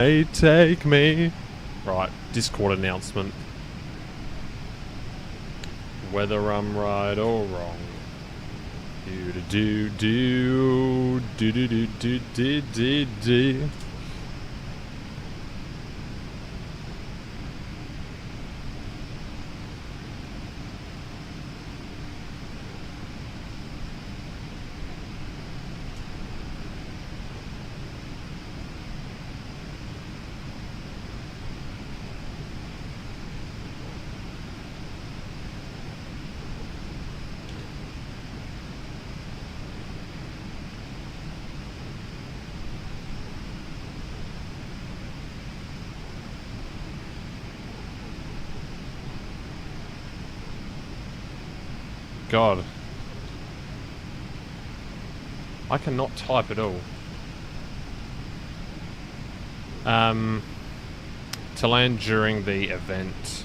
Hey, take me. Right, Discord announcement. Whether I'm right or wrong. Do do do do do do do do do do. God. I cannot type at all. To land during the event.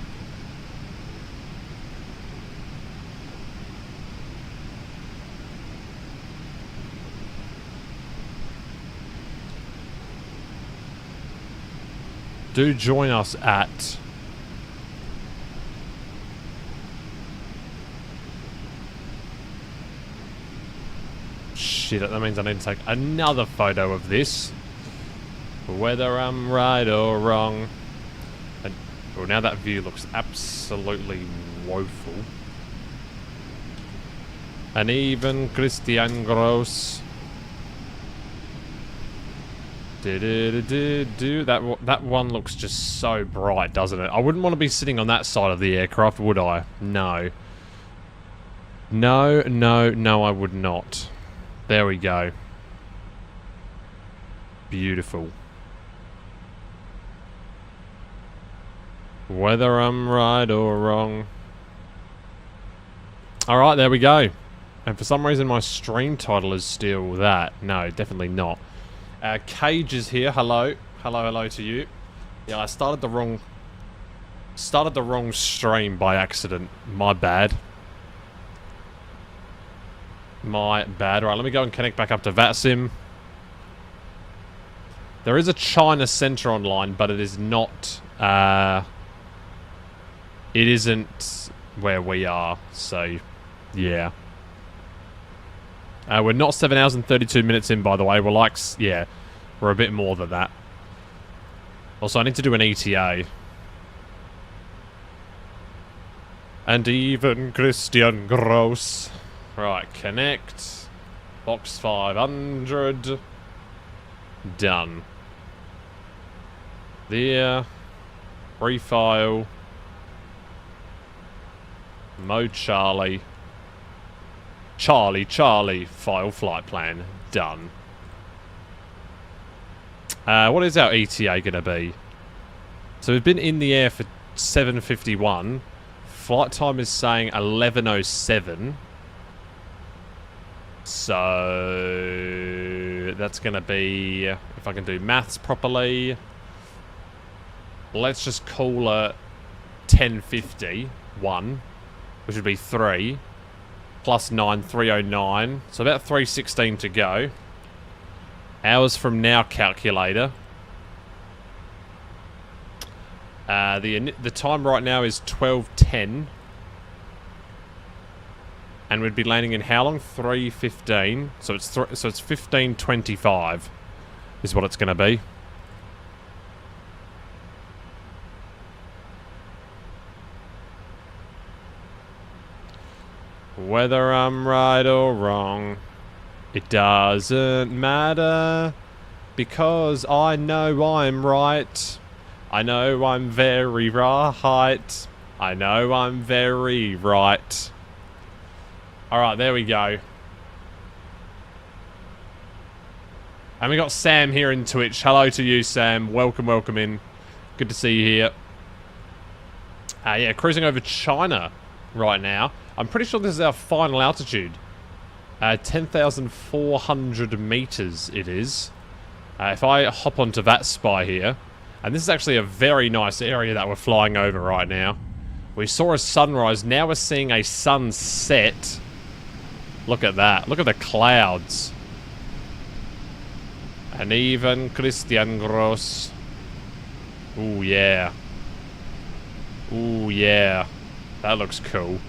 Do join us at... Shit, that means I need to take another photo of this. Whether I'm right or wrong. And, well, now that view looks absolutely woeful. And even Christian Gross. That one looks just so bright, doesn't it? I wouldn't want to be sitting on that side of the aircraft, would I? No. No, no, no, I would not. There we go. Beautiful. Whether I'm right or wrong. Alright, there we go. And for some reason my stream title is still that. No, definitely not. Cage is here. Hello. Hello, hello to you. Yeah, I started the wrong stream by accident. My bad. My bad. Right, let me go and connect back up to VATSIM. There is a China Center online, but it is not... it isn't where we are, so... Yeah. We're not 7 hours and 32 minutes in, by the way. We're like... Yeah. We're a bit more than that. Also, I need to do an ETA. And even Christian Gross... Right, connect. Box 500. Done. There. Refile. Mode Charlie. Charlie. File flight plan. Done. What is our ETA going to be? So we've been in the air for 7:51. Flight time is saying 11:07. So that's going to be, if I can do maths properly, let's just call it 10:51, which would be 3, plus 9, 3:09. So about 3:16 to go. Hours from now, calculator. The time right now is 12:10. And we'd be landing in how long? 3:15. So it's 15:25 is what it's going to be. Whether I'm right or wrong, it doesn't matter, because I know I'm right. I know I'm very right. I know I'm very right. Alright, there we go. And we got Sam here in Twitch. Hello to you, Sam. Welcome, welcome in. Good to see you here. Yeah, cruising over China right now. I'm pretty sure this is our final altitude. 10,400 meters it is. If I hop onto that spy here, and this is actually a very nice area that we're flying over right now. We saw a sunrise, now we're seeing a sunset. Look at that. Look at the clouds. And even Christian Gross. Ooh, yeah. Ooh, yeah. That looks cool.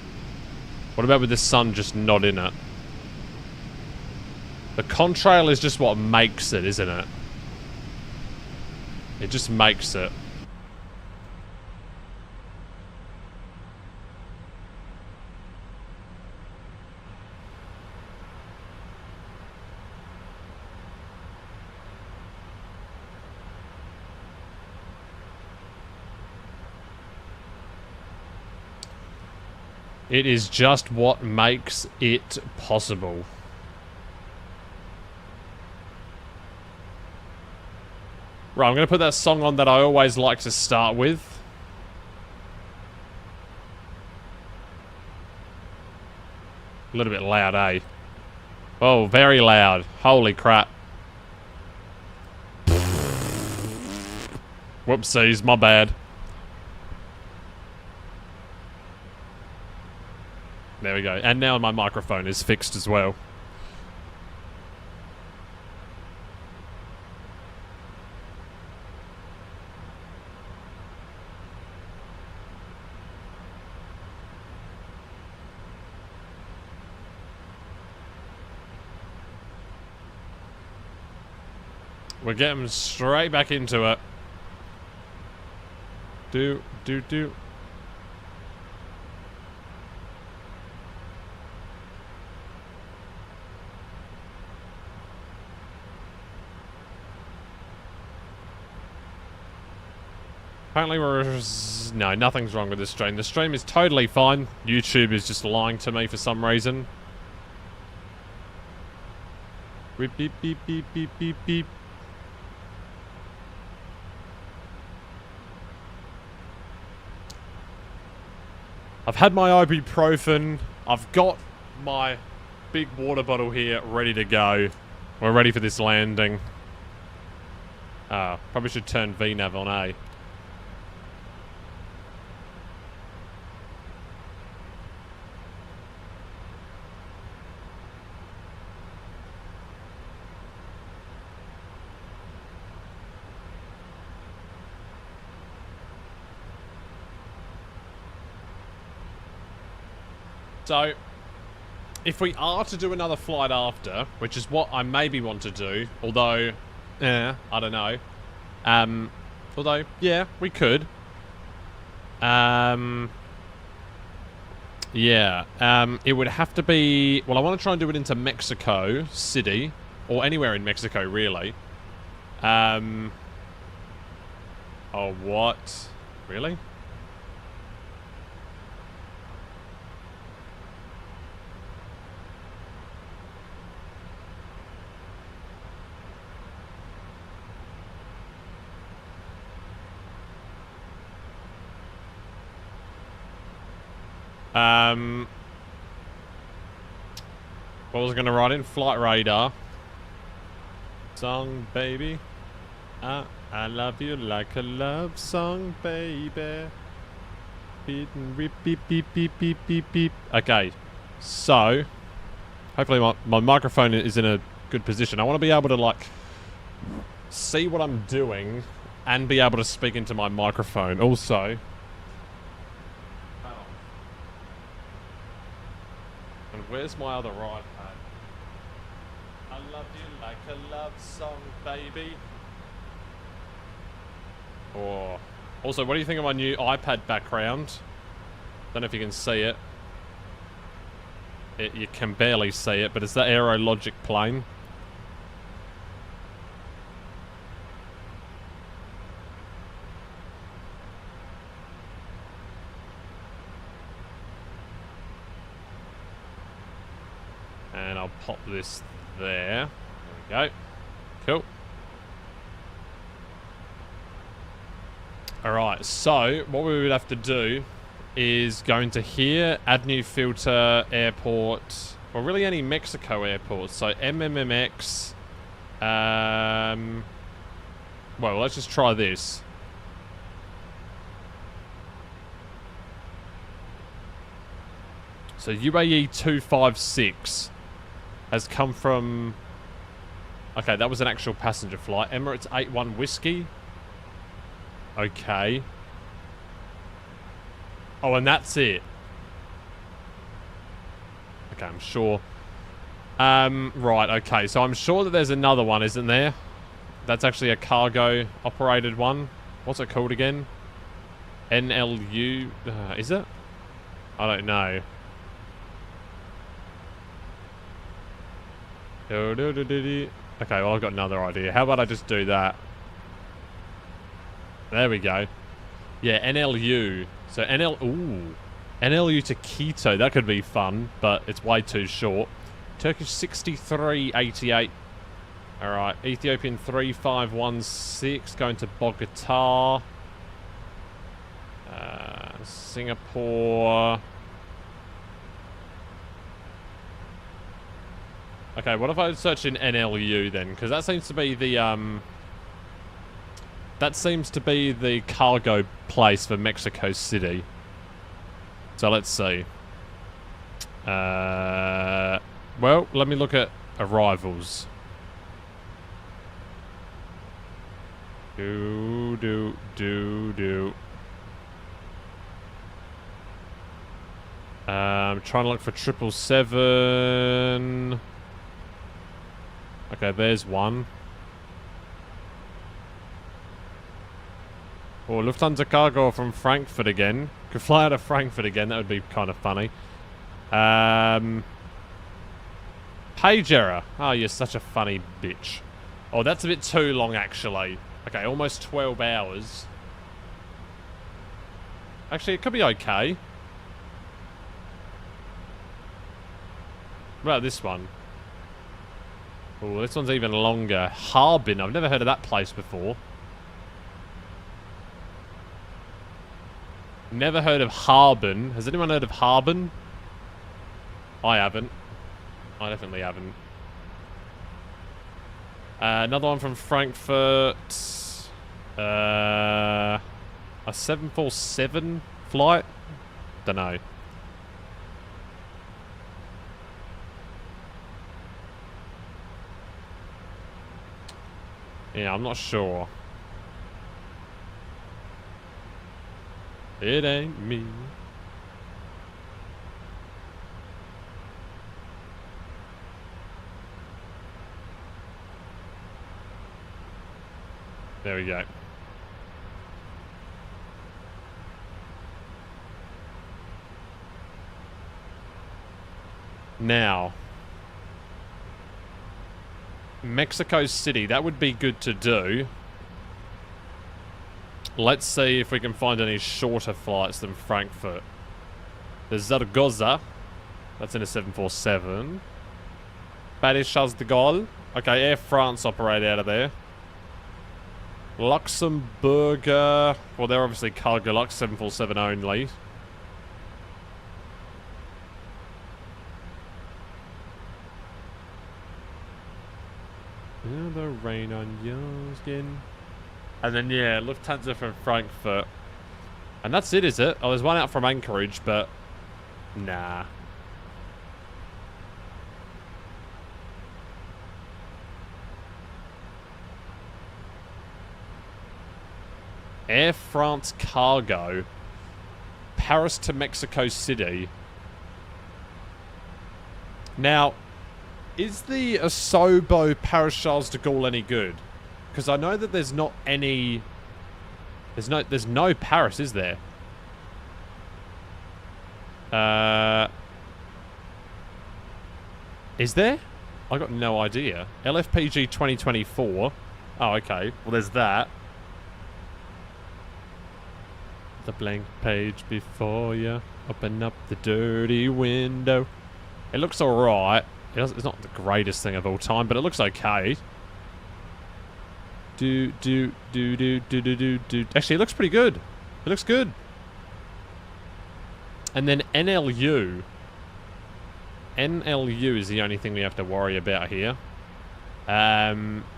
What about with the sun just not in it? The contrail is just what makes it, isn't it? It just makes it. It is just what makes it possible. Right, I'm going to put that song on that I always like to start with. A little bit loud, eh? Oh, very loud. Holy crap. Whoopsies, my bad. There we go. And now my microphone is fixed as well. We're getting straight back into it. Do. Apparently no, nothing's wrong with this stream. The stream is totally fine. YouTube is just lying to me for some reason. Beep, beep, beep, beep, beep, beep, beep. I've had my ibuprofen. I've got my big water bottle here ready to go. We're ready for this landing. Probably should turn VNav on, eh? So, if we are to do another flight after, which is what I maybe want to do, although, I don't know. Although, yeah, we could. Yeah, it would have to be, well, I want to try and do it into Mexico City, or anywhere in Mexico, really. Oh, what? Really? What was I going to write in? Flight radar. Song, baby. I love you like a love song, baby. Beep, beep, beep, beep, beep, beep, beep, beep. Okay, so hopefully my microphone is in a good position. I want to be able to, like, see what I'm doing and be able to speak into my microphone. Also, and where's my other iPad? I love you like a love song, baby. Oh. Also, what do you think of my new iPad background? Don't know if you can see it. You can barely see it, but it's that AeroLogic plane. And I'll pop this there. There we go. Cool. Alright, so what we would have to do is go into here, add new filter, airport, or really any Mexico airports. So MMMX. Well, let's just try this. So UAE 256 has come from... Okay, that was an actual passenger flight. Emirates 81 Whiskey. Okay. Oh, and that's it. Okay, I'm sure. Right, okay. So I'm sure that there's another one, isn't there? That's actually a cargo-operated one. What's it called again? NLU? Is it? I don't know. Okay, well, I've got another idea. How about I just do that? There we go. Yeah, NLU. So NLU to Quito. That could be fun, but it's way too short. Turkish 6388. Alright, Ethiopian 3516 going to Bogota. Singapore. Okay, what if I search in NLU then? Because that seems to be the cargo place for Mexico City. So let's see. Well, let me look at arrivals. I'm trying to look for 777. Okay, there's one. Oh, Lufthansa cargo from Frankfurt again. Could fly out of Frankfurt again. That would be kind of funny. Page error. Oh, you're such a funny bitch. Oh, that's a bit too long, actually. Okay, almost 12 hours. Actually, it could be okay. What about this one? Oh, this one's even longer. Harbin. I've never heard of that place before. Never heard of Harbin. Has anyone heard of Harbin? I haven't. I definitely haven't. Another one from Frankfurt. A 747 flight? Dunno. Yeah, I'm not sure. It ain't me. There we go. Now, Mexico City, that would be good to do. Let's see if we can find any shorter flights than Frankfurt. There's Zaragoza. That's in a 747. Paris Charles de Gaulle. Okay, Air France operate out of there. Luxembourg. Well, they're obviously cargo Lux 747 only. The rain on your skin. And then, yeah, Lufthansa from Frankfurt. And that's it, is it? Oh, there's one out from Anchorage, but... Nah. Air France cargo. Paris to Mexico City. Now, is the Asobo Paris Charles de Gaulle any good? Because I know that there's not any... There's no Paris, is there? Is there? I got no idea. LFPG 2024. Oh, okay. Well, there's that. The blank page before you. Open up the dirty window. It looks alright. It's not the greatest thing of all time, but it looks okay. Actually, it looks pretty good. It looks good. And then NLU. NLU is the only thing we have to worry about here. MMSM.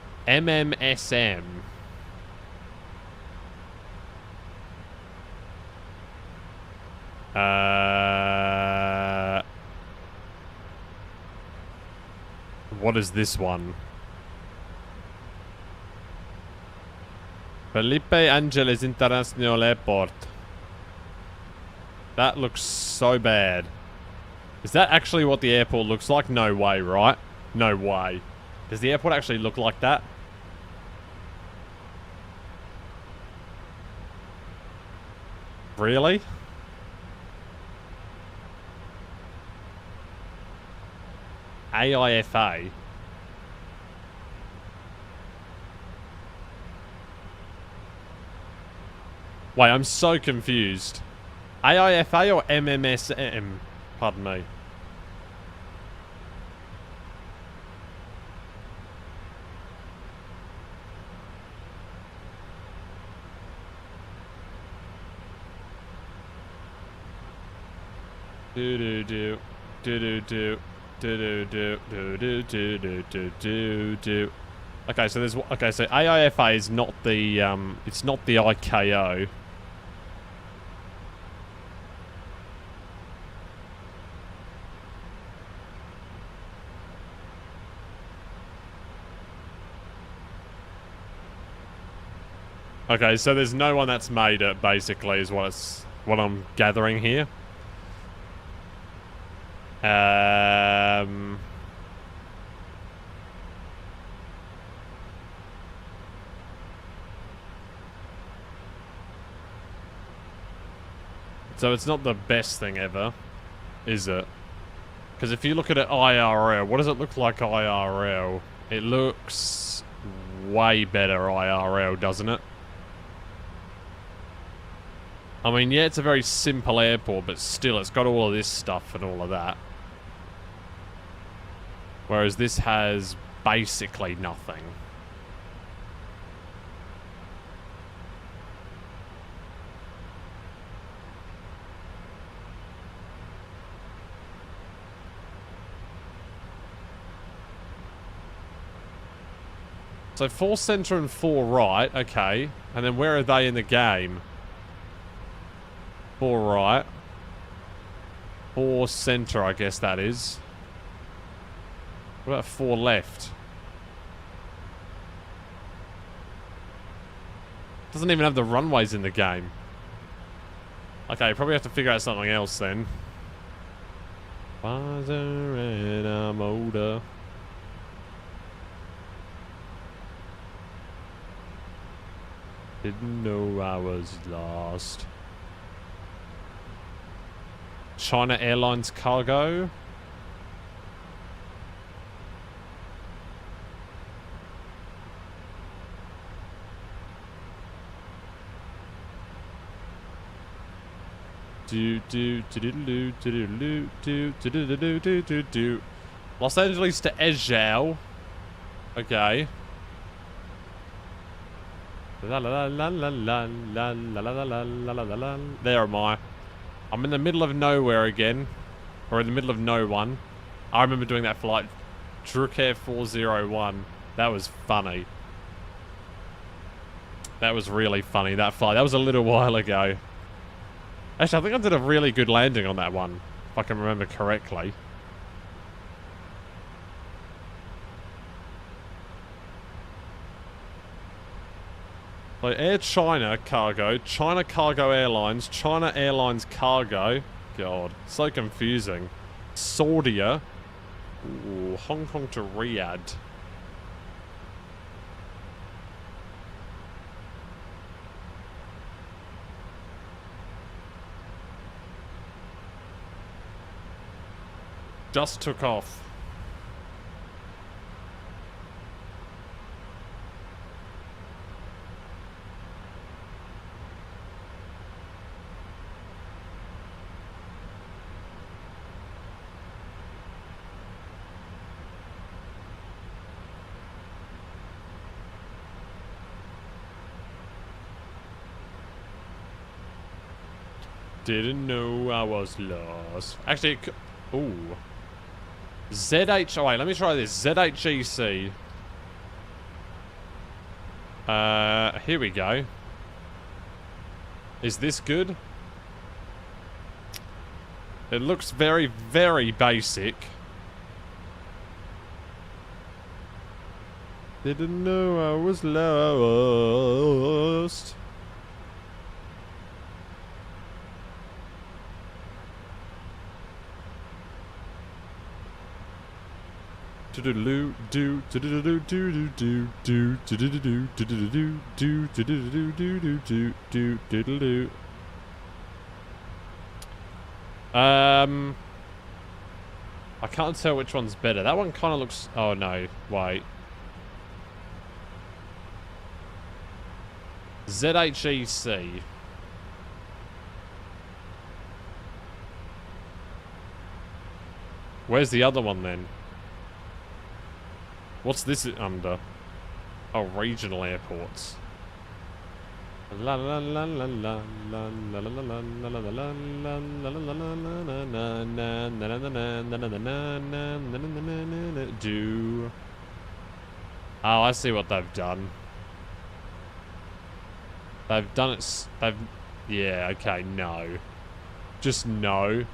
What is this one? Felipe Angeles International Airport. That looks so bad. Is that actually what the airport looks like? No way, right? No way. Does the airport actually look like that? Really? AIFA? Wait, I'm so confused. AIFA or MMSM? Pardon me. Do-do-do. Do-do-do. Do-do-do. Do-do-do. Okay, so there's... Okay, so AIFA is not the, it's not the IKO. Okay, so there's no one that's made it, basically, is what I'm gathering here. So it's not the best thing ever, is it? Because if you look at it IRL, what does it look like IRL? It looks way better IRL, doesn't it? I mean, yeah, it's a very simple airport, but still, it's got all of this stuff and all of that. Whereas this has basically nothing. So 4 center and 4 right, okay. And then where are they in the game? 4 right. 4 center, I guess that is. What about 4 left? Doesn't even have the runways in the game. Okay, probably have to figure out something else then. Wiser and I'm older. Didn't know I was lost. China Airlines cargo. Los Angeles to Ezhou. Okay. There am I. I'm in the middle of nowhere again. Or in the middle of no one. I remember doing that flight. Drucker 401. That was funny. That was really funny, that flight. That was a little while ago. Actually, I think I did a really good landing on that one. If I can remember correctly. So Air China Cargo, China Cargo Airlines, China Airlines Cargo. God, so confusing. Saudia. Ooh, Hong Kong to Riyadh. Just took off. Didn't know I was lost. Actually, ooh. ZH... Oh, wait, let me try this. ZHEC. Here we go. Is this good? It looks very, very basic. Didn't know I was lost. I can't tell which one's better. That one kind of looks... Oh, no. Wait. ZHEC. Where's the other one, then? What's this under? Oh, regional airports. La la la la la la la la la la. Do. Oh, I see what they've done. They've done it. They've. Yeah. Okay. No. Just no.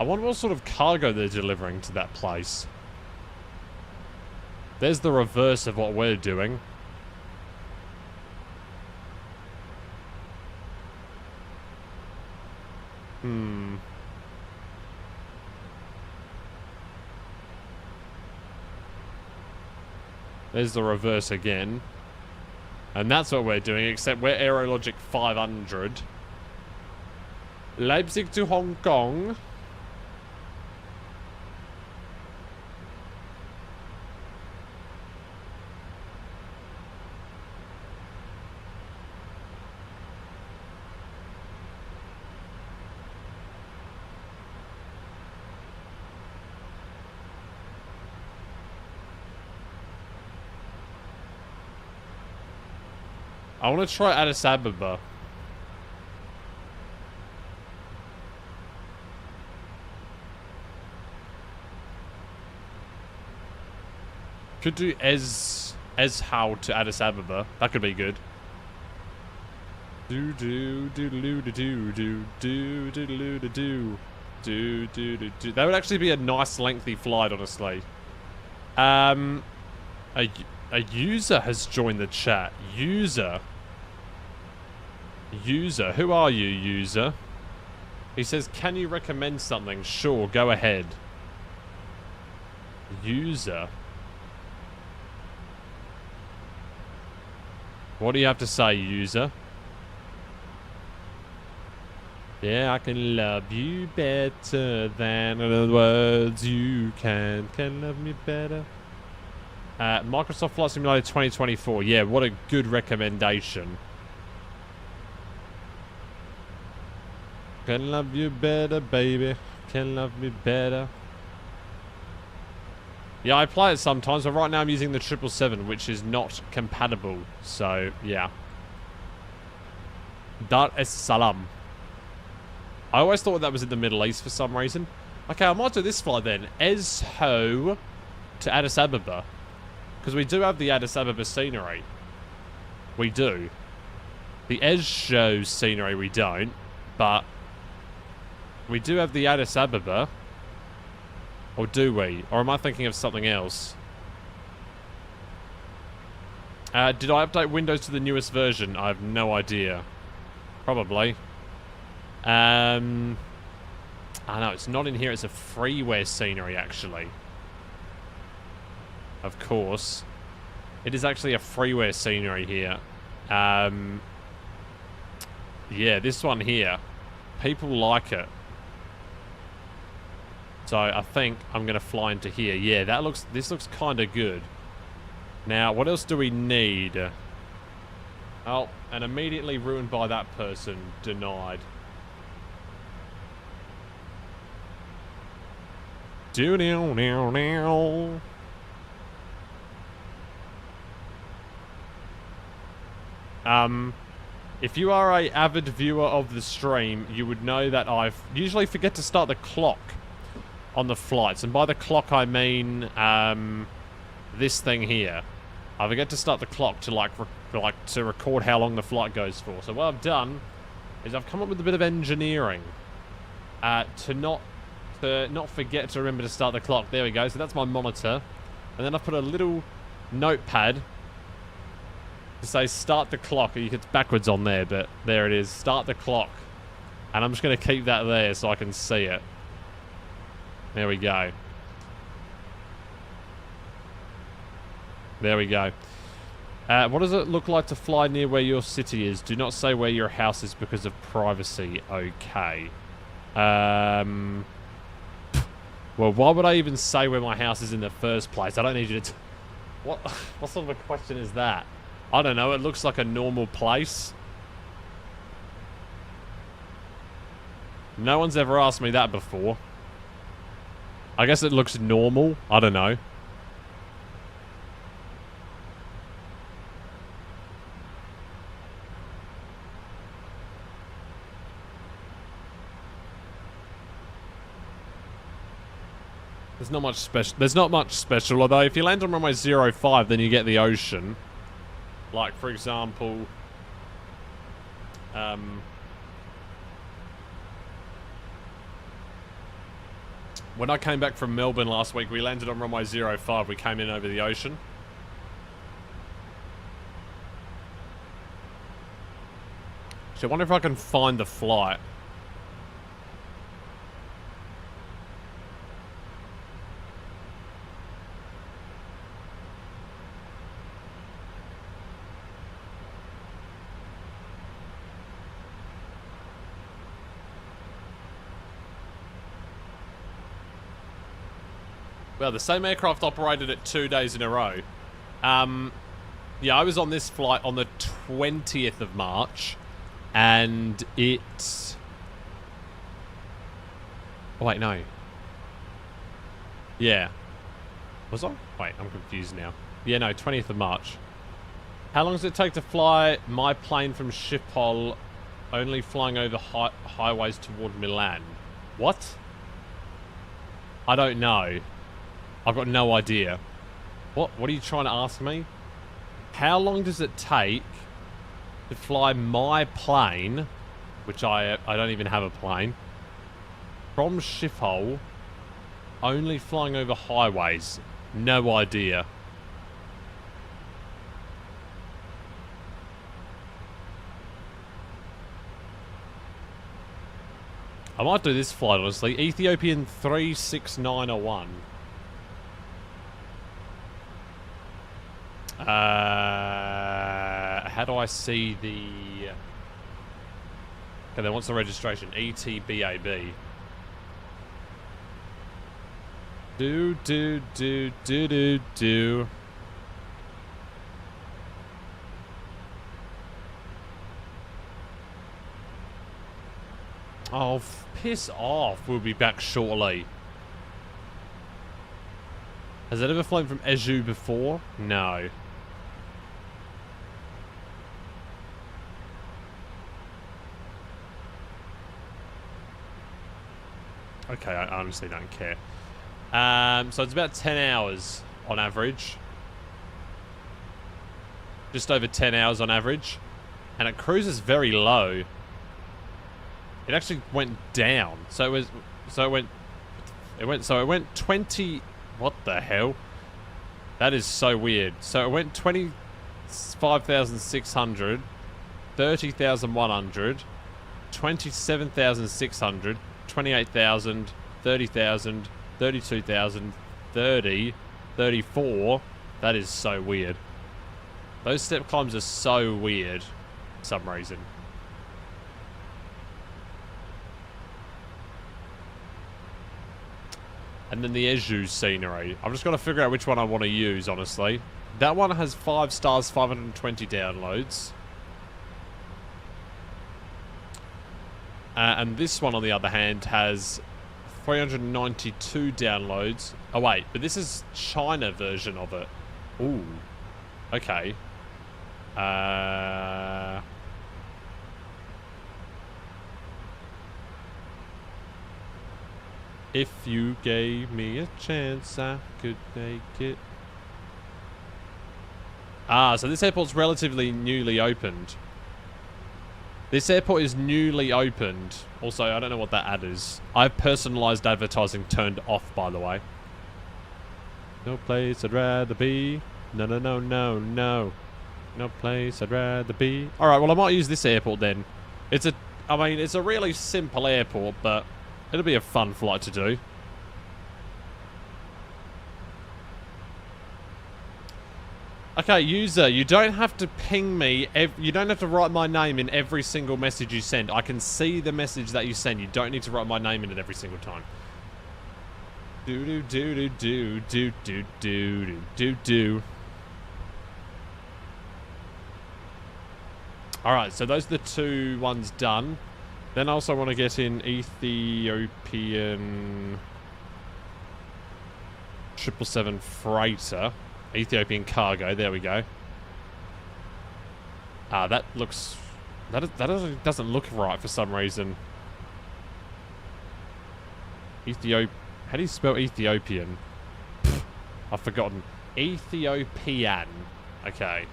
I wonder what sort of cargo they're delivering to that place. There's the reverse of what we're doing. There's the reverse again. And that's what we're doing, except we're AeroLogic 500. Leipzig to Hong Kong. I want to try Addis Ababa. Could do how to Addis Ababa. That could be good. Do do do do do do do do do do do do do do. That would actually be a nice lengthy flight, honestly. A user has joined the chat. User, who are you, user? He says, can you recommend something? Sure, go ahead. User. What do you have to say, user? Yeah, I can love you better than the words you can love me better. Microsoft Flight Simulator 2024. Yeah, what a good recommendation. Can love you better, baby. Can love me better. Yeah, I play it sometimes, but right now I'm using the 777, which is not compatible. So, yeah. Dar es Salaam. I always thought that was in the Middle East for some reason. Okay, I might do this flight then. Esho to Addis Ababa. Because we do have the Addis Ababa scenery. We do. The Esho scenery we don't. But we do have the Addis Ababa. Or do we? Or am I thinking of something else? Did I update Windows to the newest version? I have no idea. Probably. I know, it's not in here. It's a freeware scenery, actually. Of course. It is actually a freeware scenery here. Yeah, this one here. People like it. So I think I'm going to fly into here. Yeah, this looks kind of good. Now, what else do we need? Oh, and immediately ruined by that person. Denied. Do-do-do-do. If you are an avid viewer of the stream, you would know that I usually forget to start the clock on the flights. And by the clock, I mean this thing here. I forget to start the clock to to record how long the flight goes for. So what I've done is I've come up with a bit of engineering to not forget to remember to start the clock. There we go. So that's my monitor. And then I've put a little notepad to say start the clock. It's backwards on there, but there it is. Start the clock. And I'm just going to keep that there so I can see it. There we go. There we go. What does it look like to fly near where your city is? Do not say where your house is because of privacy. Okay. Well, why would I even say where my house is in the first place? I don't need you to... What sort of a question is that? I don't know. It looks like a normal place. No one's ever asked me that before. I guess it looks normal. I don't know. There's not much special. There's not much special, although if you land on runway 05, then you get the ocean. Like, for example, when I came back from Melbourne last week, we landed on runway 05. We came in over the ocean. So I wonder if I can find the flight. Well, the same aircraft operated it 2 days in a row. Yeah, I was on this flight on the 20th of March, and it... Oh, wait, no. Yeah. Was I? Wait, I'm confused now. Yeah, no, 20th of March. How long does it take to fly my plane from Schiphol, only flying over highways toward Milan? What? I don't know. I've got no idea. What are you trying to ask me? How long does it take to fly my plane, which I don't even have a plane, from Schiphol, only flying over highways? No idea. I might do this flight, honestly. Ethiopian 36901. How do I see the... Okay, then what's the registration? ETBAB. Do. Oh, piss off. We'll be back shortly. Has it ever flown from Eju before? No. Okay, I honestly don't care. So it's about 10 hours on average. Just over 10 hours on average. And it cruises very low. It actually went down. So it went 20... What the hell? That is so weird. So it went 25,600, 30,100, 27,600, 28,000, 30,000, 32,000, 30, 34. That is so weird. Those step climbs are so weird for some reason. And then the Eju scenery. I've just got to figure out which one I want to use, honestly. That one has 5 stars, 520 downloads. And this one, on the other hand, has 392 downloads. Oh, wait. But this is China version of it. Ooh. Okay. If you gave me a chance, I could make it. Ah, so this airport's relatively newly opened. This airport is newly opened. Also, I don't know what that ad is. I've personalized advertising turned off, by the way. No place I'd rather be. No, no, no, no, no. No place I'd rather be. Alright, well, I might use this airport then. It's a really simple airport, but it'll be a fun flight to do. Okay, user, you don't have to ping me. You don't have to write my name in every single message you send. I can see the message that you send. You don't need to write my name in it every single time. Do do do do do do do do do do. All right, so those are the two ones done. Then I also want to get in Ethiopian 777 freighter. Ethiopian cargo, there we go. That looks... That doesn't look right for some reason. How do you spell Ethiopian? Pfft, I've forgotten. Ethiopian. Okay.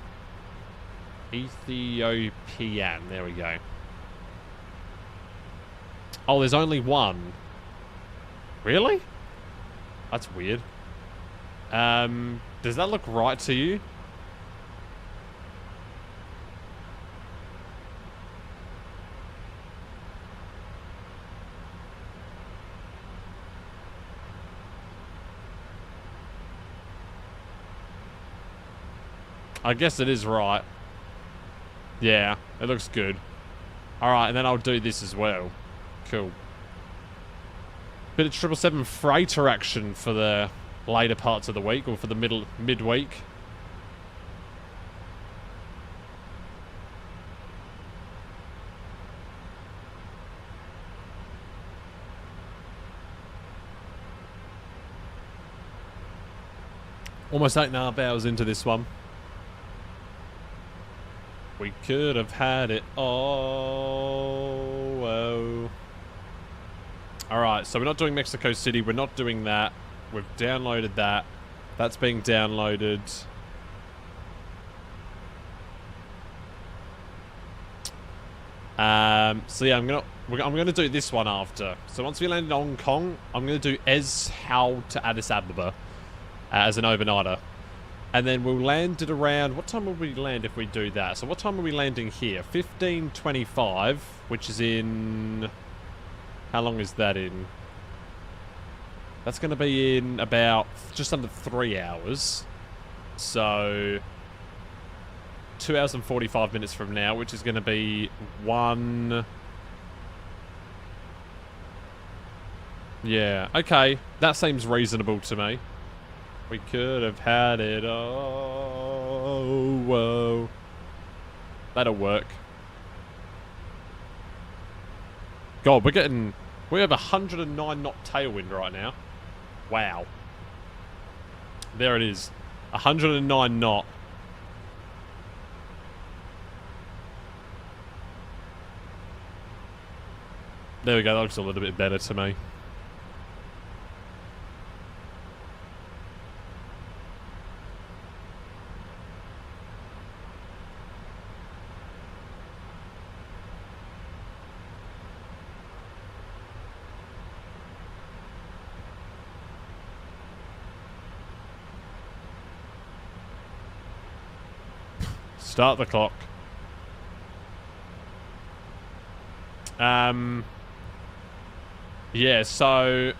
Ethiopian, there we go. Oh, there's only one. Really? That's weird. Does that look right to you? I guess it is right. Yeah, it looks good. Alright, and then I'll do this as well. Cool. Bit of 777 freighter action for the later parts of the week, or for the midweek. Almost 8.5 hours into this one. We could have had it all. Oh. Alright, so we're not doing Mexico City. We're not doing that. We've downloaded that. That's being downloaded. So yeah, I'm gonna do this one after. So once we land in Hong Kong, I'm gonna do how to Addis Ababa as an overnighter, and then we'll land it around. What time will we land if we do that? So what time are we landing here? 15:25, which is in. How long is that in? That's going to be in about just under 3 hours. So 2 hours and 45 minutes from now, which is going to be one... Yeah, okay. That seems reasonable to me. We could have had it all. Whoa. That'll work. God, we have 109 knot tailwind right now. Wow. There it is. 109 knot. There we go. That looks a little bit better to me. Start the clock. Yeah, so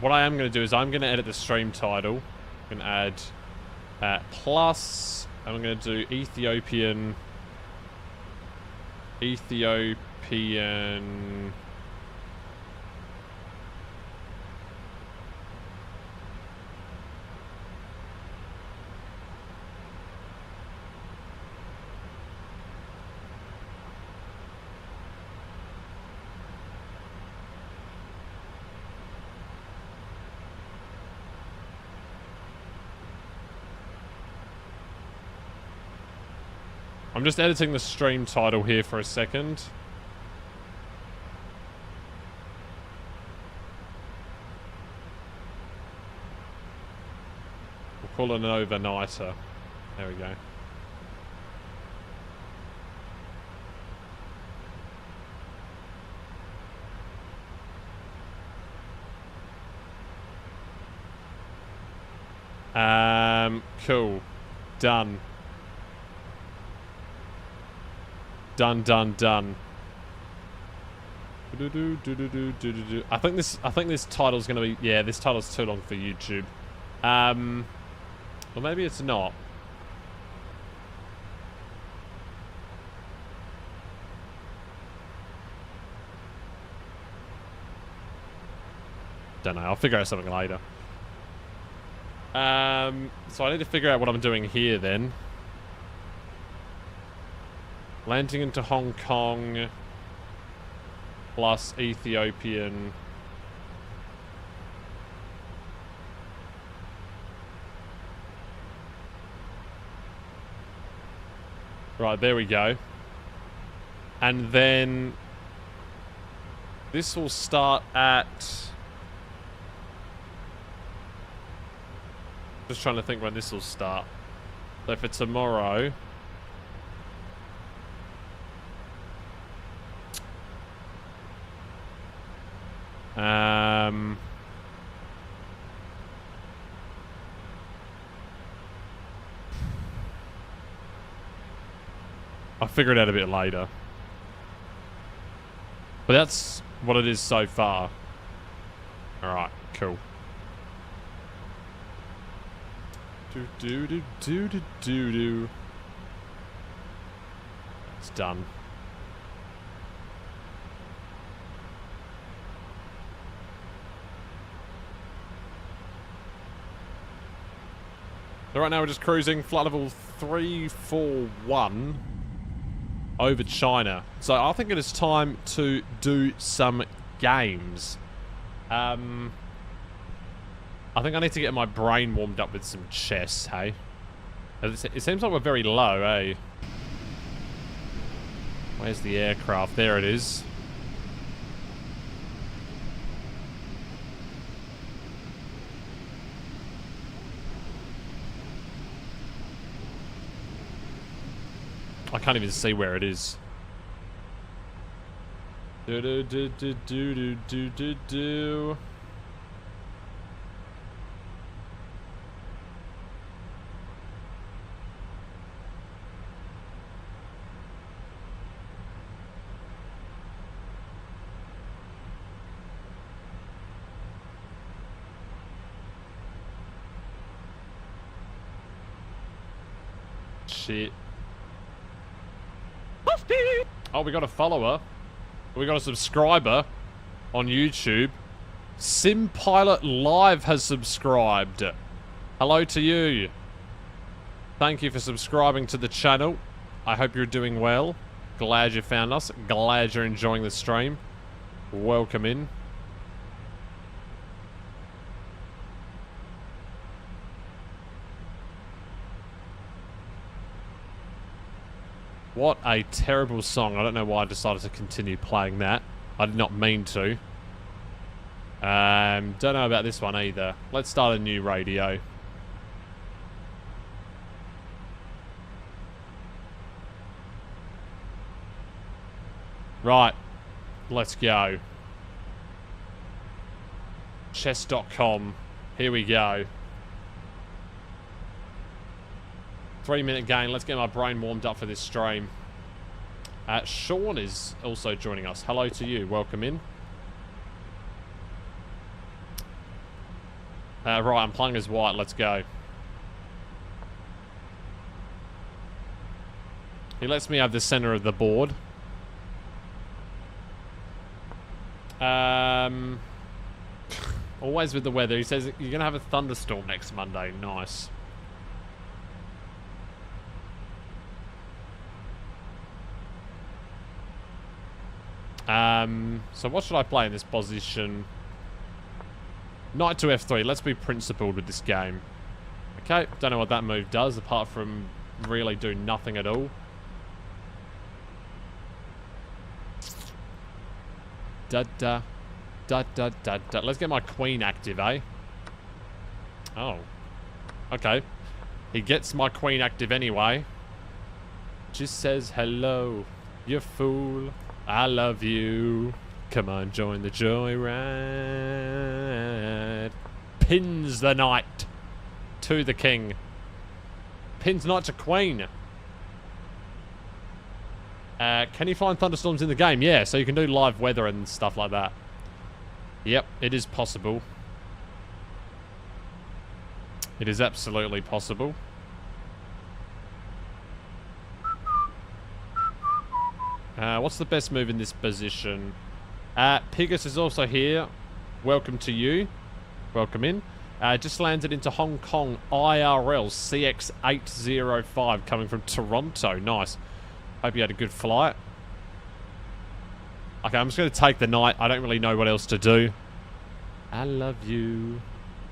what I am going to do is I'm going to edit the stream title. I'm going to add plus, and I'm going to do Ethiopian. I'm just editing the stream title here for a second. We'll call it an overnighter. There we go. Cool. Done. Done. I think this title's gonna be, yeah, this title's too long for YouTube. Well, maybe it's not. Don't know. I'll figure out something later. So I need to figure out what I'm doing here then. Landing into Hong Kong plus Ethiopian. Right, there we go. And then this will start at... Just trying to think when this will start. So for tomorrow... I'll figure it out a bit later. But that's what it is so far. Alright, cool. Do. It's done. So right now we're just cruising flight level 341 over China. So I think it is time to do some games. I think I need to get my brain warmed up with some chess, hey? It seems like we're very low, eh? Where's the aircraft? There it is. I can't even see where it is. Do. Shit. Oh, we got a follower. We got a subscriber on YouTube. SimPilot Live has subscribed. Hello to you. Thank you for subscribing to the channel. I hope you're doing well. Glad you found us. Glad you're enjoying the stream. Welcome in. What a terrible song. I don't know why I decided to continue playing that. I did not mean to. Don't know about this one either. Let's start a new radio. Right. Let's go. Chess.com. Here we go. 3-minute game. Let's get my brain warmed up for this stream. Sean is also joining us. Hello to you. Welcome in. Right, I'm playing as white. Let's go. He lets me have the center of the board. Always with the weather. He says you're going to have a thunderstorm next Monday. Nice. So what should I play in this position? Knight to F3. Let's be principled with this game. Okay, don't know what that move does apart from really do nothing at all. Da. Let's get my queen active, eh? Oh. Okay. He gets my queen active anyway. Just says hello, you fool. I love you. Come on, join the joyride. Pins the knight. to the king. Pins knight to queen. Can you find thunderstorms in the game? Yeah, so you can do live weather and stuff like that. Yep, it is possible. It is absolutely possible. What's the best move in this position? Pigus is also here. Welcome to you. Welcome in. Just landed into Hong Kong IRL CX805 coming from Toronto. Nice. Hope you had a good flight. Okay, I'm just going to take the knight. I don't really know what else to do. I love you.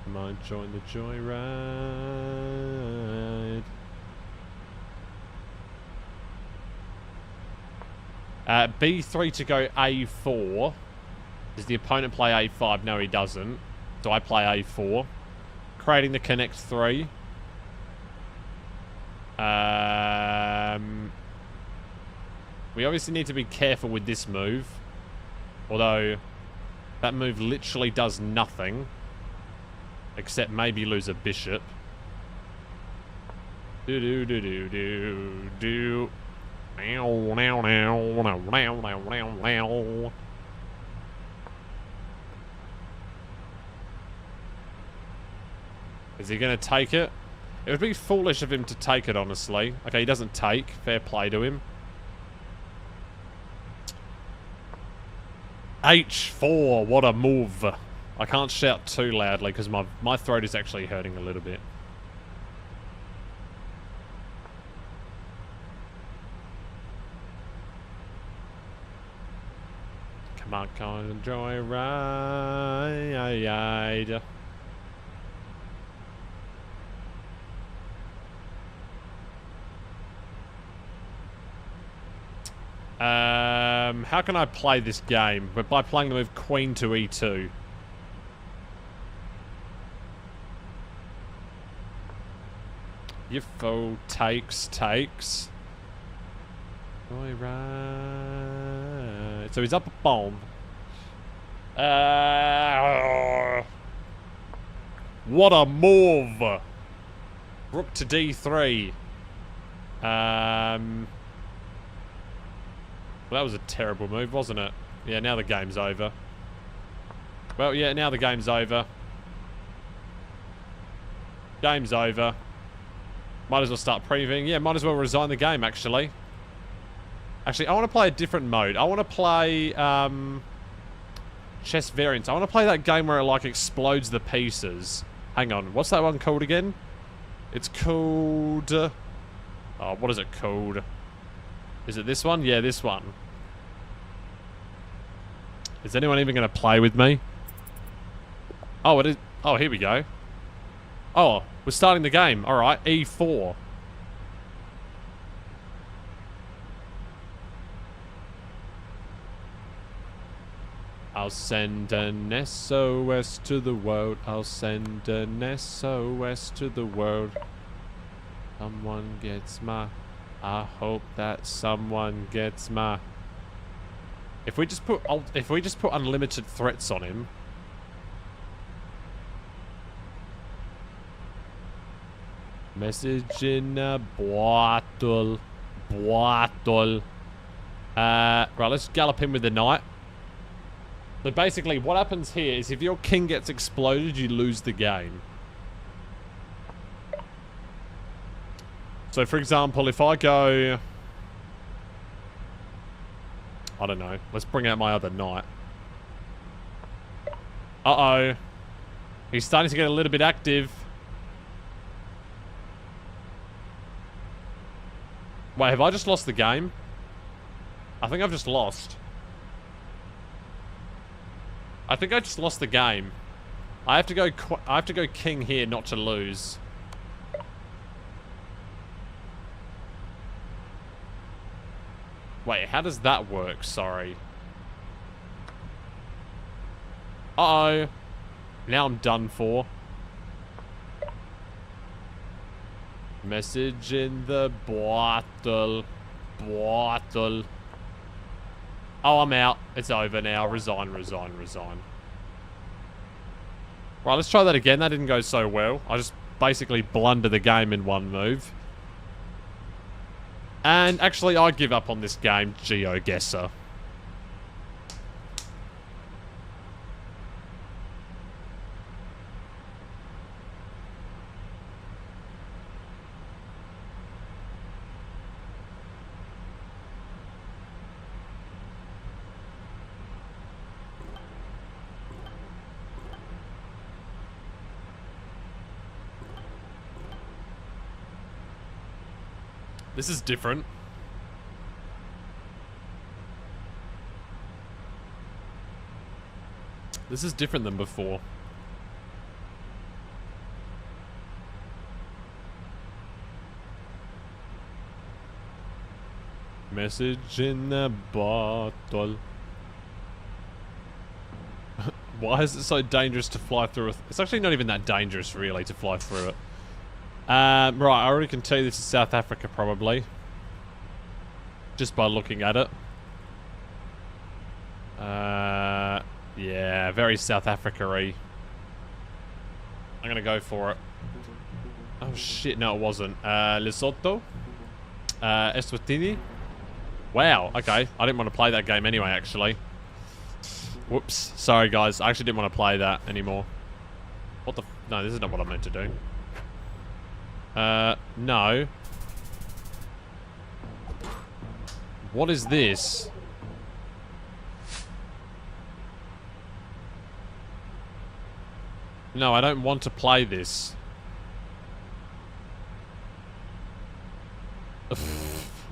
Come on, join the joyride. B3 to go A4. Does the opponent play A5? No, he doesn't. So I play A4. Creating the connect 3. We obviously need to be careful with this move. Although, that move literally does nothing. Except maybe lose a bishop. Do-do-do-do-do-do. Now, now, now, now, now, now, now. Is he going to take it? It would be foolish of him to take it, honestly. Okay, he doesn't take. Fair play to him. H4, what a move. I can't shout too loudly because my throat is actually hurting a little bit. Come on, enjoy ride. How can I play this game? But by playing the move Queen to E2. Your foe takes. Right. So he's up a bomb. What a move! Rook to D3. Well, that was a terrible move, wasn't it? Yeah, now the game's over. Well, yeah, now the game's over. Game's over. Might as well start previewing. Yeah, might as well resign the game, actually. Actually, I want to play a different mode. I want to play chess variants. I want to play that game where it, like, explodes the pieces. Hang on. What's that one called again? It's called... oh, what is it called? Is it this one? Yeah, this one. Is anyone even going to play with me? Oh, it is. Oh, here we go. Oh, we're starting the game. All right, E4. I'll send an SOS to the world. I'll send an SOS to the world. Someone gets my... I hope that someone gets my... If we just put unlimited threats on him. Message in a bottle. Right, let's gallop in with the knight. So basically, what happens here is if your king gets exploded, you lose the game. So, for example, if I go... I don't know. Let's bring out my other knight. Uh-oh. He's starting to get a little bit active. Wait, have I just lost the game? I think I've just lost. I think I just lost the game. I have to go king here not to lose. Wait, how does that work? Sorry. Uh-oh. Now I'm done for. Message in the bottle. Bottle. Oh, I'm out. It's over now. Resign. Right, let's try that again. That didn't go so well. I just basically blunder the game in one move. And actually, I give up on this game, GeoGuessr. This is different. This is different than before. Message in the bottle. Why is it so dangerous to fly through it? It's actually not even that dangerous, really, to fly through it. Right, I already can tell you this is South Africa, probably. Just by looking at it. Yeah, very South Africa-y. I'm gonna go for it. Oh shit, no it wasn't. Lesotho? Eswatini? Wow, okay. I didn't want to play that game anyway, actually. Whoops. Sorry, guys. I actually didn't want to play that anymore. What the... No, this is not what I meant to do. No. What is this? No, I don't want to play this.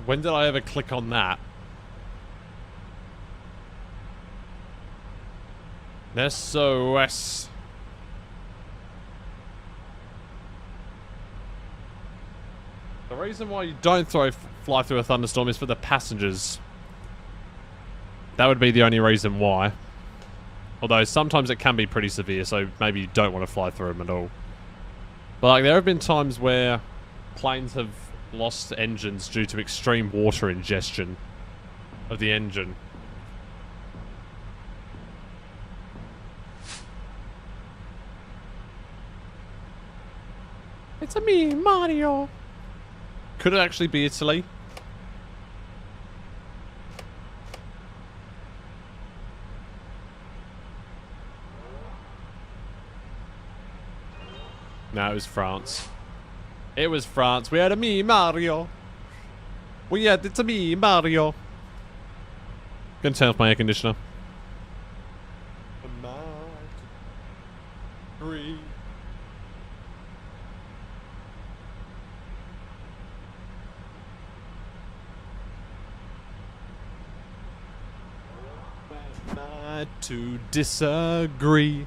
When did I ever click on that? SOS. The reason why you don't fly through a thunderstorm is for the passengers. That would be the only reason why. Although sometimes it can be pretty severe, so maybe you don't want to fly through them at all. But like, there have been times where planes have lost engines due to extreme water ingestion of the engine. It's a me, Mario. Could it actually be Italy? No, it was France. It was France. We had a me, Mario. We had it's a me, Mario. Gonna turn off my air conditioner. Breathe. To disagree.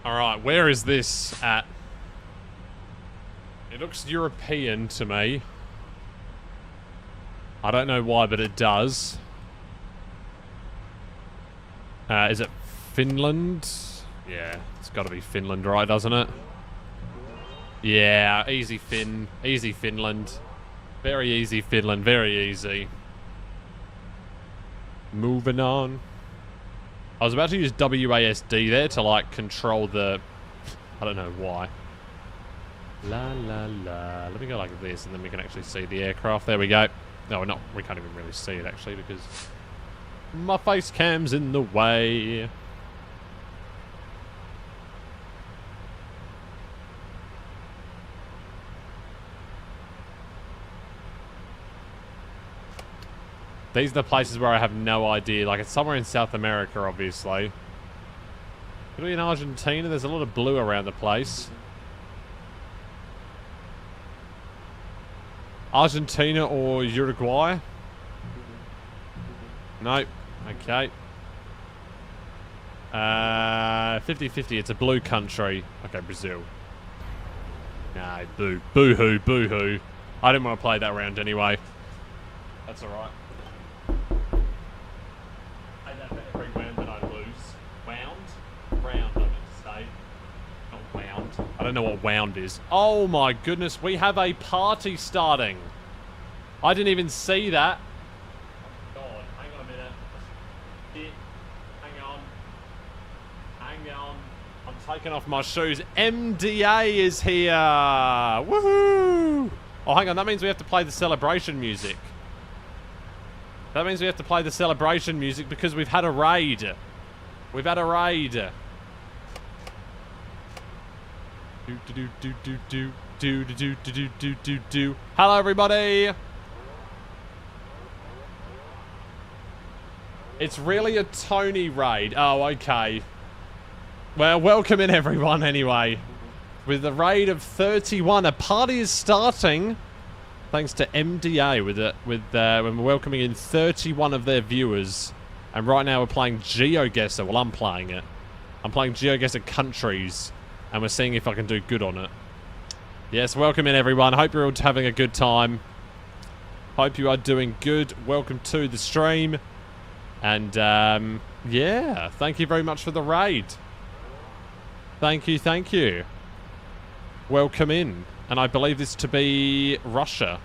Alright, where is this at? It looks European to me. I don't know why, but it does. Is it Finland? Yeah, it's got to be Finland, right, doesn't it? Yeah, easy Finland. Very easy Finland, very easy. Moving on. I was about to use WASD there to, like, control the... I don't know why. La, la, la. Let me go like this, and then we can actually see the aircraft. There we go. No, we're not. We can't even really see it, actually, because my face cam's in the way. These are the places where I have no idea. Like, it's somewhere in South America, obviously. Could it be in Argentina? There's a lot of blue around the place. Argentina or Uruguay? Nope. Okay. 50-50, it's a blue country. Okay, Brazil. Nah, boo. Boo-hoo, boo-hoo. I didn't want to play that round anyway. That's alright. Play that for every round that I lose. Wound? Round, I meant to say. Not wound. I don't know what wound is. Oh my goodness, we have a party starting. I didn't even see that. Oh God, hang on a minute. Hang on. Hang on. I'm taking off my shoes. MDA is here. Woohoo! Oh, hang on. That means we have to play the celebration music. That means we have to play the celebration music because we've had a raid. We've had a raid. Do do do do do do do do do do do. Hello, everybody. It's really a Tony raid. Oh, okay. Well, welcome in everyone anyway. With the raid of 31, a party is starting thanks to MDA when we're welcoming in 31 of their viewers. And right now we're playing GeoGuessr. Well, I'm playing it. I'm playing GeoGuessr countries and we're seeing if I can do good on it. Yes, welcome in everyone. Hope you're all having a good time. Hope you are doing good. Welcome to the stream. And yeah, thank you very much for the raid. Thank you, thank you. Welcome in. And I believe this to be Russia.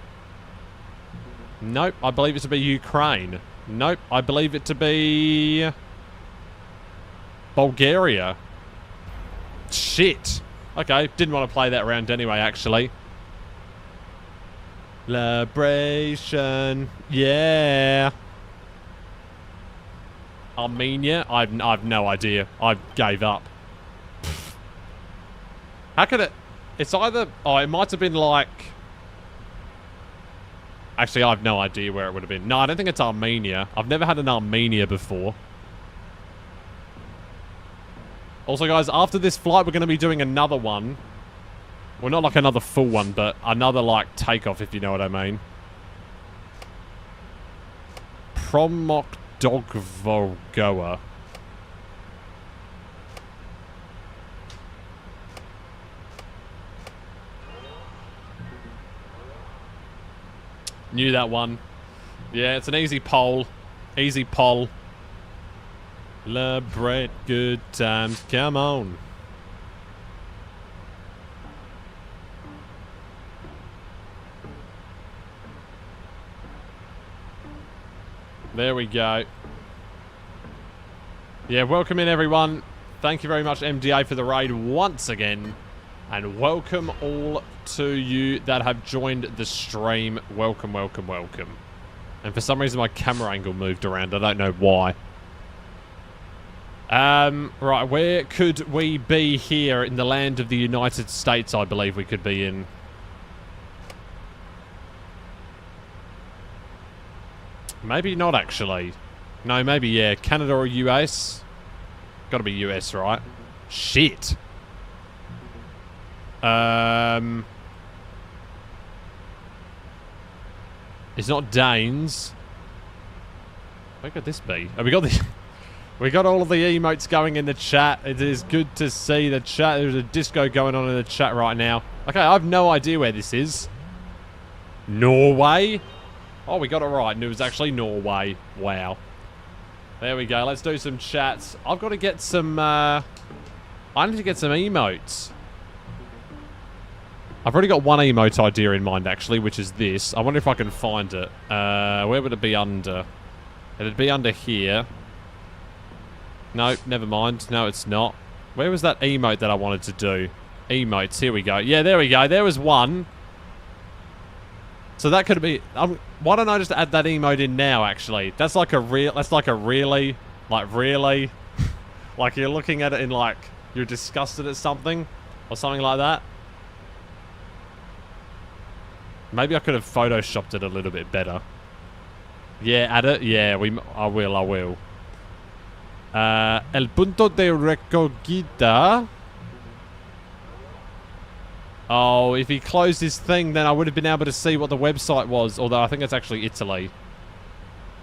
Nope, I believe it to be Ukraine. Nope, I believe it to be Bulgaria. Shit. Okay, didn't want to play that round anyway, actually. Liberation. Yeah. Armenia? I've no idea. I gave up. How could it... It's either... Oh, it might have been like... Actually, I have no idea where it would have been. No, I don't think it's Armenia. I've never had an Armenia before. Also, guys, after this flight, we're going to be doing another one. Well, not like another full one, but another, like, takeoff, if you know what I mean. Promokdogvolgoa. Knew that one. Yeah, it's an easy poll. Easy poll. Celebrate good times. Come on. There we go. Yeah, welcome in everyone. Thank you very much, MDA, for the raid once again. And welcome all to you that have joined the stream. Welcome, welcome, welcome. And for some reason my camera angle moved around. I don't know why. Right, where could we be here in the land of the United States? I believe we could be in. Maybe not, actually. No, maybe, yeah. Canada or US? Gotta be US, right? Shit. It's not Danes. Where could this be? Oh, we got the... We got all of the emotes going in the chat. It is good to see the chat. There's a disco going on in the chat right now. Okay, I have no idea where this is. Norway? Oh, we got it right. And it was actually Norway. Wow. There we go. Let's do some chats. I've got to get some... I need to get some emotes. I've already got one emote idea in mind, actually, which is this. I wonder if I can find it. Where would it be under? It'd be under here. Nope, never mind. No, it's not. Where was that emote that I wanted to do? Emotes, here we go. Yeah, there we go. There was one. So that could be... why don't I just add that emote in now, actually? That's like a real... That's like a really... Like, really? Like, you're looking at it in, like... You're disgusted at something? Or something like that? Maybe I could have photoshopped it a little bit better. Yeah, add it? Yeah, I will. El punto de recogida. Oh, if he closed his thing, then I would have been able to see what the website was. Although I think it's actually Italy.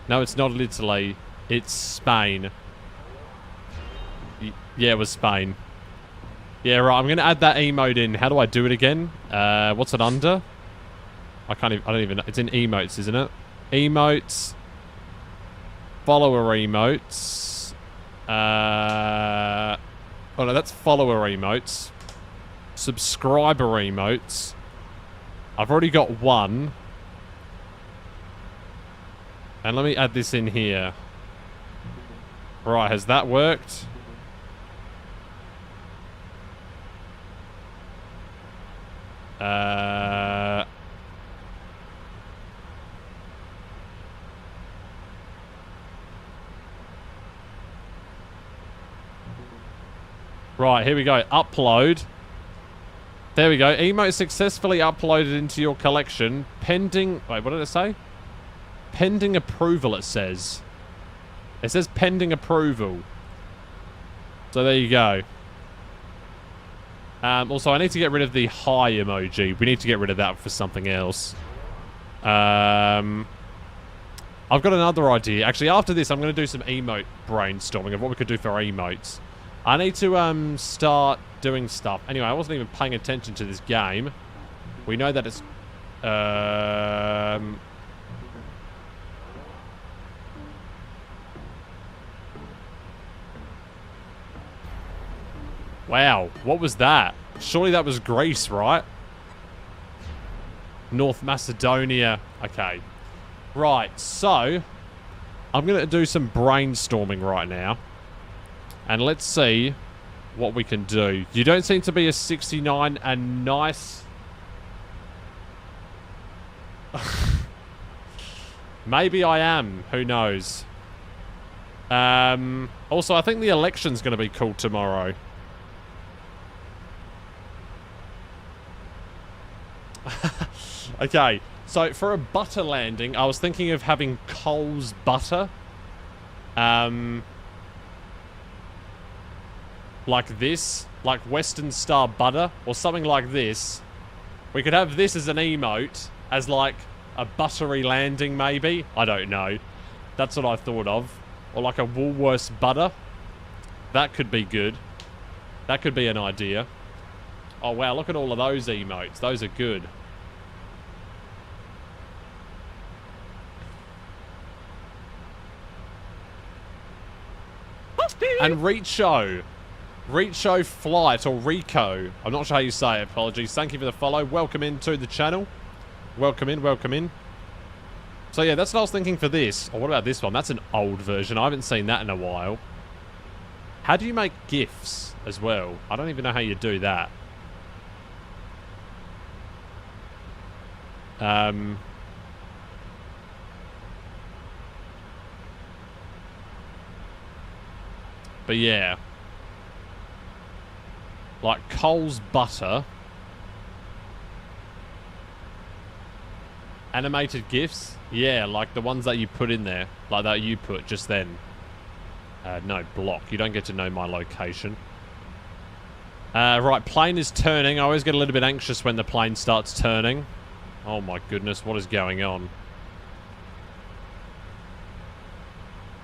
No, it's not Italy. It's Spain. Yeah, it was Spain. Yeah, right. I'm going to add that emote in. How do I do it again? What's it under? I don't even know. It's in emotes, isn't it? Emotes. Follower emotes. Oh, no, that's follower emotes. Subscriber emotes. I've already got one. And let me add this in here. Right, has that worked? Right, here we go. Upload. There we go. Emote successfully uploaded into your collection. Pending... Wait, what did it say? Pending approval, it says. It says pending approval. So there you go. Also, I need to get rid of the hi emoji. We need to get rid of that for something else. I've got another idea. Actually, after this, I'm going to do some emote brainstorming of what we could do for emotes. I need to start doing stuff. Anyway, I wasn't even paying attention to this game. We know that it's... Wow, what was that? Surely that was Greece, right? North Macedonia. Okay. Right, so... I'm going to do some brainstorming right now. And let's see what we can do. You don't seem to be a 69 and nice... Maybe I am. Who knows? Also, I think the election's going to be cool tomorrow. Okay, so for a butter landing, I was thinking of having Coles butter. Like this. Like Western Star butter. Or something like this. We could have this as an emote. As like a buttery landing, maybe. I don't know. That's what I thought of. Or like a Woolworths butter. That could be good. That could be an idea. Oh, wow. Look at all of those emotes. Those are good. And Richo. Richo Flight, or Rico. I'm not sure how you say it. Apologies. Thank you for the follow. Welcome into the channel. Welcome in, welcome in. So yeah, that's what I was thinking for this. Or what about this one? That's an old version. I haven't seen that in a while. How do you make GIFs as well? I don't even know how you do that. But yeah. Like Coles butter. Animated GIFs? Yeah, like the ones that you put in there. Like that you put just then. No, block. You don't get to know my location. Right, plane is turning. I always get a little bit anxious when the plane starts turning. Oh my goodness, what is going on?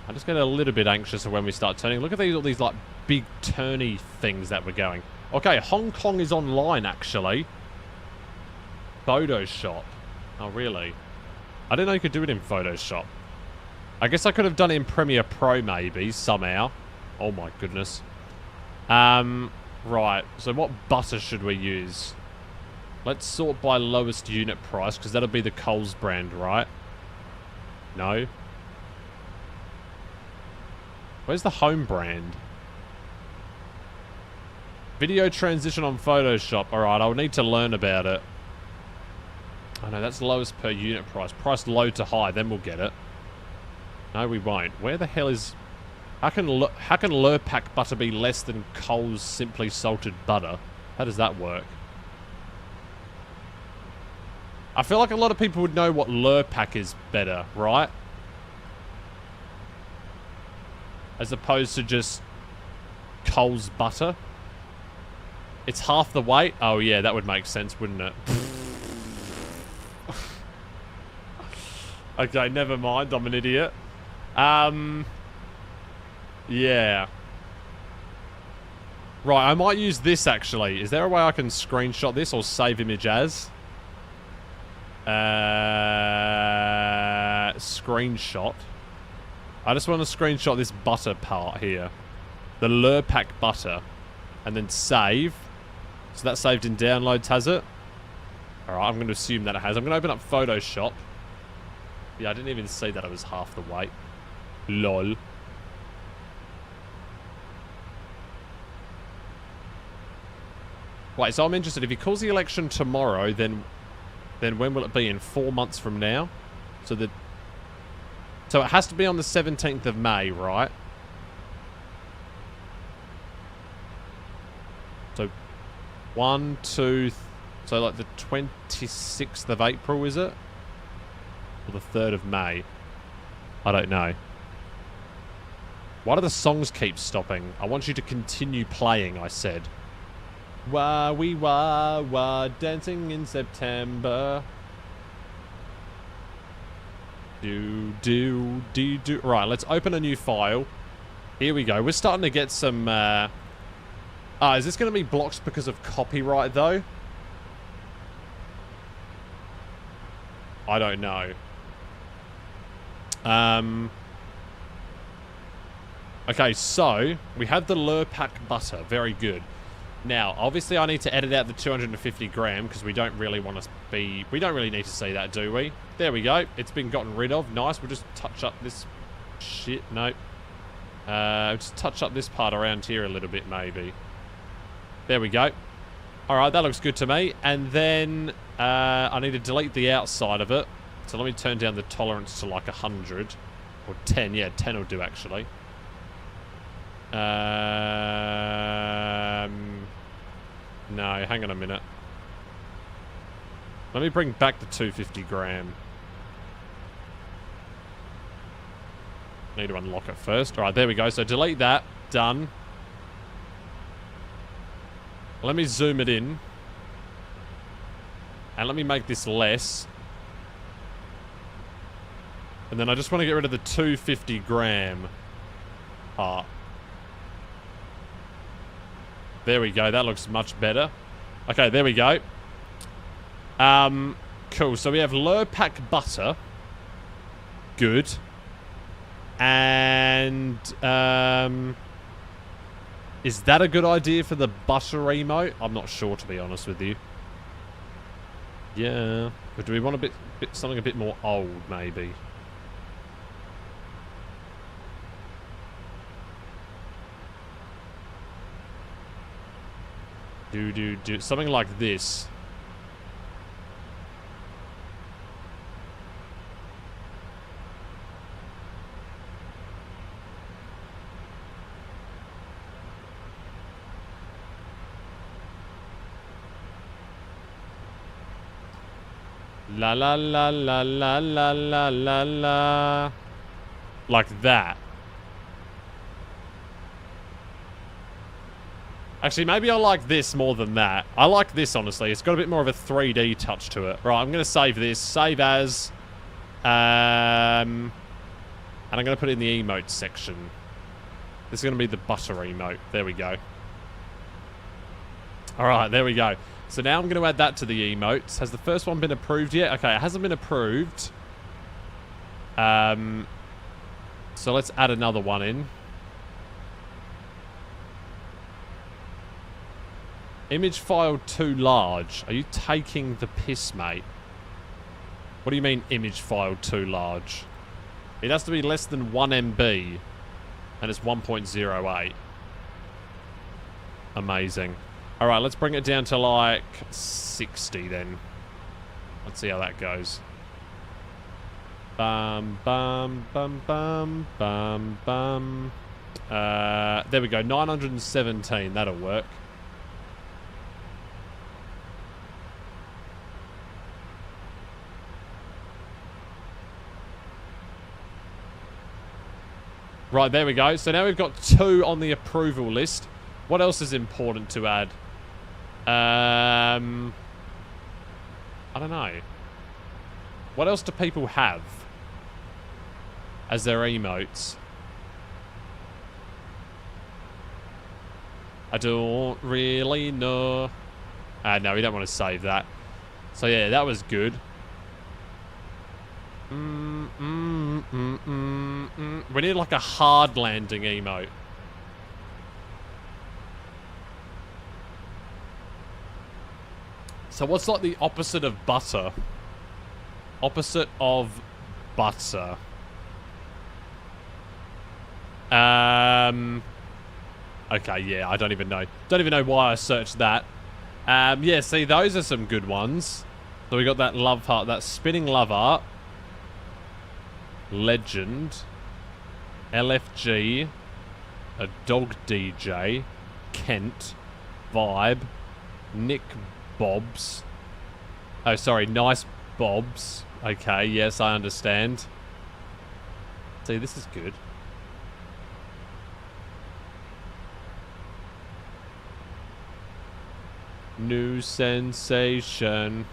I just get a little bit anxious when we start turning. Look at all these like big turny things that we're going. Okay, Hong Kong is online actually. Photoshop. Oh really? I didn't know you could do it in Photoshop. I guess I could have done it in Premiere Pro maybe, somehow. Oh my goodness. Right, so what butter should we use? Let's sort by lowest unit price, because that'll be the Coles brand, right? No? Where's the home brand? Video transition on Photoshop. Alright, I'll need to learn about it. Oh no, that's lowest per unit price. Price low to high, then we'll get it. No, we won't. Where the hell is... How can Lurpak butter be less than Coles Simply Salted Butter? How does that work? I feel like a lot of people would know what Lurpak is better, right? As opposed to just Coles butter. It's half the weight? Oh yeah, that would make sense, wouldn't it? Okay, never mind. I'm an idiot. Yeah. Right, I might use this, actually. Is there a way I can screenshot this or save image as? Screenshot. I just want to screenshot this butter part here. The Lurpak butter. And then save. So that's saved in downloads, has it? Alright, I'm going to assume that it has. I'm going to open up Photoshop. Yeah, I didn't even see that it was half the weight. Lol. Wait, so I'm interested. If he calls the election tomorrow, then when will it be? In 4 months from now? So it has to be on the 17th of May, right? So 1, 2, so like the 26th of April, is it? Or the 3rd of May? I don't know. Why do the songs keep stopping? I want you to continue playing, I said. Wah, wee, wah, wah, dancing in September. Do. Right, let's open a new file. Here we go. We're starting to get some, is this going to be blocked because of copyright, though? I don't know. Okay, so we have the Lurpak butter. Very good. Now, obviously, I need to edit out the 250 gram because we don't really want to be... We don't really need to see that, do we? There we go. It's been gotten rid of. Nice. We'll just touch up this... Shit, nope. Just touch up this part around here a little bit, maybe. There we go. Alright, that looks good to me. And then I need to delete the outside of it. So let me turn down the tolerance to like 100. Or 10. Yeah, 10 will do, actually. No, hang on a minute. Let me bring back the 250 gram. Need to unlock it first. Alright, there we go. So delete that. Done. Let me zoom it in. And let me make this less. And then I just want to get rid of the 250 gram part. There we go. That looks much better. Okay, there we go. Cool. So we have Lurpak butter. Good. And, is that a good idea for the butter emote? I'm not sure, to be honest with you. Yeah. But do we want something a bit more old, maybe? Do. Something like this. La la la la la la la la la. Like that. Actually, maybe I like this more than that. I like this, honestly. It's got a bit more of a 3D touch to it. Right, I'm going to save this. Save as. And I'm going to put it in the emote section. This is going to be the butter emote. There we go. Alright, there we go. So now I'm going to add that to the emotes. Has the first one been approved yet? Okay, it hasn't been approved. So let's add another one in. Image file too large. Are you taking the piss, mate? What do you mean image file too large? It has to be less than 1 MB. And it's 1.08. Amazing. Alright, let's bring it down to like 60 then. Let's see how that goes. Bum, bum, bum, bum, bum, bum. There we go, 917. That'll work. Right, there we go. So now we've got 2 on the approval list. What else is important to add? I don't know. What else do people have as their emotes? I don't really know. No, we don't want to save that. So yeah, that was good. We need like a hard landing emote. So what's like the opposite of butter? Opposite of butter. Okay, yeah, I don't even know. Don't even know why I searched that. Yeah, see, those are some good ones. So we got that love heart, that spinning love art. Legend. LFG. A dog DJ. Kent. Vibe. Nick Bobs. Oh, sorry, nice Bobs. Okay, yes, I understand. See, this is good. New sensation.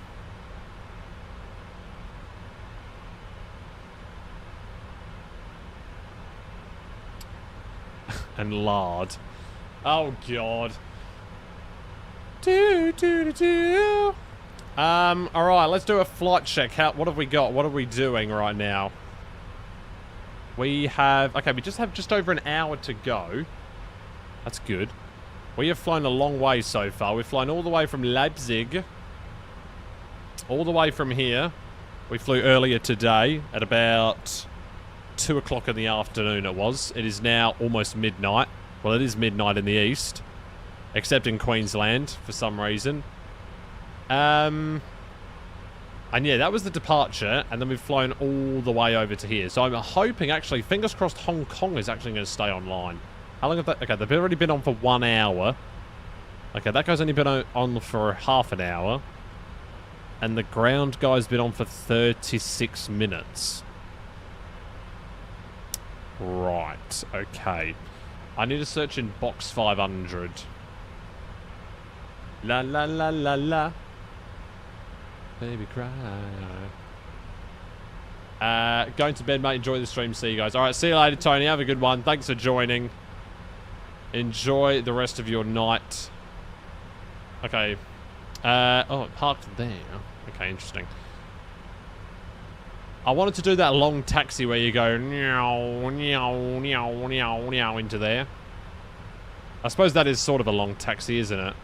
And lard. Oh god. Alright, let's do a flight check. What have we got? What are we doing right now? We have... Okay, we just have just over an hour to go. That's good. We have flown a long way so far. We've flown all the way from Leipzig. All the way from here. We flew earlier today at about 2 o'clock in the afternoon it was. It is now almost midnight. Well, it is midnight in the east. Except in Queensland, for some reason. And yeah, that was the departure. And then we've flown all the way over to here. So I'm hoping, actually, fingers crossed, Hong Kong is actually going to stay online. How long have they... Okay, they've already been on for 1 hour. Okay, that guy's only been on for half an hour. And the ground guy's been on for 36 minutes. Right, okay. I need to search in box 500. La la la la la. Baby cry. Going to bed, mate. Enjoy the stream. See you guys. Alright, see you later, Tony. Have a good one. Thanks for joining. Enjoy the rest of your night. Okay. Oh, it parked there. Okay, interesting. I wanted to do that long taxi where you go meow, meow, meow, meow, meow into there. I suppose that is sort of a long taxi, isn't it?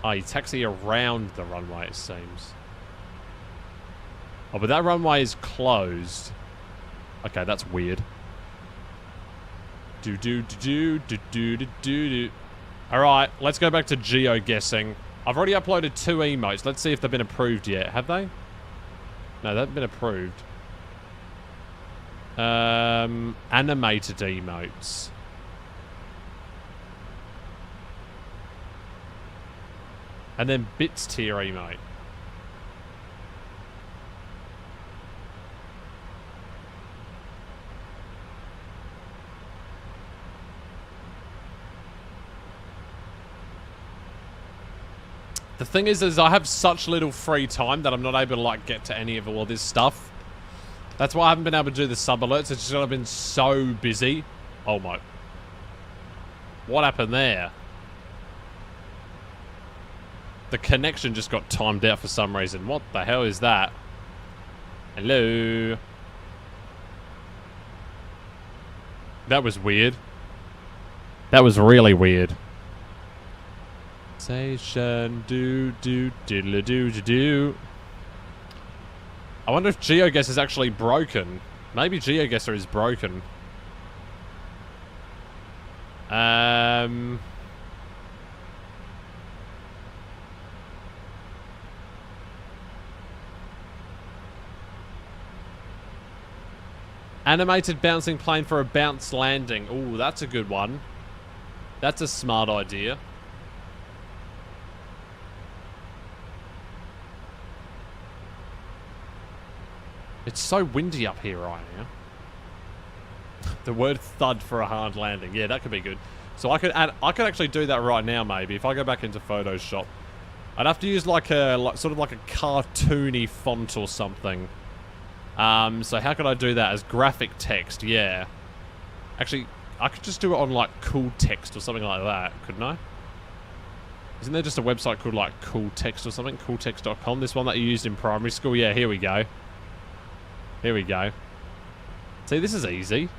Oh, you taxi around the runway, it seems. Oh, but that runway is closed. Okay, that's weird. Alright, let's go back to geo-guessing. I've already uploaded 2 emotes. Let's see if they've been approved yet. Have they? No, they've been approved. Animated emotes. And then bits tier emote. The thing is I have such little free time that I'm not able to, like, get to any of all this stuff. That's why I haven't been able to do the sub alerts. It's just that I've been so busy. Oh, my. What happened there? The connection just got timed out for some reason. What the hell is that? Hello? That was weird. That was really weird. Station, do. I wonder if GeoGuess is actually broken. Maybe GeoGuessr is broken. Animated bouncing plane for a bounce landing. Ooh, that's a good one. That's a smart idea. It's so windy up here right now. The word thud for a hard landing. Yeah, that could be good. So I could actually do that right now, maybe. If I go back into Photoshop. I'd have to use like sort of like a cartoony font or something. So how could I do that? As graphic text, yeah. Actually, I could just do it on like cool text or something like that, couldn't I? Isn't there just a website called like cool text or something? Cooltext.com. This one that you used in primary school. Yeah, here we go. Here we go. See, this is easy.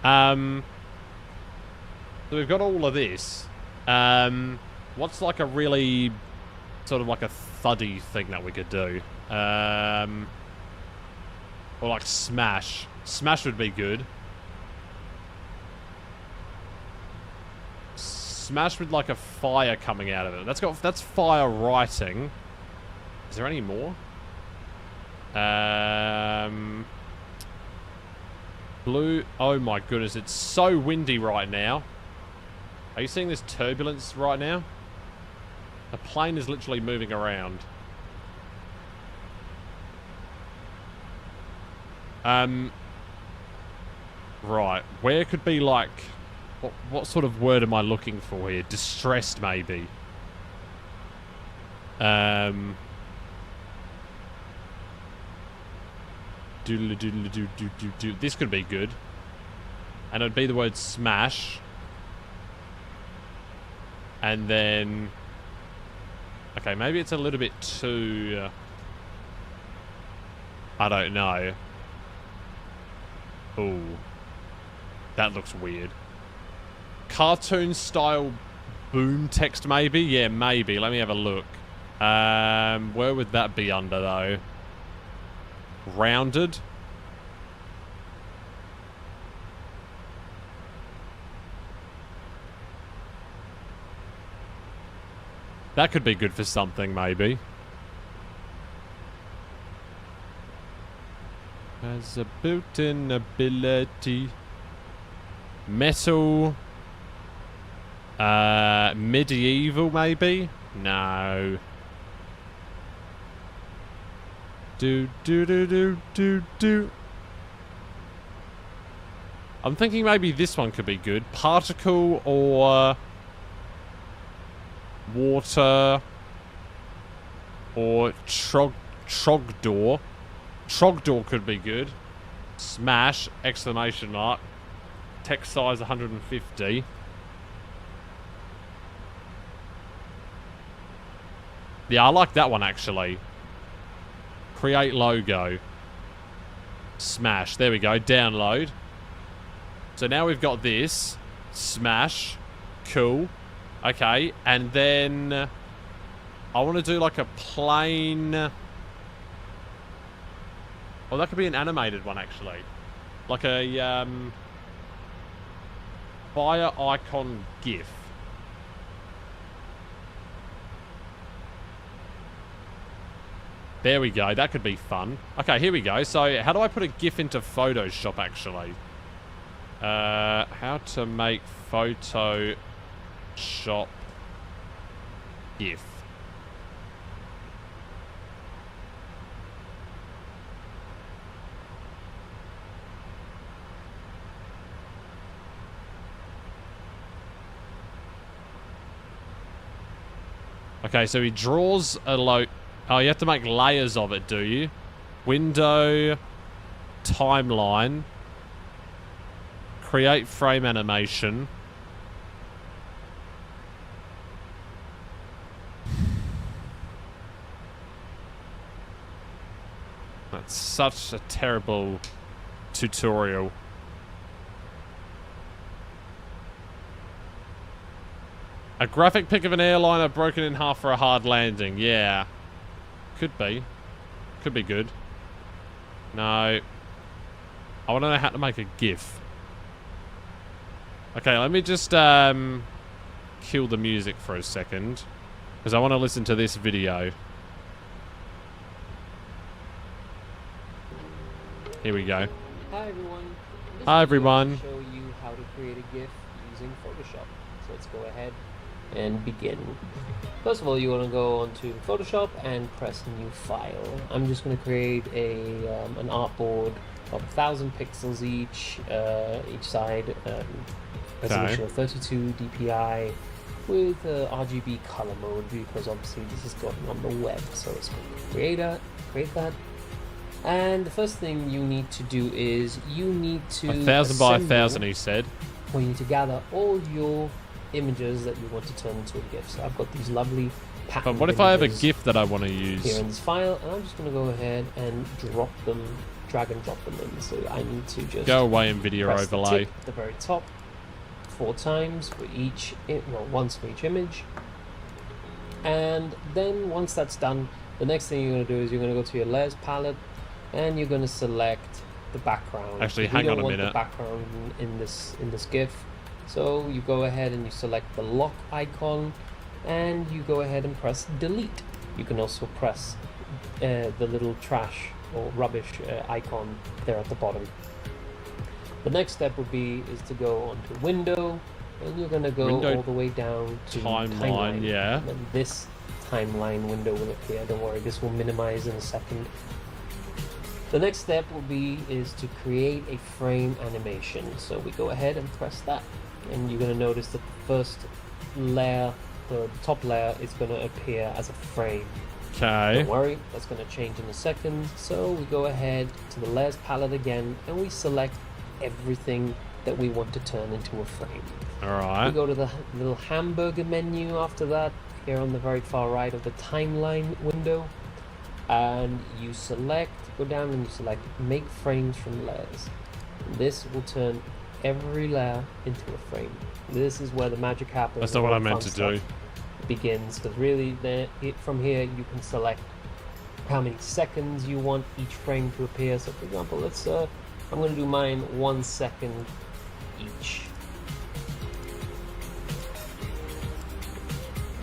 So we've got all of this. What's like a really sort of like a thuddy thing that we could do? Or like smash. Smash would be good. Smash with like a fire coming out of it. That's fire writing. Is there any more? Blue. Oh my goodness, it's so windy right now. Are you seeing this turbulence right now? A plane is literally moving around. Right, where could be like... What sort of word am I looking for here? Distressed, maybe. This could be good. And it would be the word smash. And then... Okay, maybe it's a little bit too... I don't know. Ooh. That looks weird. Cartoon style boom text maybe? Yeah, maybe. Let me have a look. Where would that be under though? Rounded? That could be good for something maybe. Has a built-in ability. Metal. Medieval, maybe? No. Do. I'm thinking maybe this one could be good. Particle or... water. Or Trogdor. Trogdor could be good. Smash! Exclamation mark. Text size 150. Yeah, I like that one actually. Create logo. Smash. There we go. Download. So now we've got this. Smash. Cool. Okay. And then I want to do like a plain... Oh, that could be an animated one actually. Like a fire icon GIF. There we go. That could be fun. Okay, here we go. So, how do I put a GIF into Photoshop, actually? How to make Photoshop GIF. Okay, so he draws a Oh, you have to make layers of it, do you? Window, timeline, create frame animation. That's such a terrible tutorial. A graphic pic of an airliner broken in half for a hard landing. Yeah. Could be. Could be good. No. I want to know how to make a GIF. Okay, let me just kill the music for a second. Because I want to listen to this video. Here we go. Hi everyone. Hi everyone. I'm show you how to create a GIF using Photoshop. So let's go ahead and begin. First of all, you want to go onto Photoshop and press New File. I'm just going to create an artboard of 1,000 pixels each side, resolution of 32 dpi with RGB color mode, because obviously this is going on the web. So let's create that. And the first thing you need to do is you need to 1,000 by 1,000, he said. Well, you need to gather all your images that you want to turn into a GIF. So I've got these lovely pattern. But what if I have a GIF that I want to use? Here in this file, and I'm just going to go ahead and drop them, drag and drop them in. So I need to just go away in video press overlay the tick at the very top 4 times for each, once for each image. And then once that's done, the next thing you're going to do is you're going to go to your layers palette, and you're going to select the background. Actually, hang on a minute. The background in this GIF. So you go ahead and you select the lock icon, and you go ahead and press delete. You can also press the little trash or rubbish icon there at the bottom. The next step would be to go onto window, and you're going to go all the way down to timeline. Yeah. And this timeline window will appear. Don't worry, this will minimize in a second. The next step is to create a frame animation. So we go ahead and press that, and you're going to notice that the first layer, the top layer, is going to appear as a frame. Okay. Don't worry, that's going to change in a second. So we go ahead to the layers palette again, and we select everything that we want to turn into a frame. Alright. We go to the little hamburger menu after that, here on the very far right of the timeline window, and you go down and you select make frames from layers. This will turn every layer into a frame. This is where the magic happens. That's not what I meant to do. Begins, because really from here you can select how many seconds you want each frame to appear. So for example, I'm going to do mine 1 second each.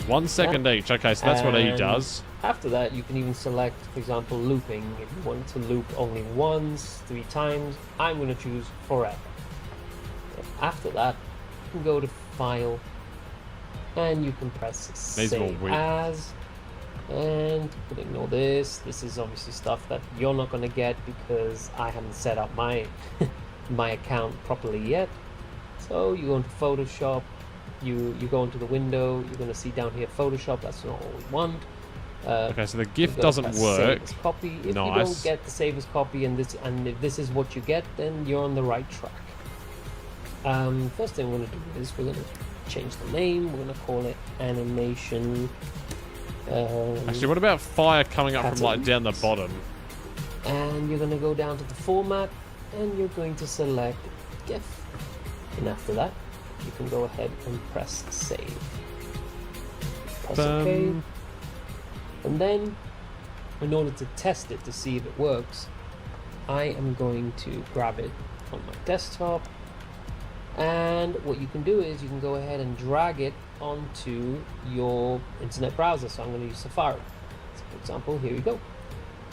1 second each. Okay, so that's what he does. After that, you can even select, for example, looping. If you want to loop only once, 3 times, I'm going to choose forever. After that, you can go to File, and you can press Save As. And ignore this. This is obviously stuff that you're not going to get because I haven't set up my my account properly yet. So you go into Photoshop. You go into the window. You're going to see down here Photoshop. That's not what we want. Okay, so the GIF doesn't work. Save as copy. If nice. you don't get the save as copy and if this is what you get, then you're on the right track. First thing we're going to do is we're going to change the name. We're going to call it animation. Actually, what about fire coming up from like down the bottom? And you're going to go down to the format, and you're going to select GIF. And after that, you can go ahead and press save. Press OK. And then, in order to test it to see if it works, I am going to grab it on my desktop. And what you can do is you can go ahead and drag it onto your internet browser. So I'm going to use Safari. So for example, here we go.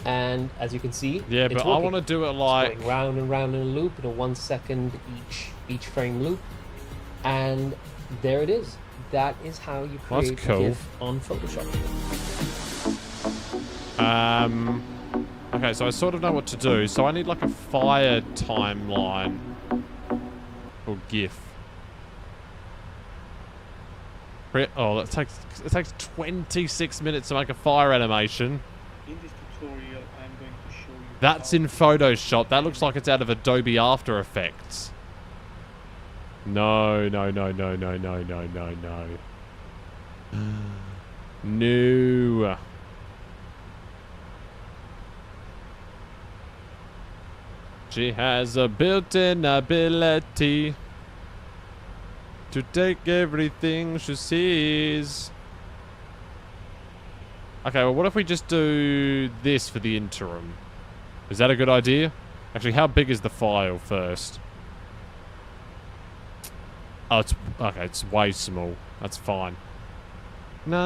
And as you can see, yeah, but I want to do it like going round and round in a loop in a 1 second each frame loop. And there it is. That is how you create a GIF on Photoshop. Okay, so I sort of know what to do. So I need like a fire timeline for GIF. Oh, it takes 26 minutes to make a fire animation. In this tutorial, I'm going to show you. That's in Photoshop. That looks like it's out of Adobe After Effects. No. No. She has a built-in ability to take everything she sees. Okay, well, what if we just do this for the interim? Is that a good idea? Actually, how big is the file first? Oh, it's okay. It's way small. That's fine. No.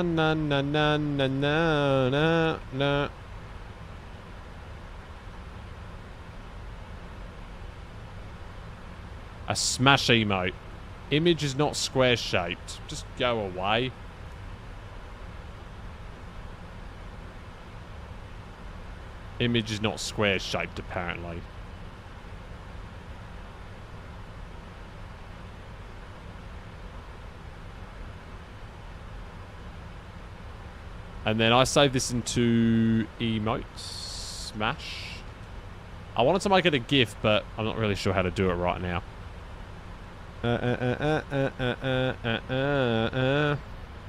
A smash emote. Image is not square shaped. Just go away. Image is not square shaped, apparently. And then I save this into emotes. Smash. I wanted to make it a GIF, but I'm not really sure how to do it right now.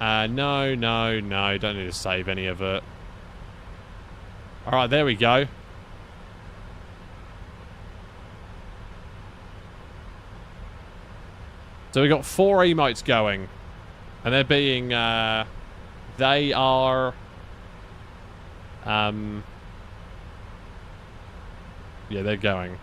No, no, no. Don't need to save any of it. Alright, there we go. So we got 4 emotes going. And they're being, they are, yeah, they're going.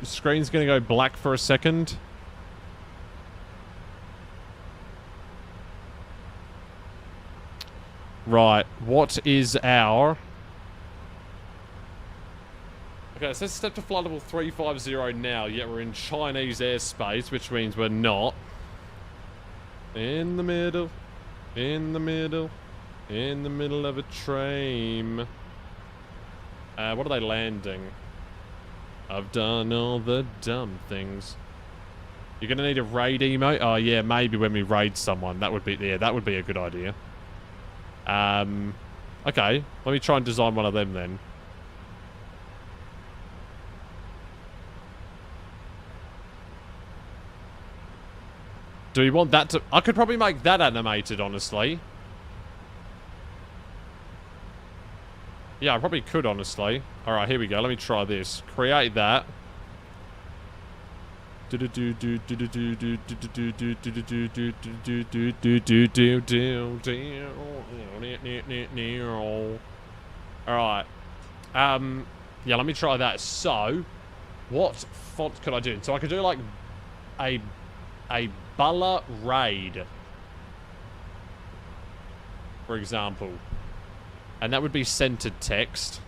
Screen's gonna go black for a second. Right, what is our... Okay, it says step to flight level 350 now, yet we're in Chinese airspace, which means we're not. In the middle, in the middle, in the middle of a train. What are they landing? I've done all the dumb things. You're gonna need a raid emote? Oh yeah, maybe when we raid someone. That would be, yeah, that would be a good idea. Okay, let me try and design one of them then. Do we want that to... I could probably make that animated, honestly. Yeah, I probably could, honestly. Alright, here we go. Let me try this. Create that. Alright. Yeah, let me try that. So, what font could I do? So I could do, like, a Bulla Raid, for example, and that would be centered text.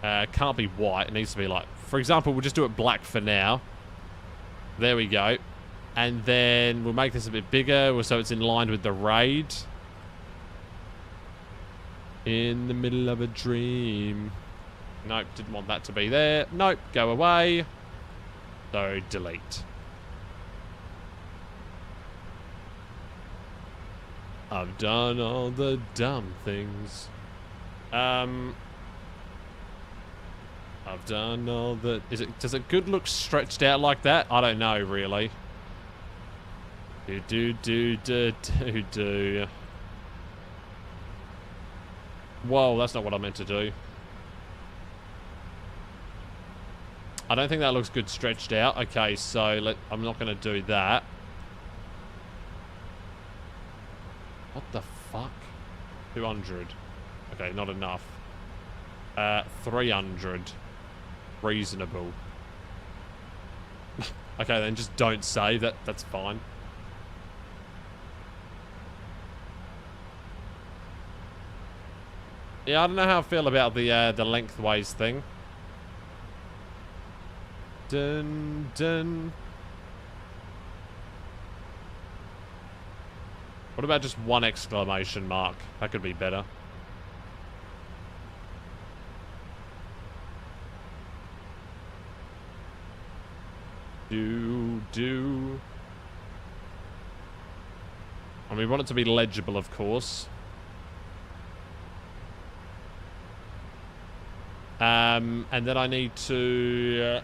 Can't be white. It needs to be like, for example, we'll just do it black for now. There we go, and then we'll make this a bit bigger so it's in line with the raid. In the middle of a dream. Nope, didn't want that to be there. Nope, go away. So delete. I've done all the dumb things. I've done all the... Does it good look stretched out like that? I don't know, really. Do. Whoa, that's not what I meant to do. I don't think that looks good stretched out. Okay, so I'm not going to do that. What the fuck? 200. Okay, not enough. 300. Reasonable. Okay, then just don't save that. That's fine. Yeah, I don't know how I feel about the lengthways thing. Dun dun. What about just one exclamation mark? That could be better. Do. And we want it to be legible, of course. And then I need to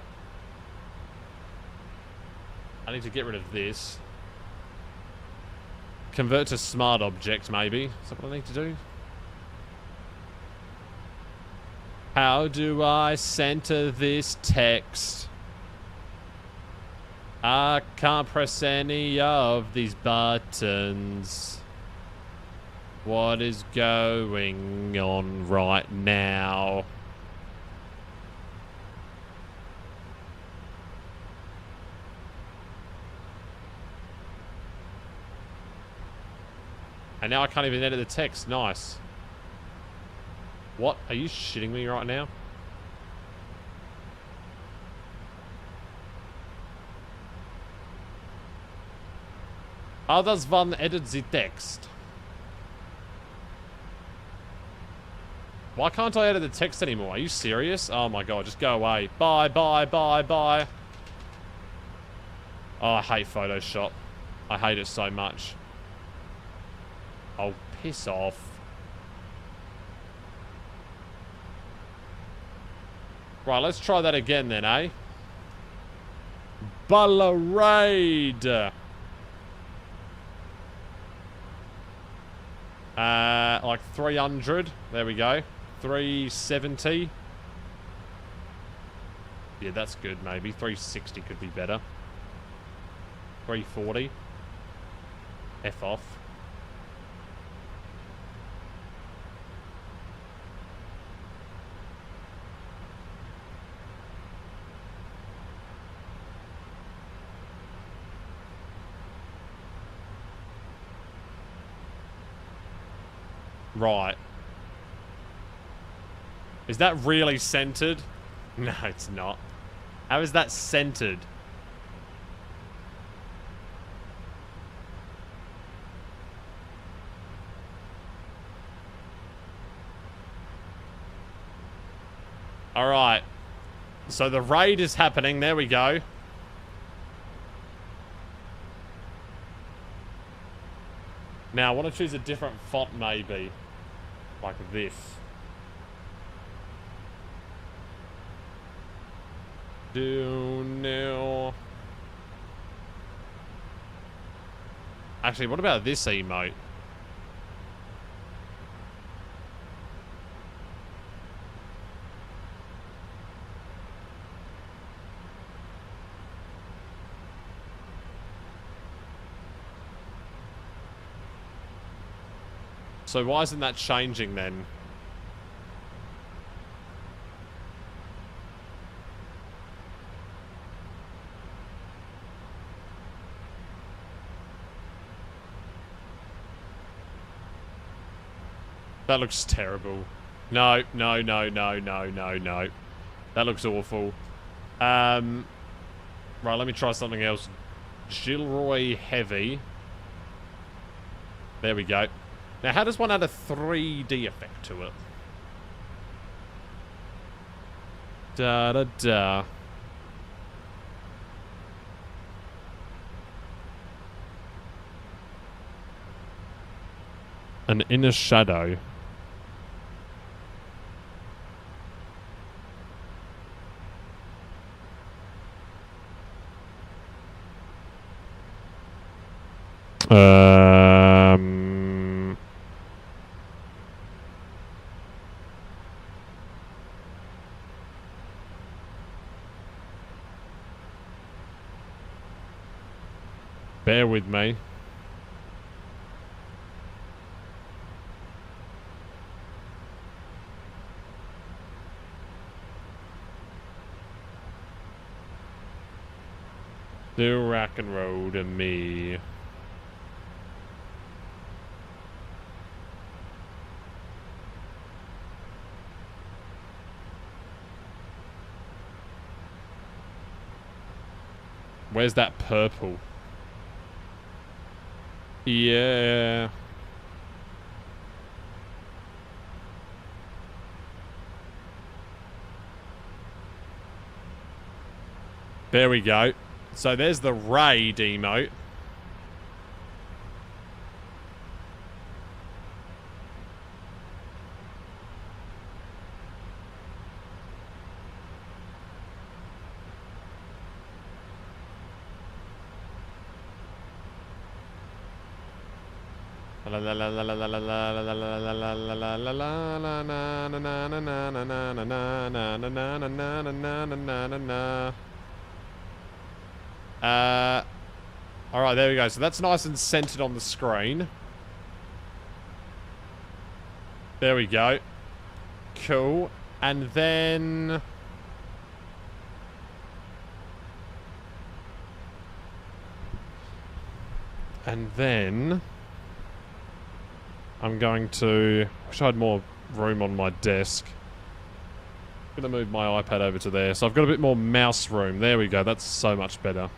get rid of this. Convert to smart object, maybe. Is that what I need to do? How do I center this text? I can't press any of these buttons. What is going on right now? And now I can't even edit the text. Nice. What? Are you shitting me right now? How does one edit the text? Why can't I edit the text anymore? Are you serious? Oh my god, just go away. Bye, bye, bye, bye. Oh, I hate Photoshop. I hate it so much. Oh, piss off. Right, let's try that again then, eh? Ballerade. Like 300. There we go. 370. Yeah, that's good, maybe. 360 could be better. 340. F off. Right. Is that really centered? No, it's not. How is that centered? Alright. So the raid is happening. There we go. Now, I want to choose a different font, maybe. Like this. No. Actually, what about this emote? So why isn't that changing then? That looks terrible. No. That looks awful. Right, let me try something else. Gilroy Heavy. There we go. Now, how does one add a 3D effect to it? Da-da-da. An inner shadow. Bear with me. Do rock and roll to me. Where's that purple? Yeah. There we go. So there's the raid emote. Alright, there we go. So that's nice and centered on the screen. There we go. Cool. And then... I'm going to... wish I had more room on my desk. I'm going to move my iPad over to there. So I've got a bit more mouse room. There we go. That's so much better.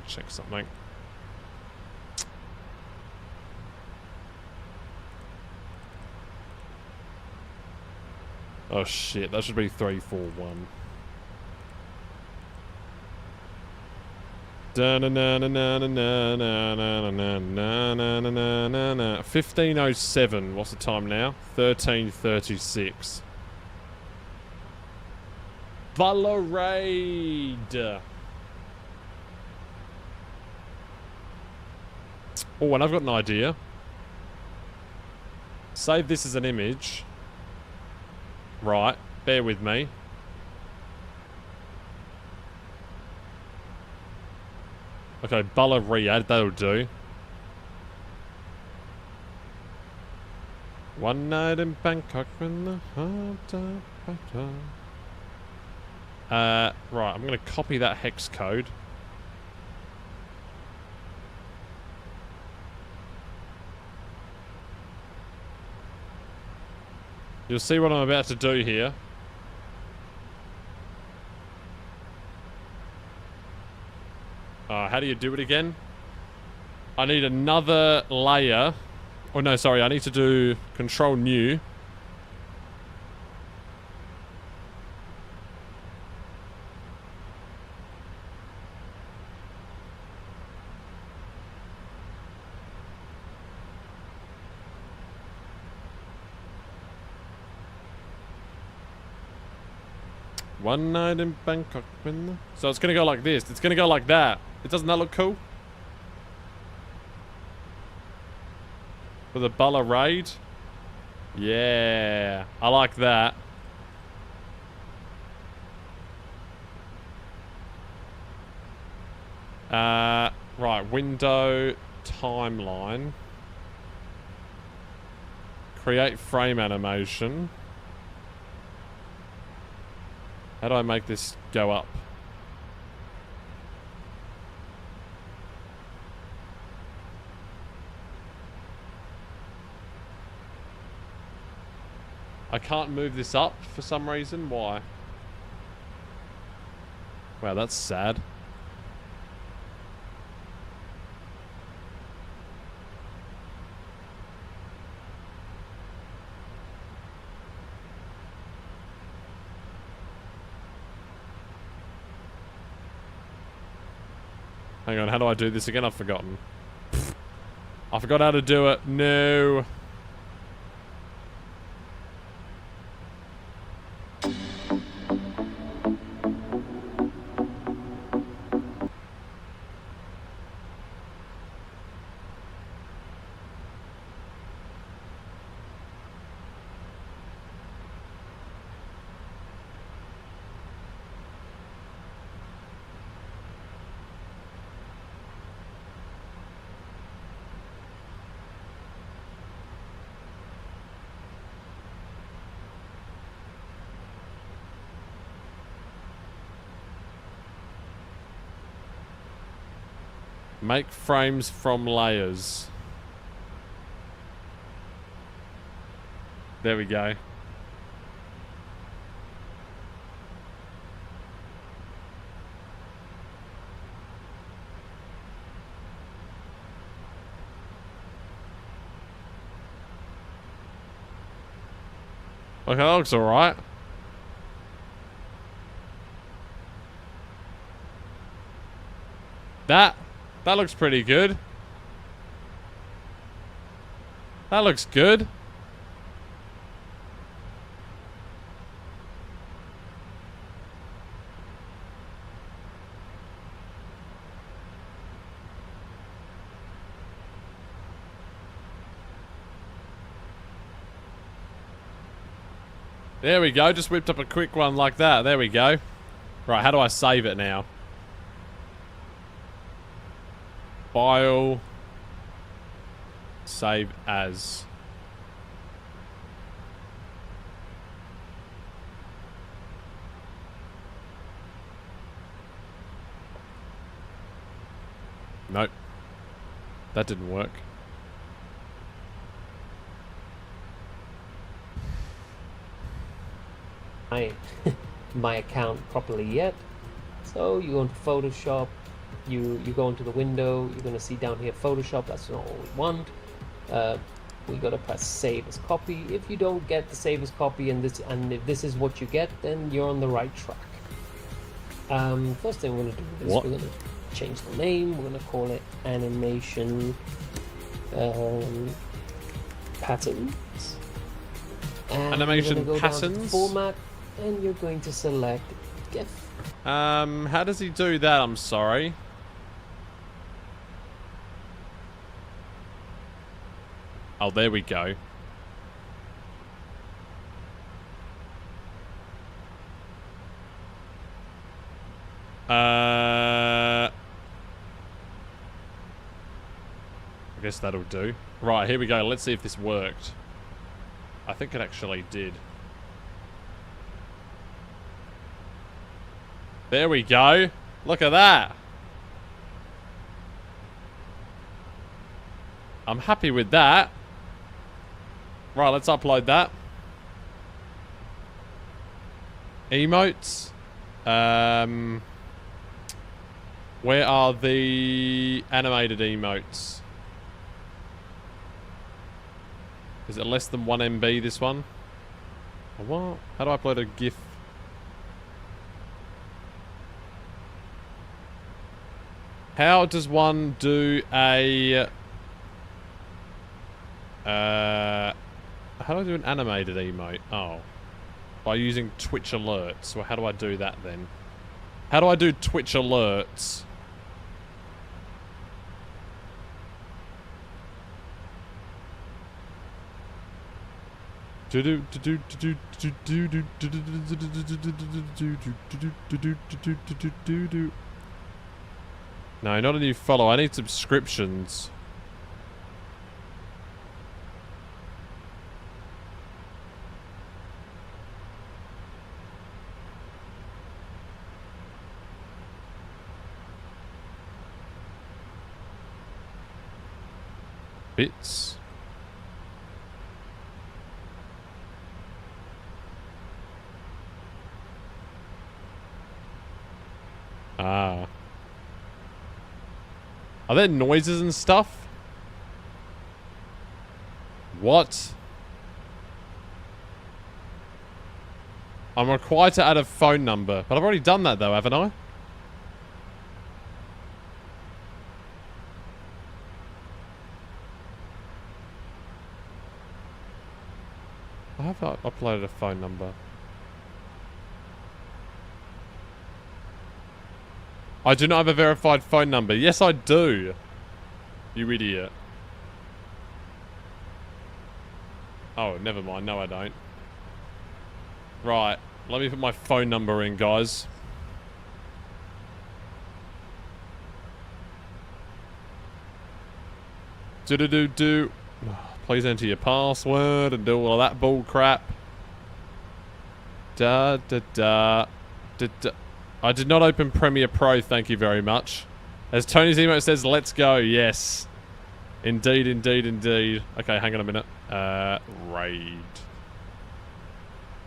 Check something. Oh shit, that should be 341. $15.07. What's the time now? 13:36. Valorade. Oh, and I've got an idea. Save this as an image. Right, bear with me. Okay, Bulla re-add, that'll do. One night in Bangkok when the heart died. Right, I'm gonna copy that hex code. You'll see what I'm about to do here. How do you do it again? I need another layer. Oh no, sorry, I need to do Control New. One night in Bangkok when the... So it's gonna go like this. It's gonna go like that. Doesn't that look cool? For the Bulla raid? Yeah, I like that. Right, window, timeline. Create frame animation. How do I make this go up? I can't move this up for some reason. Why? Wow, that's sad. Hang on, how do I do this again? I've forgotten. I forgot how to do it. No. Make frames from layers. There we go. Okay, that looks alright. That looks pretty good. That looks good. There we go. Just whipped up a quick one like that. There we go. Right, how do I save it now? File. Save as. Nope. That didn't work. My account properly yet. So you go into Photoshop, you go into the window, you're gonna see down here Photoshop, that's not what we want. We gotta press save as copy. If you don't get the save as copy and if this is what you get, then you're on the right track. First thing we're gonna do is we're gonna change the name. We're gonna call it animation patterns. And Animation you're gonna go down to patterns? format, and you're going to select GIF. How does he do that? I'm sorry. Oh, there we go. I guess that'll do. Right, here we go. Let's see if this worked. I think it actually did. There we go. Look at that. I'm happy with that. Right, let's upload that. Emotes. Where are the animated emotes? Is it less than 1 MB, this one? What? How do I upload a GIF? How does one do a... how do I do an animated emote? Oh. By using Twitch alerts. Well, how do I do that then? How do I do Twitch alerts? No, not a new follow. I need subscriptions. Bits. Ah. Are there noises and stuff? What? I'm required to add a phone number. But I've already done that though, haven't I? I have uploaded a phone number. I do not have a verified phone number. Yes, I do. You idiot. Oh, never mind. No, I don't. Right. Let me put my phone number in, guys. Do. Please enter your password and do all that bull crap. Da. I did not open Premiere Pro, thank you very much. As Tony's email says, let's go, yes. Indeed. Okay, hang on a minute. Raid.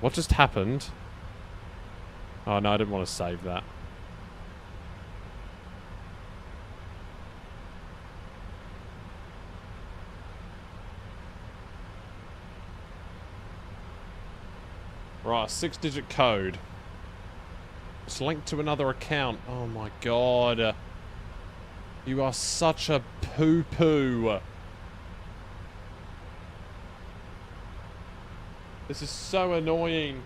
What just happened? Oh no, I didn't want to save that. Right, 6-digit code. It's linked to another account. Oh my god. You are such a poo-poo. This is so annoying.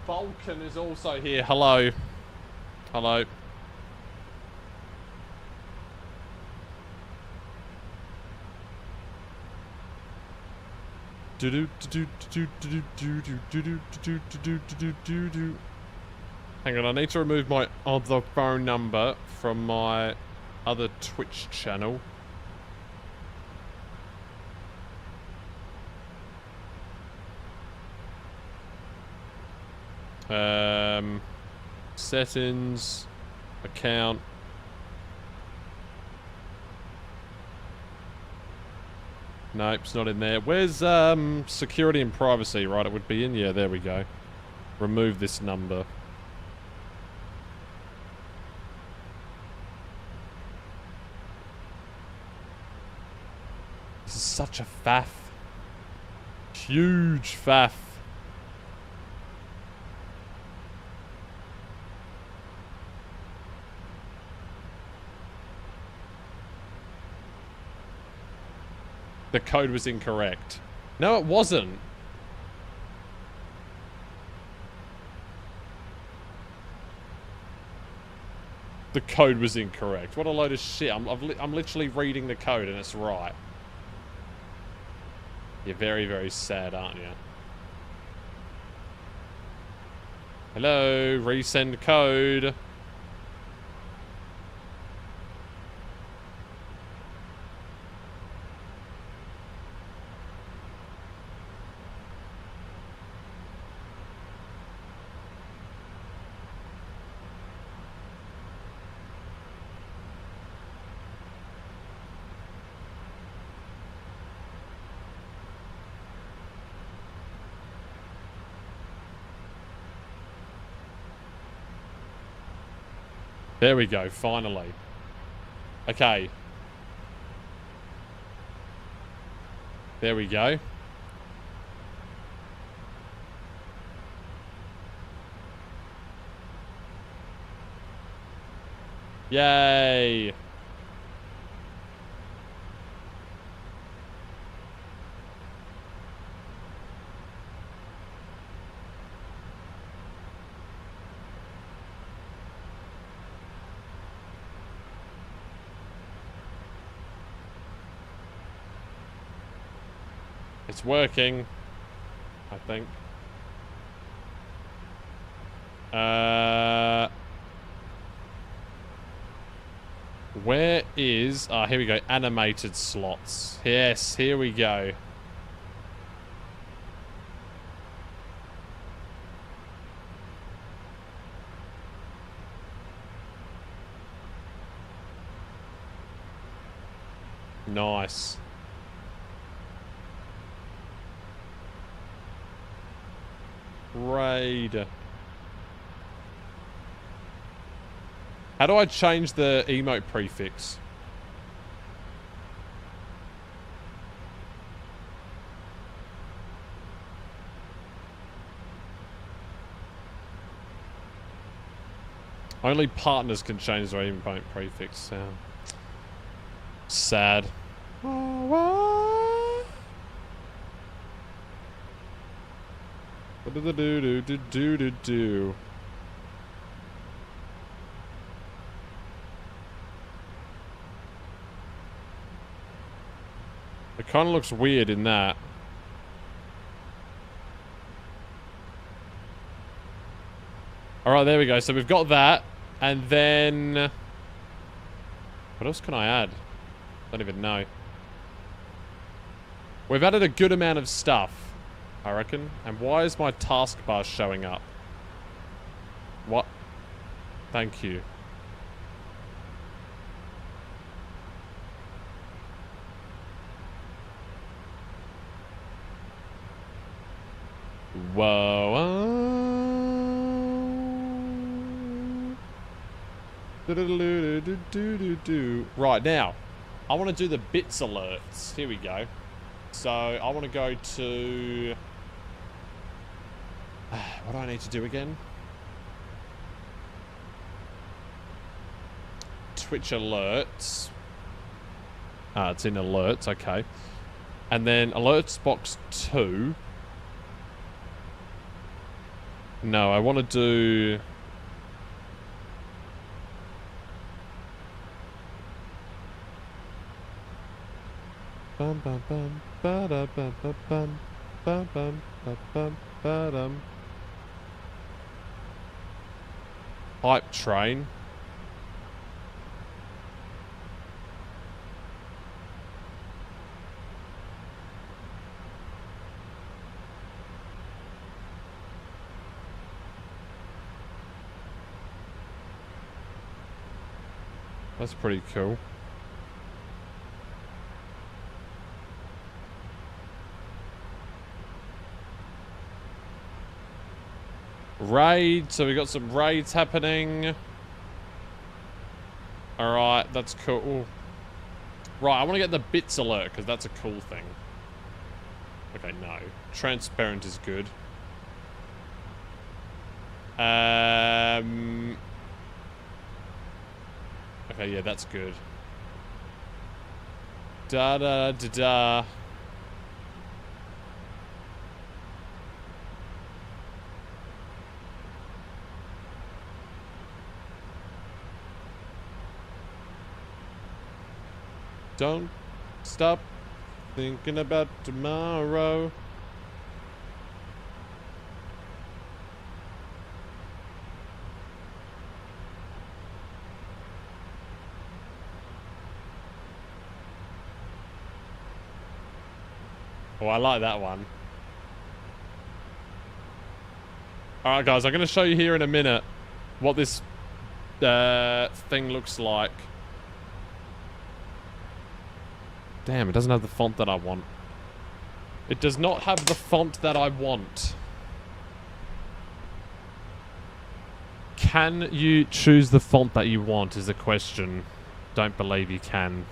Vulcan is also here. Hello. Hello. Hang on, I need to remove my other phone number from my other Twitch channel. Settings, account. Nope, it's not in there. Where's security and privacy? Right, it would be in. Yeah, there we go. Remove this number. This is such a faff. Huge faff. The code was incorrect. No, it wasn't. The code was incorrect. What a load of shit. I'm literally reading the code and it's right. You're very, very sad, aren't you? Hello, resend code. There we go, finally. Okay. There we go. Yay! It's working, I think. Where is... Ah, here we go. Animated slots. Yes, here we go. Nice. Raid. How do I change the emote prefix? Only partners can change their emote prefix. Sad. Do. It kind of looks weird in that. Alright, there we go. So we've got that. And then... What else can I add? Don't even know. We've added a good amount of stuff, I reckon. And why is my taskbar showing up? What? Thank you. Whoa. Right, now, I want to do the bits alerts. Here we go. So, I want to go to... What do I need to do again? Twitch alerts. Ah, it's in alerts, okay. And then alerts box 2. No, I want to do... Bum bum bum ba da bum bum bum bum bum bum ba dum. Hype train. That's pretty cool. Raid, so we got some raids happening. Alright, that's cool. Right, I want to get the bits alert, because that's a cool thing. Okay, no. Transparent is good. Okay, yeah, that's good. Da-da-da-da. Don't stop thinking about tomorrow. Oh, I like that one. Alright guys, I'm going to show you here in a minute what this thing looks like. Damn, it doesn't have the font that I want. It does not have the font that I want. Can you choose the font that you want is the question. Don't believe you can.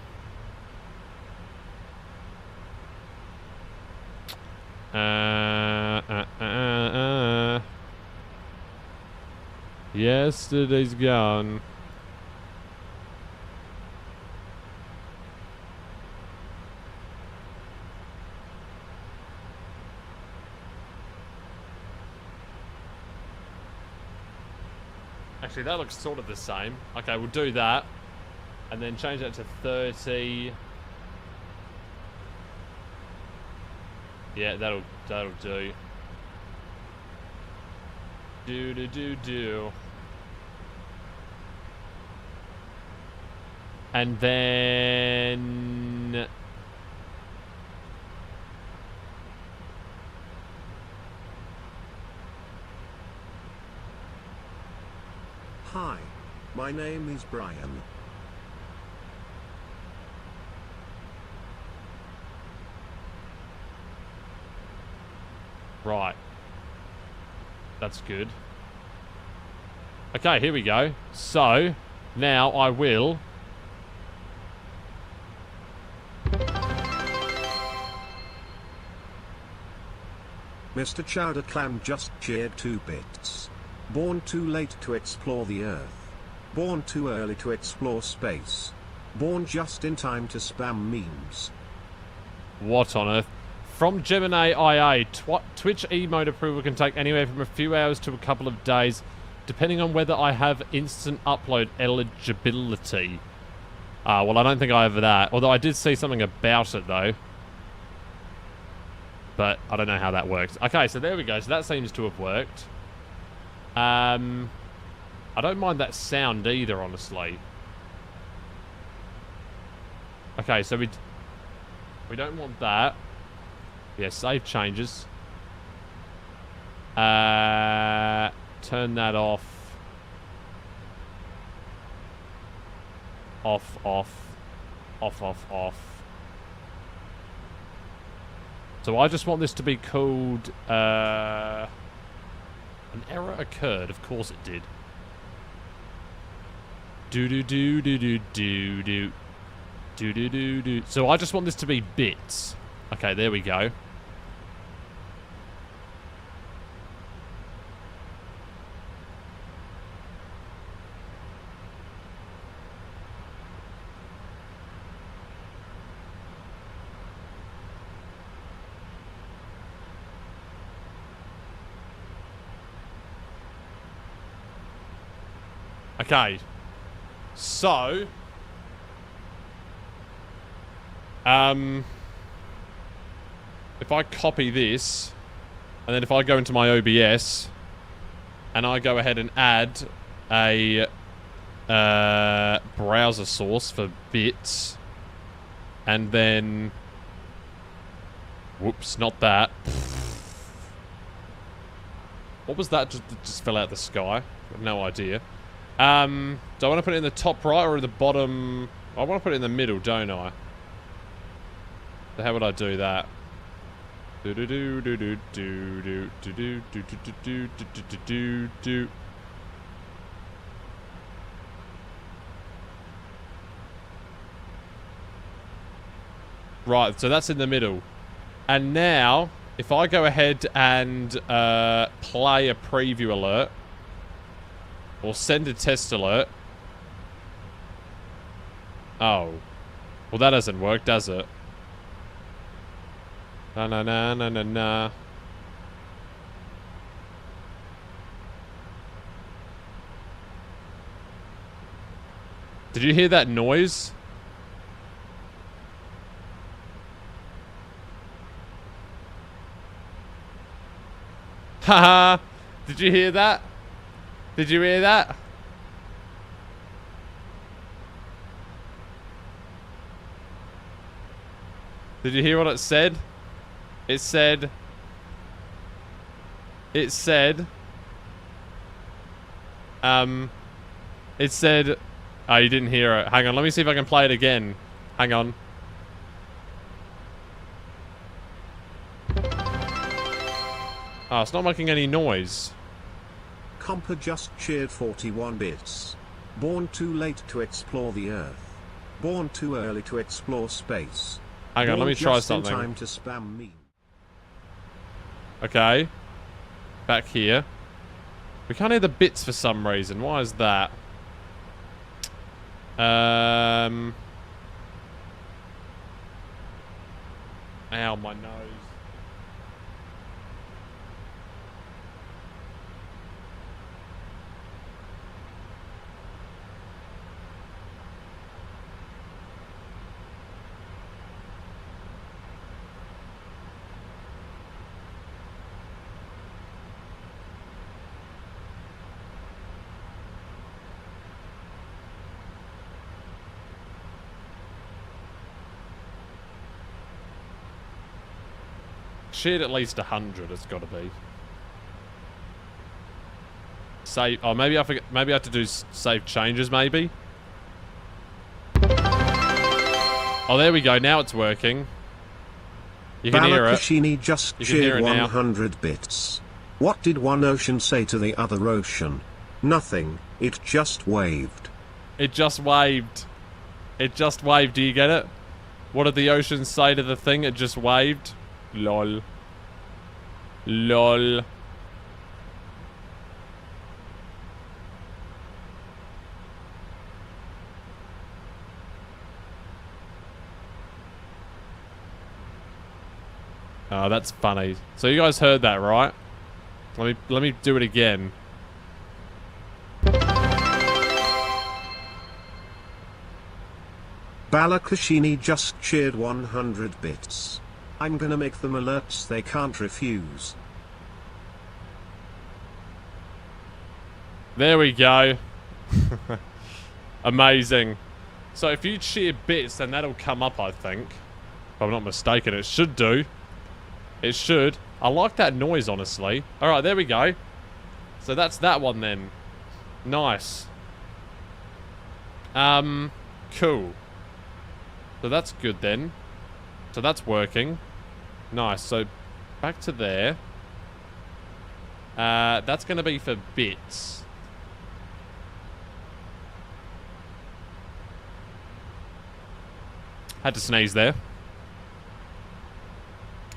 Yesterday's gone. Actually, that looks sort of the same. Okay, we'll do that. And then change that to 30. Yeah, that'll do. Do. And then Hi, my name is Brian. Right. That's good. Okay, here we go. So, now I will... Mr. Chowder Clam just cheered 2 bits. Born too late to explore the Earth. Born too early to explore space. Born just in time to spam memes. What on earth? From Gemini IA, Twitch emote approval can take anywhere from a few hours to a couple of days, depending on whether I have instant upload eligibility. Well, I don't think I have that. Although I did see something about it, though. But I don't know how that works. Okay, so there we go. So that seems to have worked. I don't mind that sound either, honestly. Okay, so we don't want that. Yeah, save changes. Turn that off. Off. So I just want this to be called, an error occurred. Of course it did. Do. So I just want this to be bits. Okay, there we go. Okay, so, if I copy this, and then if I go into my OBS, and I go ahead and add a browser source for bits, and then, whoops, not that. What was that just fell out of the sky? I have no idea. Do I want to put it in the top right or the bottom? I want to put it in the middle, don't I? So how would I do that? Right, so that's in the middle. And now, if I go ahead and play a preview alert, or send a test alert. Oh. Well, that doesn't work, does it? Na. Did you hear that noise? Haha. Did you hear that? Did you hear that? Did you hear what it said? It said... It said... It said... Oh, you didn't hear it. Hang on, let me see if I can play it again. Hang on. Oh, it's not making any noise. Compa just cheered 41 bits. Born too late to explore the Earth. Born too early to explore space. Hang on, let me try something. Time to spam meme. Okay. Back here. We can't hear the bits for some reason. Why is that? Ow, my nose. Shared at least 100, it's got to be. Save. Oh, maybe I forget. Maybe I have to do save changes. Maybe. Oh, there we go. Now it's working. You can hear it. Balakashini just You can hear cheered it now. 100 bits. What did one ocean say to the other ocean? Nothing. It just waved. It just waved. It just waved. Do you get it? What did the ocean say to the thing? It just waved. Lol. Lol. Oh, that's funny. So you guys heard that, right? Let me do it again. Balakashini just cheered 100 bits. I'm gonna make them alerts they can't refuse. There we go. Amazing. So if you cheer bits, then that'll come up, I think. If I'm not mistaken, it should do. It should. I like that noise, honestly. Alright, there we go. So that's that one then. Nice. Cool. So that's good then. So that's working. Nice. So back to there. That's going to be for bits. Had to sneeze there.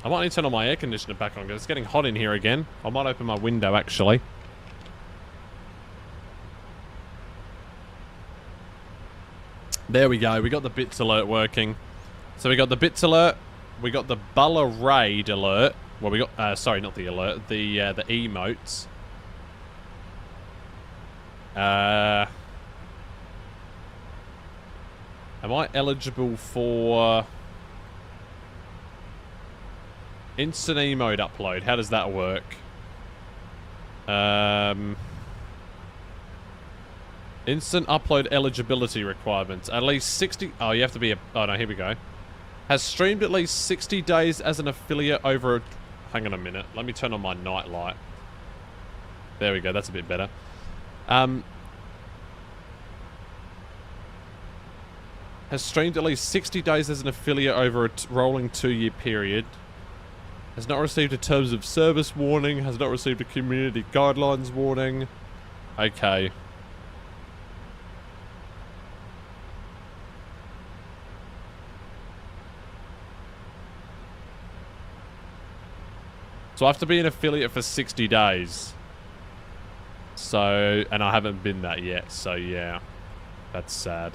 I might need to turn on my air conditioner back on because it's getting hot in here again. I might open my window actually. There we go. We got the bits alert working. So we got the bits alert. We got the Bulla Raid alert. Well, we got... sorry, not the alert. The emotes. Am I eligible for... instant emote upload? How does that work? Instant upload eligibility requirements. At least 60... Oh, you have to be a... Oh, no, here we go. Has streamed at least 60 days as an affiliate over a... Hang on a minute. Let me turn on my night light. There we go. That's a bit better. Has streamed at least 60 days as an affiliate over a rolling 2-year period. Has not received a terms of service warning. Has not received a community guidelines warning. Okay. So I have to be an affiliate for 60 days. So, and I haven't been that yet, so yeah. That's sad.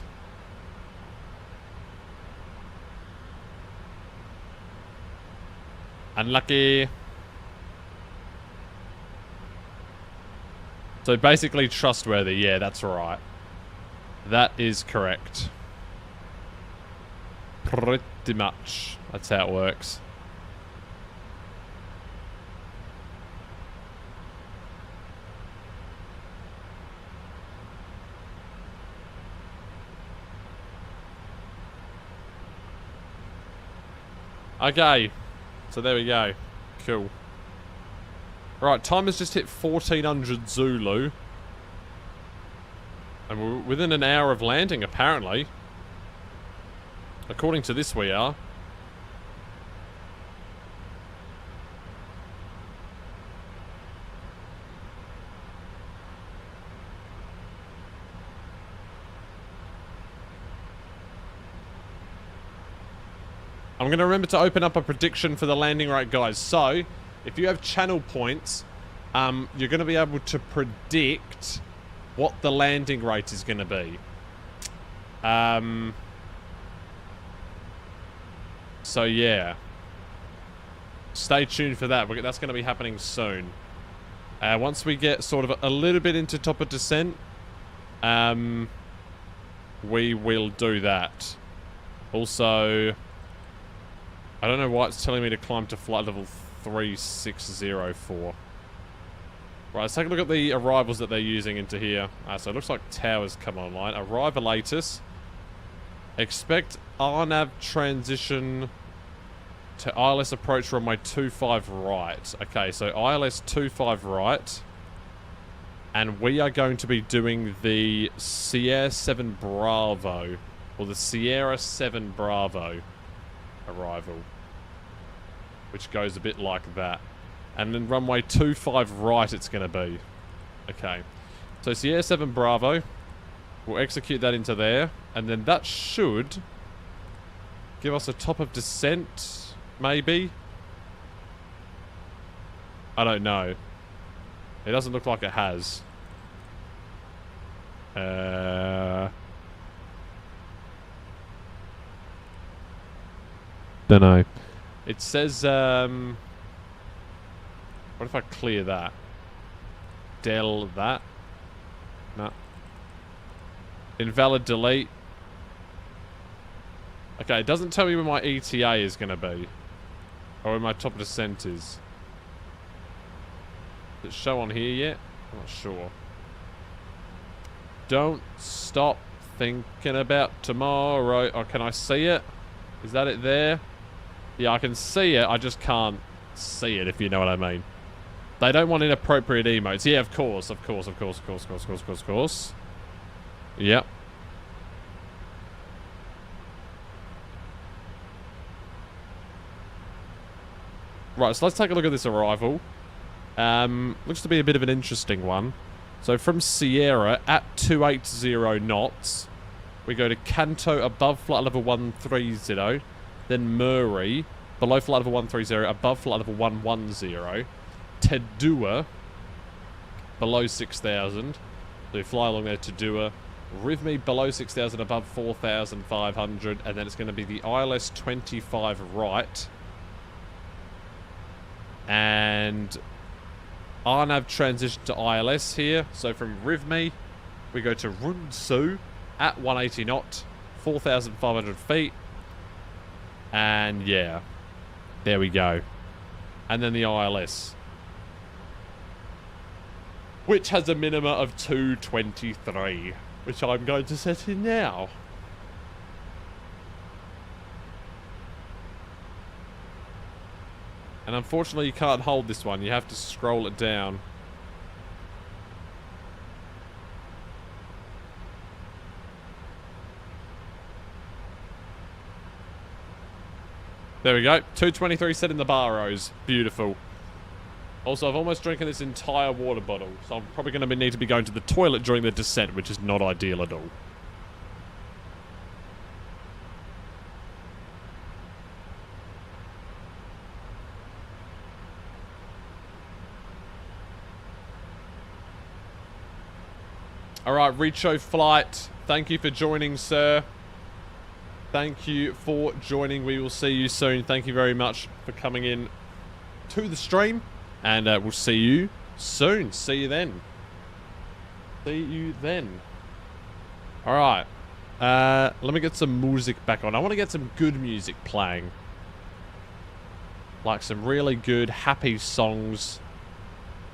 Unlucky. So basically trustworthy, yeah, that's right. That is correct. Pretty much. That's how it works. Okay. So there we go. Cool. Right, time has just hit 1400 Zulu. And we're within an hour of landing, apparently. According to this, we are. I'm going to remember to open up a prediction for the landing rate, guys. So, if you have channel points, you're going to be able to predict what the landing rate is going to be. So, yeah. Stay tuned for that. That's going to be happening soon. Once we get sort of a little bit into top of descent, we will do that. Also, I don't know why it's telling me to climb to flight level 3604. Right, let's take a look at the arrivals that they're using into here. So it looks like towers come online. Arrivalatus. Expect RNAV transition to ILS approach runway 25 right. Okay, so ILS 25 right. And we are going to be doing the Sierra 7 Bravo. Or the Sierra 7 Bravo arrival. Which goes a bit like that. And then runway 25 right it's going to be. Okay. So Sierra 7 Bravo. We'll execute that into there. And then that should give us a top of descent, maybe? I don't know. It doesn't look like it has. Don't know. It says, what if I clear that? Del that? No. Invalid delete. Okay, it doesn't tell me where my ETA is going to be. Or where my top of descent is. Does it show on here yet? I'm not sure. Don't stop thinking about tomorrow. Oh, can I see it? Is that it there? Yeah, I can see it. I just can't see it, if you know what I mean. They don't want inappropriate emotes. Yeah, of course. Yep. Right, so let's take a look at this arrival. Looks to be a bit of an interesting one. So from Sierra at 280 knots, we go to Canto above flight level 130, then Murray below flight level 130, above flight level 110, Tedua below 6,000. So we fly along there, Tedua. Rivme below 6,000, above 4,500, and then it's going to be the ILS 25 right. And RNAV transition to ILS here. So from Rivme, we go to Runsu at 180 knot, 4,500 feet. And yeah, there we go. And then the ILS, which has a minima of 223, which I'm going to set in now. And unfortunately, you can't hold this one. You have to scroll it down. There we go. 223 set in the barrows. Beautiful. Also, I've almost drinking this entire water bottle, so I'm probably going to need to be going to the toilet during the descent, which is not ideal at all. Alright, Richo Flight, thank you for joining, sir. Thank you for joining. We will see you soon. Thank you very much for coming in to the stream. And we'll see you soon. See you then. See you then. Alright. Let me get some music back on. I want to get some good music playing. Like some really good, happy songs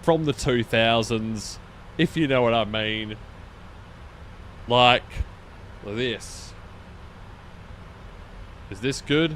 from the 2000s. If you know what I mean. Like this. Is this good?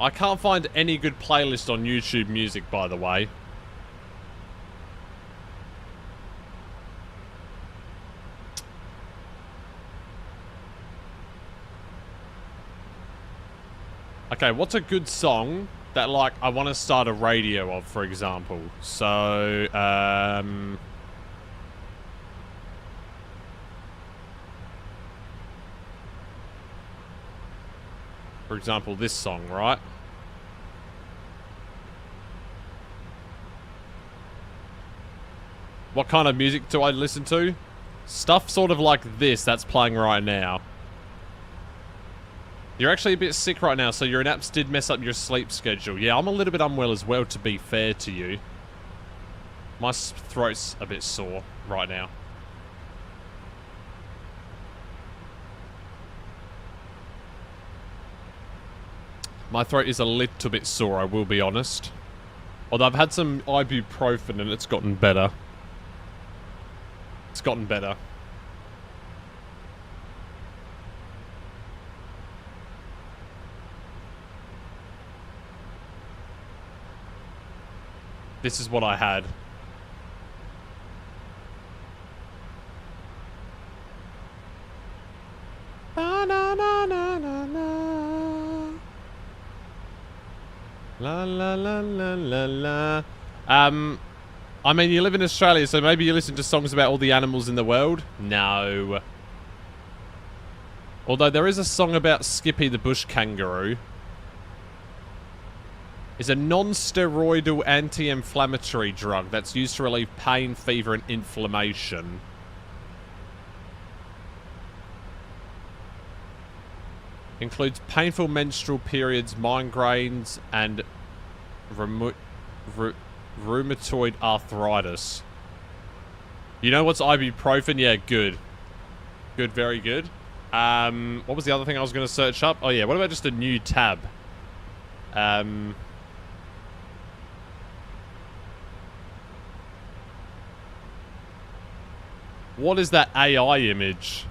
I can't find any good playlist on YouTube Music, by the way. Okay, what's a good song that, like, I want to start a radio of, for example? So, for example, this song, right? What kind of music do I listen to? Stuff sort of like this that's playing right now. You're actually a bit sick right now, so your naps did mess up your sleep schedule. Yeah, I'm a little bit unwell as well, to be fair to you. My throat's a bit sore right now. My throat is a little bit sore, I will be honest. Although I've had some ibuprofen and it's gotten better. It's gotten better. This is what I had. Na, na, na, na, na, na. La la la la la la. I mean, you live in Australia, so maybe you listen to songs about all the animals in the world? No. Although there is a song about Skippy the bush kangaroo. Is a non-steroidal anti-inflammatory drug that's used to relieve pain, fever, and inflammation. Includes painful menstrual periods, migraines, and rheumatoid arthritis. You know what's ibuprofen? Yeah, good. Good, very good. What was the other thing I was going to search up? Oh yeah, what about just a new tab? What is that AI image?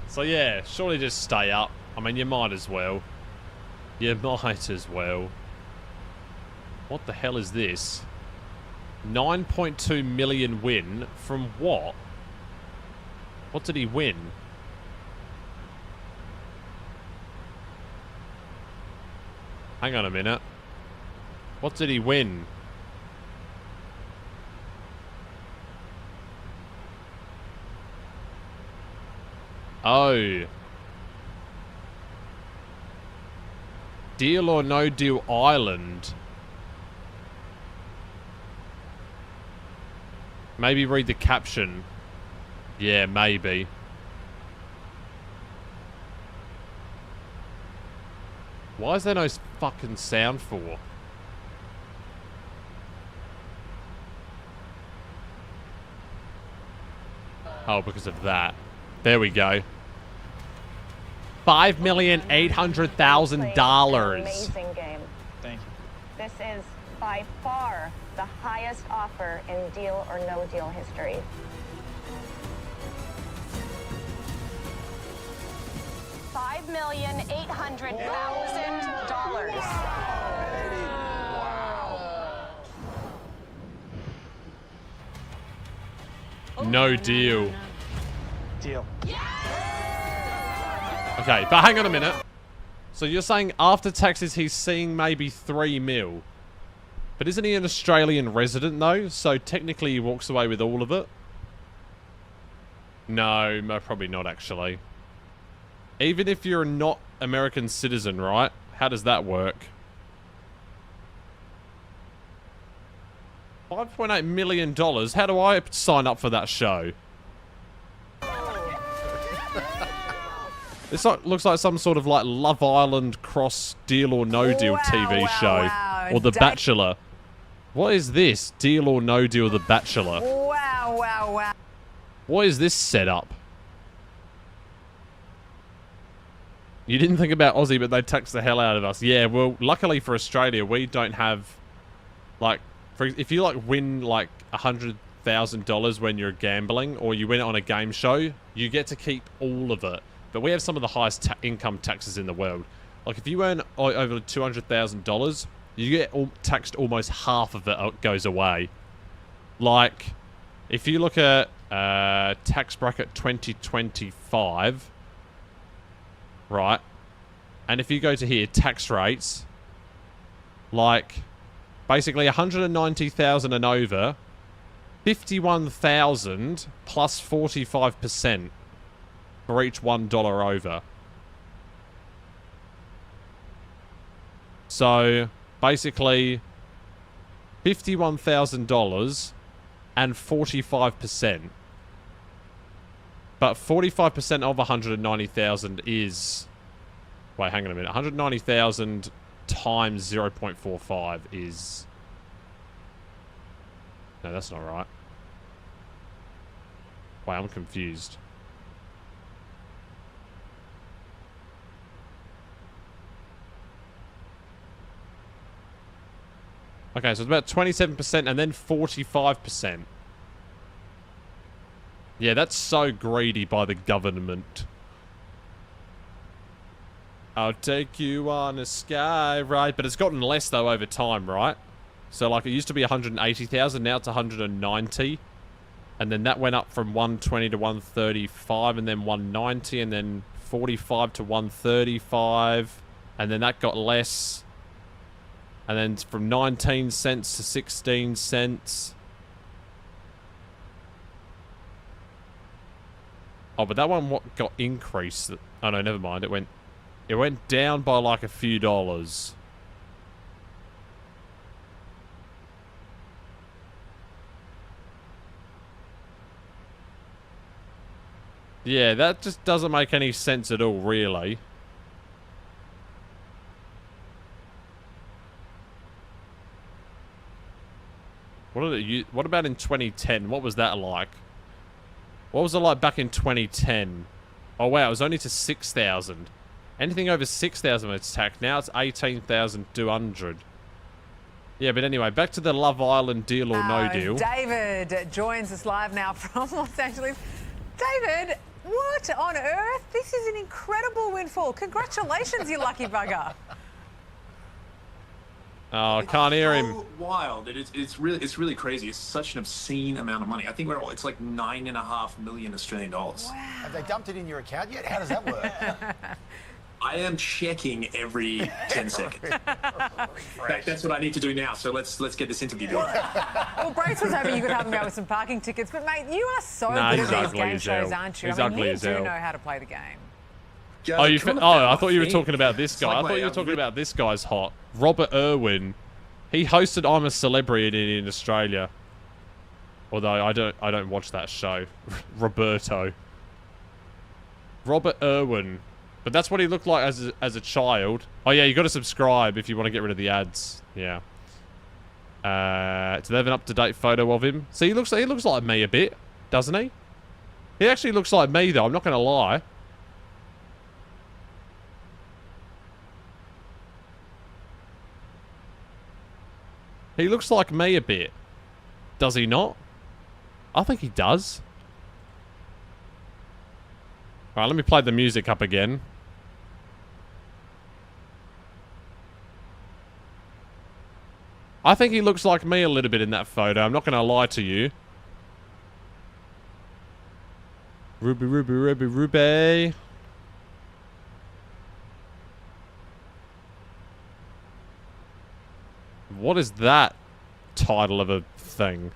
So yeah, surely just stay up. I mean, you might as well. You might as well. What the hell is this? 9.2 million win from what? What did he win? Hang on a minute. What did he win? Oh. Deal or No Deal Island. Maybe read the caption. Yeah, maybe. Why is there no fucking sound for? Oh, because of that. There we go. $5,800,000. Amazing game. Thank you. This is by far the highest offer in Deal or No Deal history. $5,800,000. No deal. Deal. Okay, but hang on a minute. So you're saying after taxes he's seeing maybe 3 mil. But isn't he an Australian resident though? So technically he walks away with all of it? No, probably not actually. Even if you're not American citizen, right? How does that work? $5.8 million? How do I sign up for that show? This looks like some sort of like Love Island cross Deal or No Deal TV show. Or The Bachelor. What is this? Deal or No Deal The Bachelor. Wow. What is this setup? You didn't think about Aussie, but they tax the hell out of us. Yeah, well, luckily for Australia, we don't have, like, if you, like, win, like, $100,000 when you're gambling, or you win it on a game show, you get to keep all of it. But we have some of the highest income taxes in the world. Like, if you earn over $200,000, you get taxed almost half of it goes away. Like, if you look at tax bracket 2025, right, and if you go to here, tax rates, like, basically 190,000 and over, 51,000 plus 45% for each $1 over. So, basically, $51,000 and 45%. But 45% of 190,000 is... Wait, hang on a minute. 190,000 times 0.45 is... No, that's not right. Wait, I'm confused. Okay, so it's about 27% and then 45%. Yeah, that's so greedy by the government. I'll take you on a sky ride. But it's gotten less, though, over time, right? So, like, it used to be 180,000, now it's 190. And then that went up from 120 to 135, and then 190, and then 45 to 135. And then that got less. And then from 19 cents to 16 cents. Oh, but that one got increased. Oh, no, never mind. It went down by like a few dollars. Yeah, that just doesn't make any sense at all, really. What about in 2010? What was that like? What was it like back in 2010? Oh, wow, it was only to 6,000. Anything over 6,000 was taxed. Now it's 18,200. Yeah, but anyway, back to the Love Island Deal or No Deal. David joins us live now from Los Angeles. David, what on earth? This is an incredible windfall. Congratulations, you lucky bugger. Oh, I can't hear him. So wild. It's really crazy. It's such an obscene amount of money. I think it's like $9.5 million Australian dollars. Wow. Have they dumped it in your account yet? How does that work? I am checking every 10 seconds. In fact, that's what I need to do now. So let's get this interview going. Well, Brace was hoping you could help him go with some parking tickets, but mate, you are so good at these game shows, aren't you? He's I mean, ugly you as do hell. know how to play the game. Oh, I thought you were talking about this guy. I thought you were talking about this guy's hot. Robert Irwin. He hosted I'm a Celebrity in Australia. Although I don't watch that show. Robert Irwin. But that's what he looked like as a child. Oh yeah, you got to subscribe if you want to get rid of the ads. Yeah. Do they have an up-to-date photo of him? See, he looks like me a bit, doesn't he? He actually looks like me though. I'm not gonna lie. He looks like me a bit. Does he not? I think he does. Alright, let me play the music up again. I think he looks like me a little bit in that photo. I'm not going to lie to you. Ruby, Ruby, Ruby, Ruby. What is that title of a thing?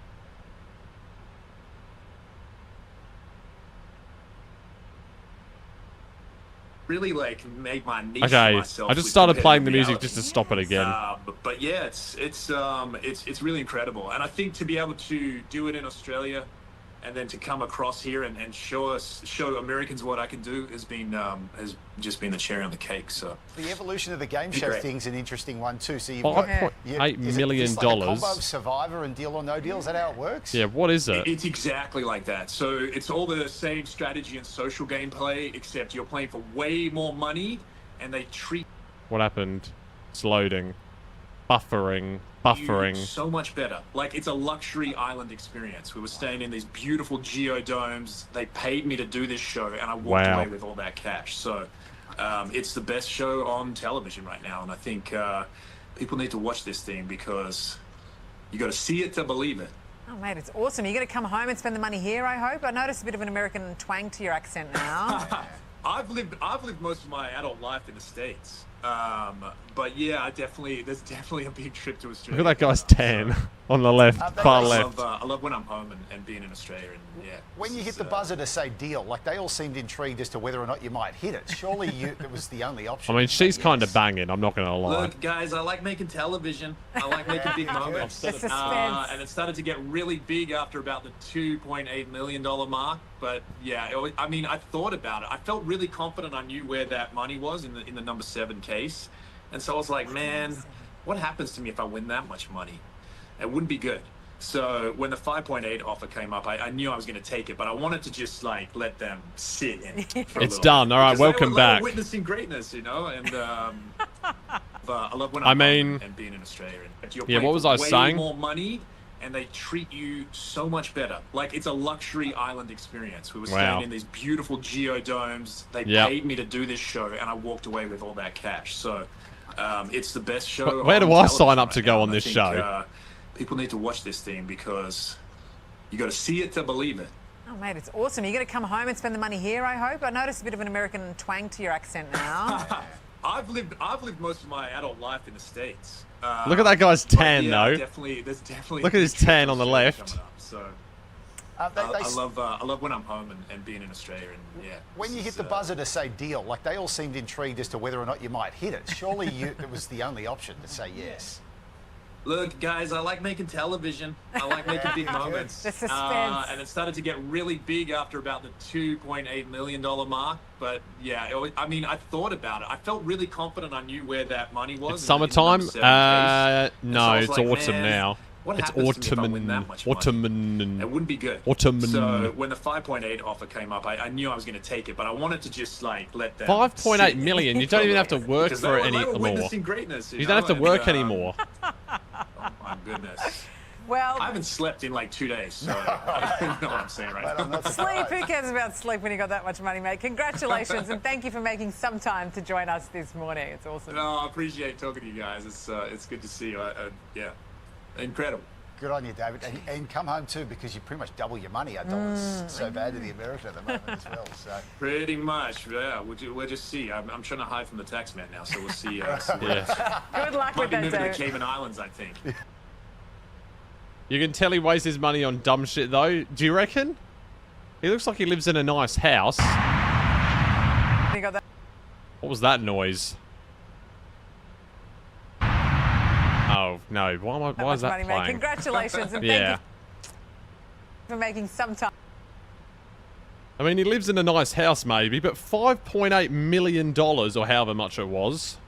Really like made my niche Okay, myself. I just with started playing the competitive music just to stop it again. But yeah, it's really incredible, and I think to be able to do it in Australia, and then to come across here and show Americans what I can do has just been the cherry on the cake. So the evolution of the game show thing's an interesting one too. So you've $5.8 million. Is it like a combo of Survivor and Deal or No Deal? Is that how it works? Yeah, what is it? It's exactly like that. So it's all the same strategy and social gameplay, except you're playing for way more money, and they treat What happened? It's loading. Buffering. you so much better. Like, it's a luxury island experience. We were staying in these beautiful geodomes. They paid me to do this show, and I walked away with all that cash. So it's the best show on television right now, and I think people need to watch this thing because you got to see it to believe it. Oh, mate, it's awesome. You're going to come home and spend the money here, I hope. I notice a bit of an American twang to your accent now. I've lived most of my adult life in the States. But yeah, there's definitely a big trip to Australia. Look at that guy's tan on the left, far left. I love when I'm home and being in Australia. And yeah. When you hit the buzzer to say deal, like they all seemed intrigued as to whether or not you might hit it. Surely it was the only option. I mean, she's kind of banging. I'm not going to lie. Look, guys, I like making television. I like making big moments. And it started to get really big after about the $2.8 million mark. But yeah, I mean, I thought about it. I felt really confident. I knew where that money was in the number 7 case. And so I was like, man, what happens to me if I win that much money? It wouldn't be good. So when the 5.8 offer came up, I knew I was going to take it, but I wanted to just like let them sit in it for a It's little done. bit. All right, Because welcome they were back. witnessing greatness, you know, and I love when I I'm mean, home and being in Australia. And you're yeah, paying what was for I way saying? more money, and they treat you so much better. Like, it's a luxury island experience. We were staying in these beautiful geodomes. They paid me to do this show, and I walked away with all that cash. So it's the best show. Where do on I sign television up to right go now, on and I this think, show? People need to watch this thing because you got to see it to believe it. Oh, mate, it's awesome. You're going to come home and spend the money here, I hope. I notice a bit of an American twang to your accent now. I've lived most of my adult life in the States. Look at that guy's tan, though. There's definitely. Look at his tan on the left. So I love when I'm home and being in Australia. And yeah. When you hit the buzzer to say deal, like they all seemed intrigued as to whether or not you might hit it. Surely it was the only option to say yes. Look, guys, I like making television. I like making big moments. The suspense. And it started to get really big after about the $2.8 million mark. But yeah, I mean, I thought about it. I felt really confident. I knew where that money was. It's summertime? No, it's autumn now. What It's happens to me if I win that much money? It wouldn't be good. So when the 5.8 offer came up, I knew I was going to take it, but I wanted to just like let them. 5.8 million. You don't even have to work because for it they were anymore. witnessing greatness, You don't have to work anymore. Oh my goodness. Well, I haven't slept in like 2 days, so I don't know what I'm saying right now. sleep. Who cares about sleep when you got that much money, mate? Congratulations, and thank you for making some time to join us this morning. It's awesome. No, I appreciate talking to you guys. It's good to see you. Yeah, incredible. Good on you, David. And come home too, because you pretty much double your money. Our dollar's so bad to the American at the moment as well. So Pretty much, yeah. We'll just see. I'm trying to hide from the tax man now, so we'll see. Good luck Might with be that, moving to the David. Cayman Islands, I think. You can tell he wastes his money on dumb shit, though. Do you reckon? He looks like he lives in a nice house. You got that? What was that noise? Oh, no. Why is that money, mate. playing? Congratulations, and Yeah. thank you for making some time. I mean, he lives in a nice house, maybe, but $5.8 million, or however much it was.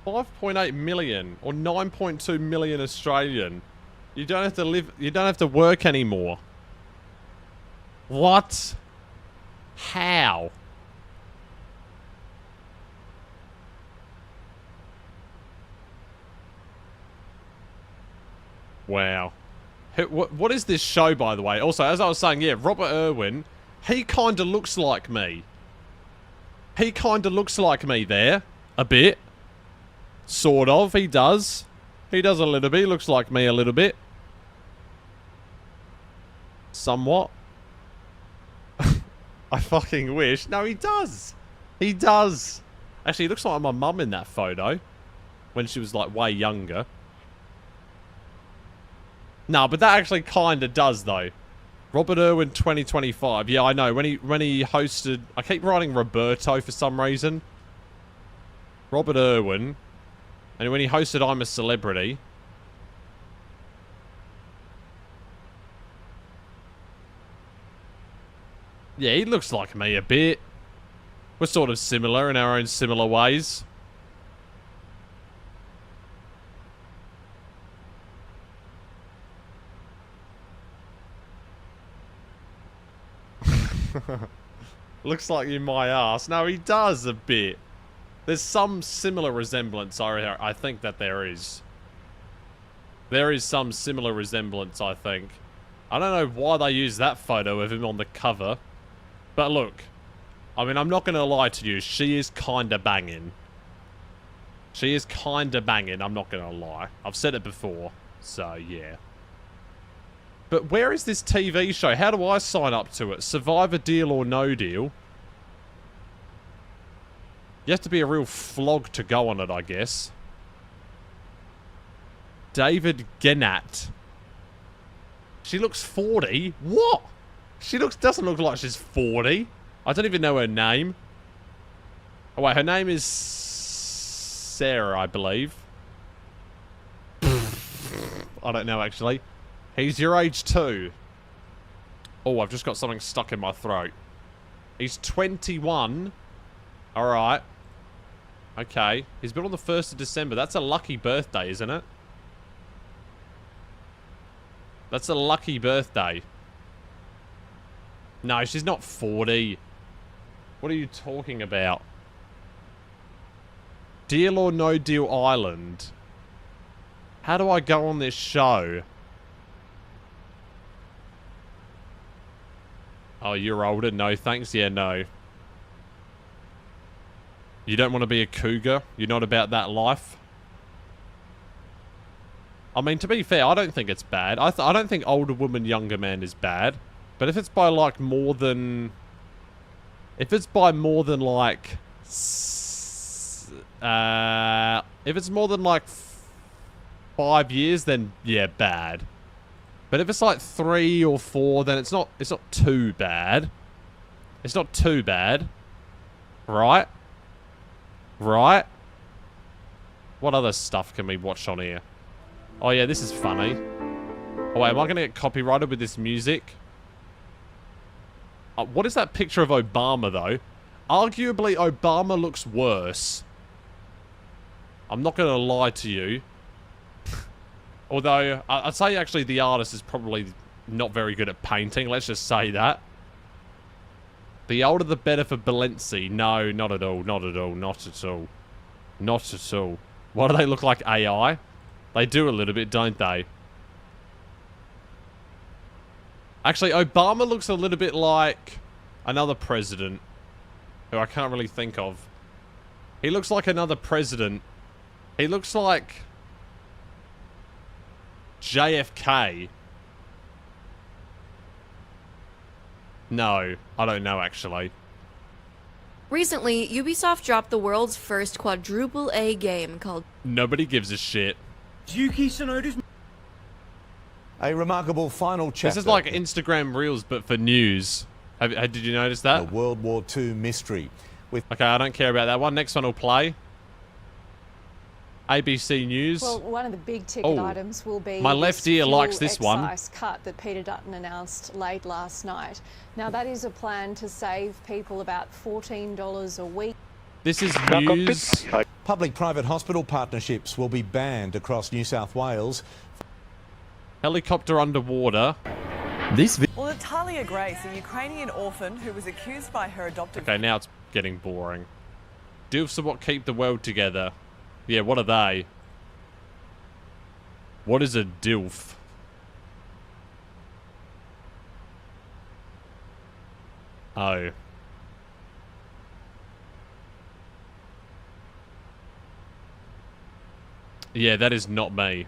5.8 million, or 9.2 million Australian. You don't have to live, you don't have to work anymore. What? How? Wow. What is this show, by the way? Also, as I was saying, yeah, Robert Irwin, he kind of looks like me. He kind of looks like me there. A bit. Sort of, he does. He does a little bit. He looks like me a little bit. Somewhat. I fucking wish. No, he does. He does. Actually, he looks like my mum in that photo. When she was, like, way younger. No, but that actually kind of does, though. Robert Irwin 2025. Yeah, I know. When he hosted... I keep writing Roberto for some reason. Robert Irwin. And when he hosted I'm a Celebrity... Yeah, he looks like me a bit. We're sort of similar in our own similar ways. Looks like you my ass. No, he does a bit. There's some similar resemblance, I think that there is. There is some similar resemblance, I think. I don't know why they use that photo of him on the cover. But look, I mean, I'm not going to lie to you. She is kind of banging. She is kind of banging, I'm not going to lie. I've said it before, so yeah. But where is this TV show? How do I sign up to it? Survivor Deal or No Deal? You have to be a real flog to go on it, I guess. David Gennat. She looks 40? What? She doesn't look like she's 40. I don't even know her name. Oh wait, her name is Sarah, I believe. I don't know, actually. He's your age too. Oh, I've just got something stuck in my throat. He's 21. Alright. Okay. He's born on the 1st of December. That's a lucky birthday, isn't it? That's a lucky birthday. No, she's not 40. What are you talking about? Deal or No Deal Island. How do I go on this show? Oh, you're older? No, thanks. Yeah, no. You don't want to be a cougar? You're not about that life? I mean, to be fair, I don't think it's bad. I don't think older woman, younger man is bad. But if it's by, like, more than... If it's by more than, like... if it's more than, like, 5 years, then, yeah, bad. But if it's, like, 3 or 4, then it's not too bad. It's not too bad. Right? Right? What other stuff can we watch on here? Oh, yeah, this is funny. Oh, wait, am I going to get copyrighted with this music? What is that picture of Obama, though? Arguably, Obama looks worse. I'm not going to lie to you. Although, I'd say actually the artist is probably not very good at painting. Let's just say that. The older the better for Balenci. No, not at all. Not at all. Not at all. Not at all. Why do they look like AI? They do a little bit, don't they? Actually, Obama looks a little bit like another president who I can't really think of. He looks like another president. He looks like JFK. No, I don't know actually. Recently, Ubisoft dropped the world's first quadruple A game called... Nobody gives a shit. Yuki Tsunoda's... A remarkable final chapter. This is like Instagram Reels, but for news. Did you notice that? A World War II mystery. Okay, I don't care about that one. Next one will play. ABC News. Well, one of the big ticket items will be my left ear likes this one. Excise cut that Peter Dutton announced late last night. Now, that is a plan to save people about $14 a week. This is news. Public-private hospital partnerships will be banned across New South Wales. Helicopter underwater. Well, Natalia Grace, a Ukrainian orphan who was accused by her adoptive... Okay, now it's getting boring. Doofs are what keep the world together. Yeah, what are they? What is a DILF? Oh. Yeah, that is not me.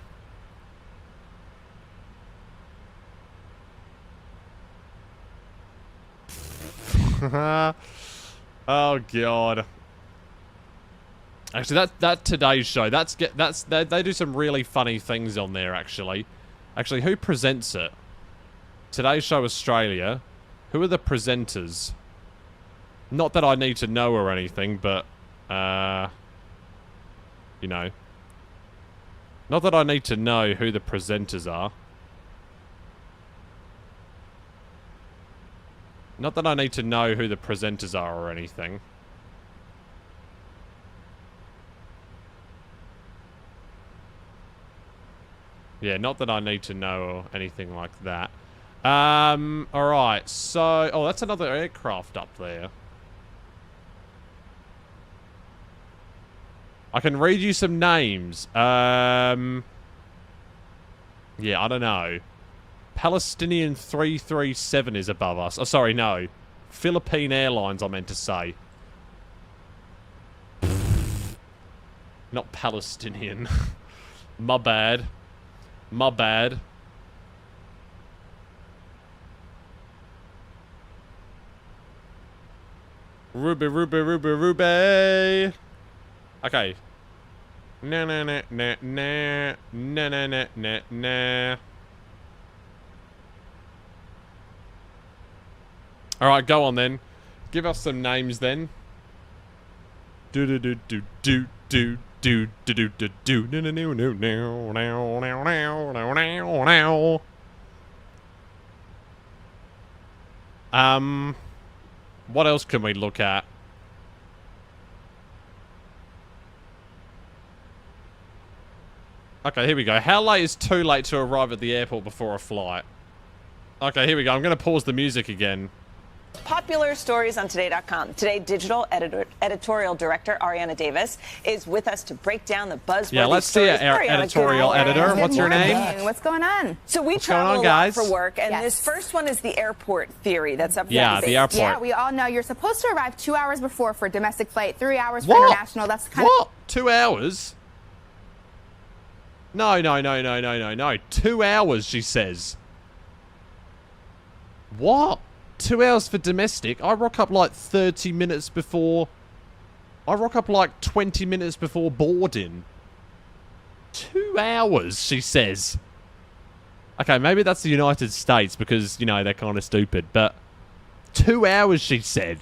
Oh god. Actually, that Today's Show. They do some really funny things on there. Actually, who presents it? Today's Show Australia. Who are the presenters? Not that I need to know or anything, but you know, not that I need to know who the presenters are. Not that I need to know who the presenters are or anything. Yeah, not that I need to know or anything like that. Alright, so... Oh, that's another aircraft up there. I can read you some names. Yeah, I don't know. Palestinian 337 is above us. Oh, sorry, no. Philippine Airlines, I meant to say. Not Palestinian. My bad. My bad. Ruby, Ruby, Ruby, Ruby. Okay. Nah, nah, nah, nah, nah, nah, nah, nah, nah, nah. Alright, go on then. Give us some names then. Do do do do do do do do do do do no no no no no no no no no no. What else can we look at? Okay, here we go. How late is too late to arrive at the airport before a flight? Okay, here we go. I'm going to pause the music again. Popular stories on Today.com. Today, digital editorial director Ariana Davis is with us to break down the buzzword. Yeah, let's see our editorial editor. What's your name? What's going on? So we What's going travel on, a lot guys? for work, and this first one is the airport theory that's up for debate. the airport. Yeah, we all know you're supposed to arrive 2 hours before for a domestic flight, 3 hours for international. That's kind of 2 hours? No, no, no, no, no, no, no. 2 hours, she says. What? 2 hours for domestic? I rock up like 30 minutes before... I rock up like 20 minutes before boarding. 2 hours, she says. Okay, maybe that's the United States because, you know, they're kind of stupid. But 2 hours, she said.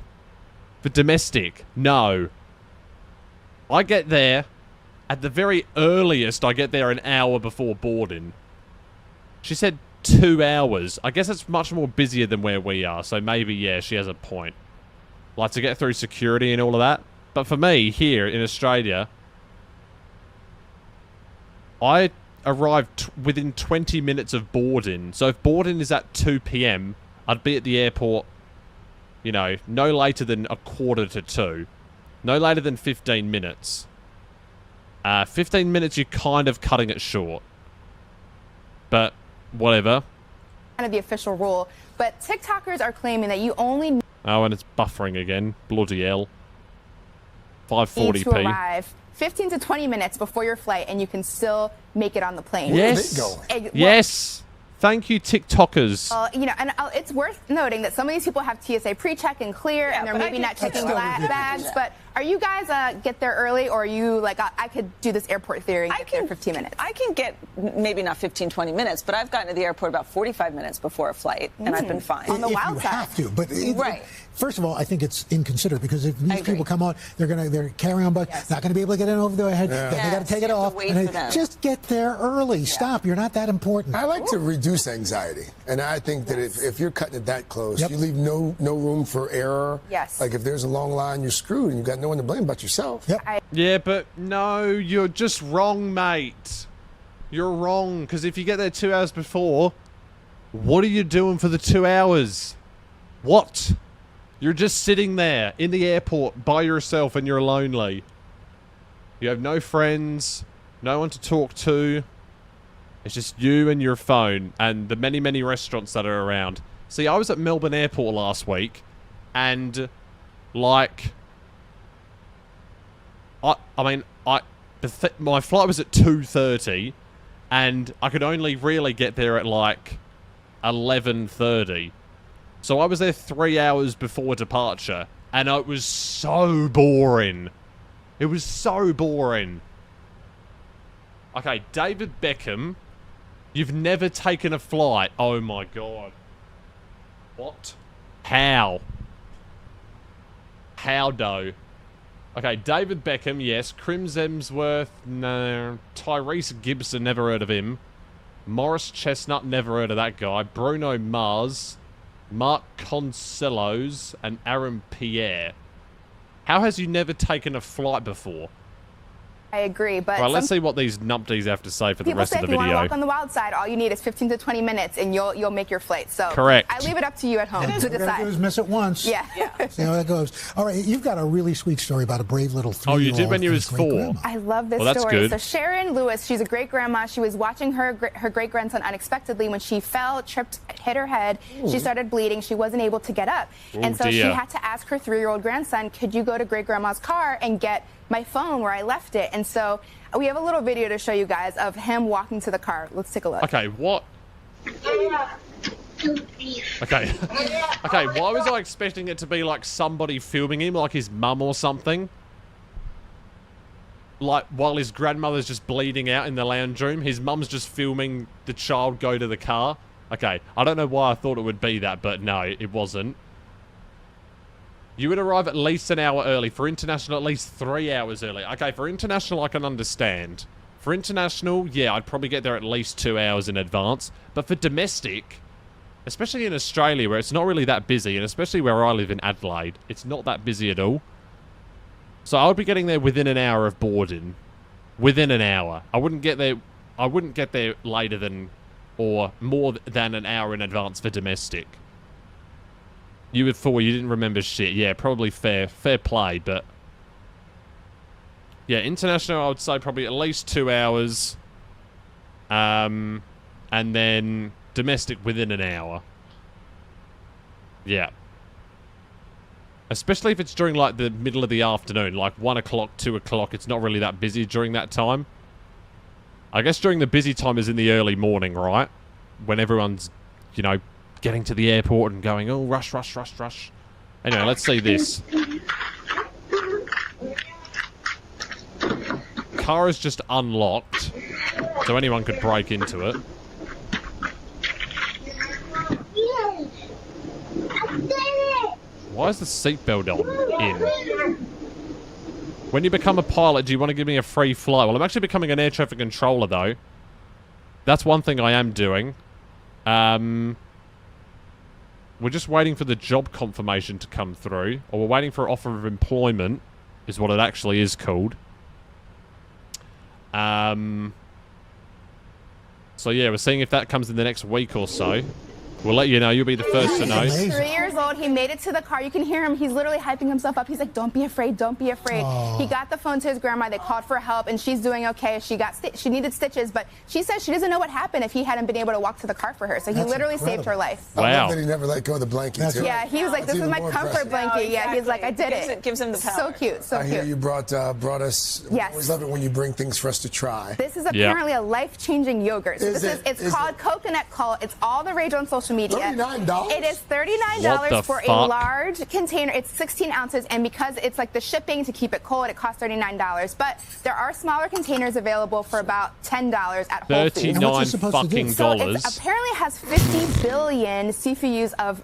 For domestic. No. I get there. At the very earliest, I get there an hour before boarding. She said 2 hours. I guess it's much more busier than where we are, so maybe, yeah, she has a point. Like, to get through security and all of that. But for me, here in Australia, I arrived within 20 minutes of boarding. So if boarding is at 2 p.m, I'd be at the airport, you know, no later than 1:45. No later than 15 minutes. 15 minutes, you're kind of cutting it short. But... whatever. of the official rule, but TikTokers are claiming that you only Oh, and it's buffering again. Bloody hell. need 540p. to arrive 15 to 20 minutes before your flight, and you can still make it on the plane. Yes. Yes. Thank you, TikTokers. You know, and it's worth noting that some of these people have TSA pre-check and clear, and they're maybe not checking bags. But are you guys get there early, or are you like, I could do this airport theory and get there in 15 minutes? I can get maybe not 15, 20 minutes, but I've gotten to the airport about 45 minutes before a flight, and I've been fine. On the wild side. Have to, but first of all, I think it's inconsiderate because if these people come on, they're carrying on, but not going to be able to get in over their head. Then they got to take it off. Just get there early. Stop. You're not that important. I like to reduce anxiety, and I think that if you're cutting it that close, you leave no room for error. Yes. Like if there's a long line, you're screwed, and you've got no one to blame but yourself. Yeah, but no, you're just wrong, mate. You're wrong, because if you get there 2 hours before, what are you doing for the 2 hours? What? You're just sitting there in the airport by yourself and you're lonely. You have no friends, no one to talk to. It's just you and your phone and the many, many restaurants that are around. See, I was at Melbourne Airport last week, and, like... my flight was at 2:30, and I could only really get there at, like, 11:30. So I was there 3 hours before departure, and it was so boring. It was so boring. Okay, David Beckham, you've never taken a flight. Oh my god. What? How? How, though? Okay, David Beckham, yes. Crims Emsworth, no. Tyrese Gibson, never heard of him. Morris Chestnut, never heard of that guy. Bruno Mars, Mark Concelos, and Aaron Pierre. How has you never taken a flight before? I agree, but Right, let's see what these numpties have to say for the people rest say of the if you want to video. walk on the wild side, all you need is 15 to 20 minutes, and you'll make your flight. So Correct. I leave it up to you at home to All you gotta decide. do is miss it once. Yeah. See how that goes. All right, you've got a really sweet story about a brave little 3-year-old. Oh, you did when you was 4. I love this Well, that's story. good. So Sharon Lewis, she's a great grandma. She was watching her great grandson unexpectedly when she fell, tripped, hit her head. Ooh. She started bleeding. She wasn't able to get up, Oh, and so she dear. had to ask her 3-year-old grandson, "Could you go to great grandma's car and get my phone where I left it?" And so we have a little video to show you guys of him walking to the car. Let's take a look. Okay, what? Okay. Okay, why was I expecting it to be like somebody filming him, like his mum or something? Like, while his grandmother's just bleeding out in the lounge room, his mum's just filming the child go to the car. Okay, I don't know why I thought it would be that, but no, it wasn't. You would arrive at least an hour early. For international, at least 3 hours early. Okay, for international, I can understand. For international, yeah, I'd probably get there at least 2 hours in advance. But for domestic, especially in Australia, where it's not really that busy, and especially where I live in Adelaide, it's not that busy at all. So I would be getting there within an hour of boarding. Within an hour. I wouldn't get there later than, or more than an hour in advance for domestic. You with 4, you didn't remember shit. Yeah, probably fair play, but... Yeah, international, I would say probably at least 2 hours. And then domestic within an hour. Yeah. Especially if it's during, like, the middle of the afternoon. Like, 1 o'clock, 2 o'clock. It's not really that busy during that time. I guess during the busy time is in the early morning, right? When everyone's, you know, getting to the airport and going, oh, rush, rush, rush, rush. Anyway, let's see this. Car is just unlocked, so anyone could break into it. Why is the seatbelt on? When you become a pilot, do you want to give me a free flight? Well, I'm actually becoming an air traffic controller, though. That's one thing I am doing. We're just waiting for the job confirmation to come through. Or we're waiting for offer of employment, is what it actually is called. So yeah, we're seeing if that comes in the next week or so. We'll let you know. You'll be the first to know. He's 3 years old. He made it to the car. You can hear him. He's literally hyping himself up. He's like, "Don't be afraid. Don't be afraid." Aww. He got the phone to his grandma. They called for help, and she's doing okay. She needed stitches, but she says she doesn't know what happened if he hadn't been able to walk to the car for her. So he literally saved her life. I love that he never let go of the blanket, too. Yeah, he was like, That's "This is even my more comfort impressive. blanket." Yeah, he's like, "I did it." Gives him the power. So cute. So I cute. hear you brought us. Yes. We always love it when you bring things for us to try. This is apparently a life-changing yogurt. So it's called Coconut Cult. It's all the rage on social media. $39? It is What $39 the for a fuck? large container. It's 16 ounces, and because it's like the shipping to keep it cold, it costs $39. But there are smaller containers available for about $10 at Whole Foods. $39 fucking So dollars. it apparently has 50 billion CFUs of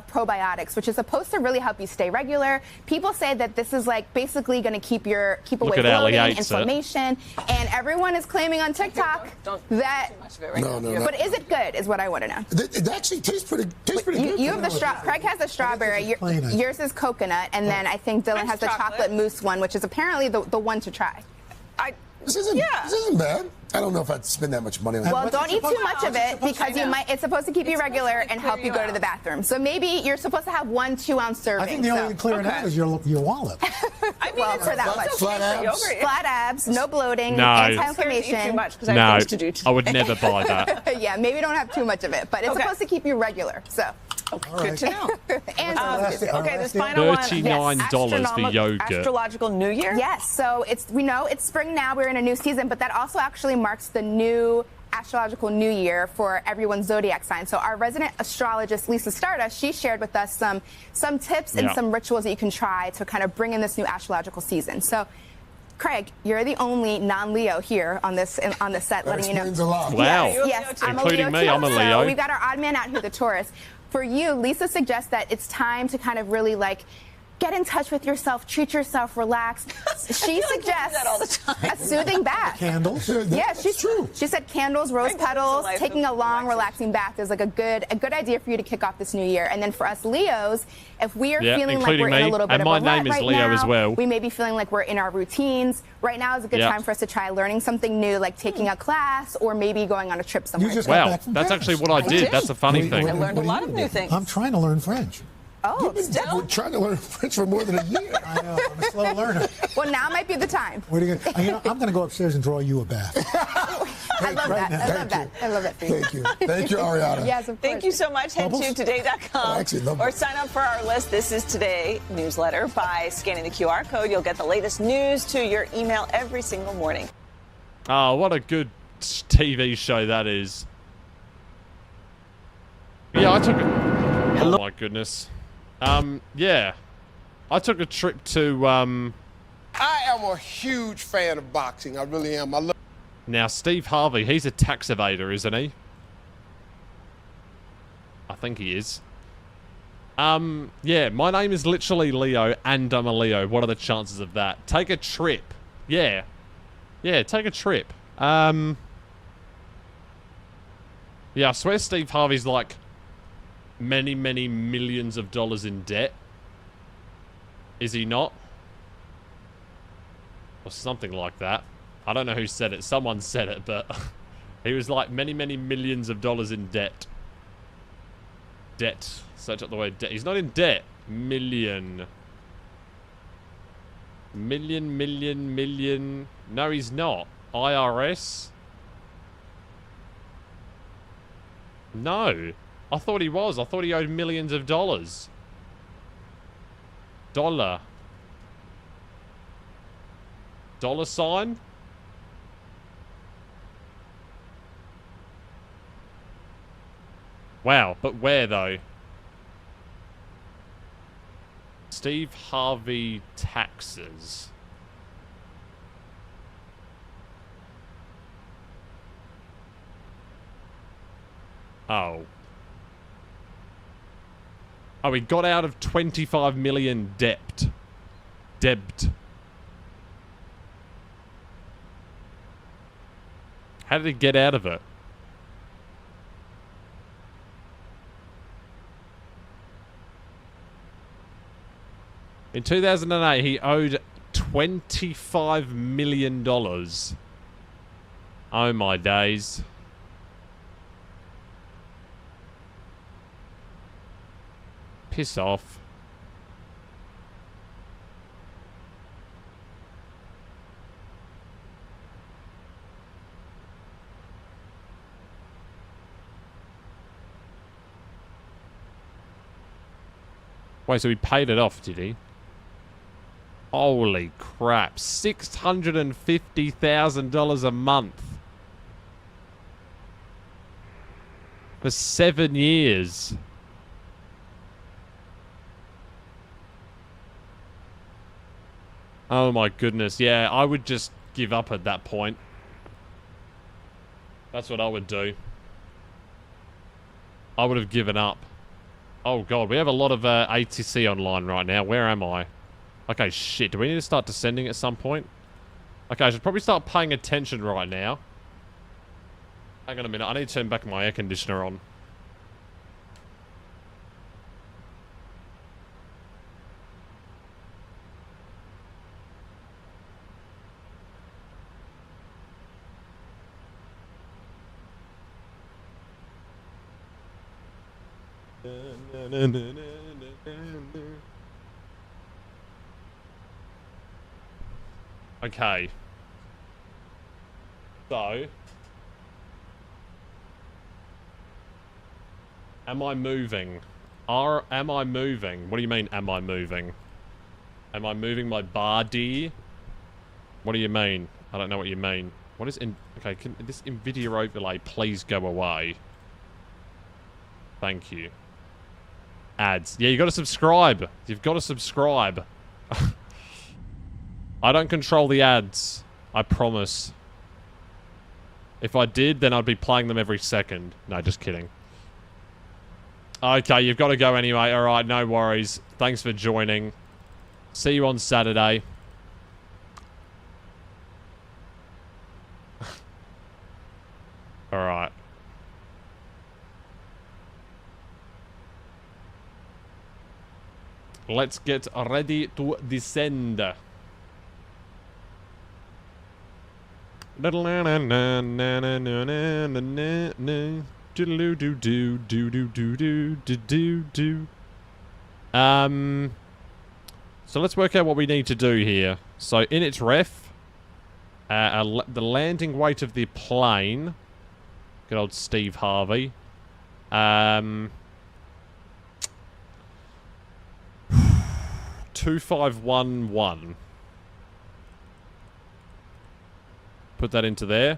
probiotics, which is supposed to really help you stay regular. People say that this is like basically going to keep away Look at Ali bloating, hates it. inflammation, and everyone is claiming on TikTok that. No. But is it good? Is what I want to know. It actually tastes pretty good. You have the Craig has the strawberry. Yours is coconut, and then I think Dylan has the chocolate mousse one, which is apparently the one to try. This isn't bad. I don't know if I'd spend that much money on it. Well, don't eat too much of it because it's supposed to keep you regular and help you go to the bathroom. So maybe you're supposed to have 1 2-ounce serving. I think the only thing clearing out is your wallet. Well, for that much. Flat abs, no bloating, No. anti-inflammation. No, I would never buy that. Yeah, maybe don't have too much of it, but it's supposed to keep you regular. So. Good to know. And this final one. $39 for yogurt. Astrological New Year? Yes, so we know it's spring now. We're in a new season, but that also actually marks the new astrological new year for everyone's zodiac sign. So our resident astrologist, Lisa Stardust, she shared with us some tips and some rituals that you can try to kind of bring in this new astrological season. So Craig, you're the only non-Leo here on this set, That letting you know. explains a lot. Wow. Yes, I'm Including a Leo me, too. I'm a Leo. So we've got our odd man out here, the Taurus. For you, Lisa suggests that it's time to kind of really get in touch with yourself, treat yourself, relax. She suggests that all the time. a soothing bath. Candles. Yeah, That's true. She said candles, rose petals, taking a long, relaxing bath is like a good idea for you to kick off this new year. And then for us Leos, if we are feeling like we're in a little bit of a rut right now, we may be feeling like we're in our routines. Right now is a good time for us to try learning something new, like taking a class or maybe going on a trip somewhere. Wow, that's actually what I did. That's a funny thing. I learned a lot of new things. I'm trying to learn French. Oh, You've been trying to learn French for more than a year. I know. I'm a slow learner. Well, now might be the time. What are you gonna, I'm going to go upstairs and draw you a bath. I love that. I love that. I love that for you. Thank you. Thank you, Ariana. Yes, of course. Thank you so much. Head to today.com or sign up for our list. This is Today newsletter. By scanning the QR code, you'll get the latest news to your email every single morning. Oh, what a good TV show that is. Yeah, I took a... Oh, my goodness. Yeah. I took a trip to, I am a huge fan of boxing. I really am. I love... Now, Steve Harvey, he's a tax evader, isn't he? I think he is. Yeah, my name is literally Leo, and I'm a Leo. What are the chances of that? Take a trip. Yeah. Yeah, take a trip. Yeah, I swear Steve Harvey's like many, many millions of dollars in debt. Is he not? Or something like that. I don't know who said it. Someone said it, but he was like many, many millions of dollars in debt. Debt. Search up the word debt. He's not in debt. Million. Million. No, he's not. IRS? No. I thought he was. I thought he owed millions of dollars. Dollar sign? Wow, but where though? Steve Harvey taxes. Oh. Oh, he got out of 25 million debt. Debt. How did he get out of it? In 2008, he owed $25 million. Oh my days. Piss off. Wait, so he paid it off, did he? Holy crap. $650,000 a month. For 7 years. Oh my goodness. Yeah, I would just give up at that point. That's what I would do. I would have given up. Oh god, we have a lot of ATC online right now. Where am I? Okay, shit. Do we need to start descending at some point? Okay, I should probably start paying attention right now. Hang on a minute. I need to turn back my air conditioner on. Okay. So. Am I moving? Am I moving? What do you mean, am I moving? Am I moving my body? What do you mean? I don't know what you mean. What is in... Okay, can this NVIDIA overlay please go away? Thank you. Ads. Yeah, you got to subscribe. You've got to subscribe. I don't control the ads. I promise. If I did, then I'd be playing them every second. No, just kidding. Okay, you've got to go anyway. Alright, no worries. Thanks for joining. See you on Saturday. Alright. Let's get ready to descend. So let's work out what we need to do here. So in its ref, the landing weight of the plane. Good old Steve Harvey. 2511. Put that into there.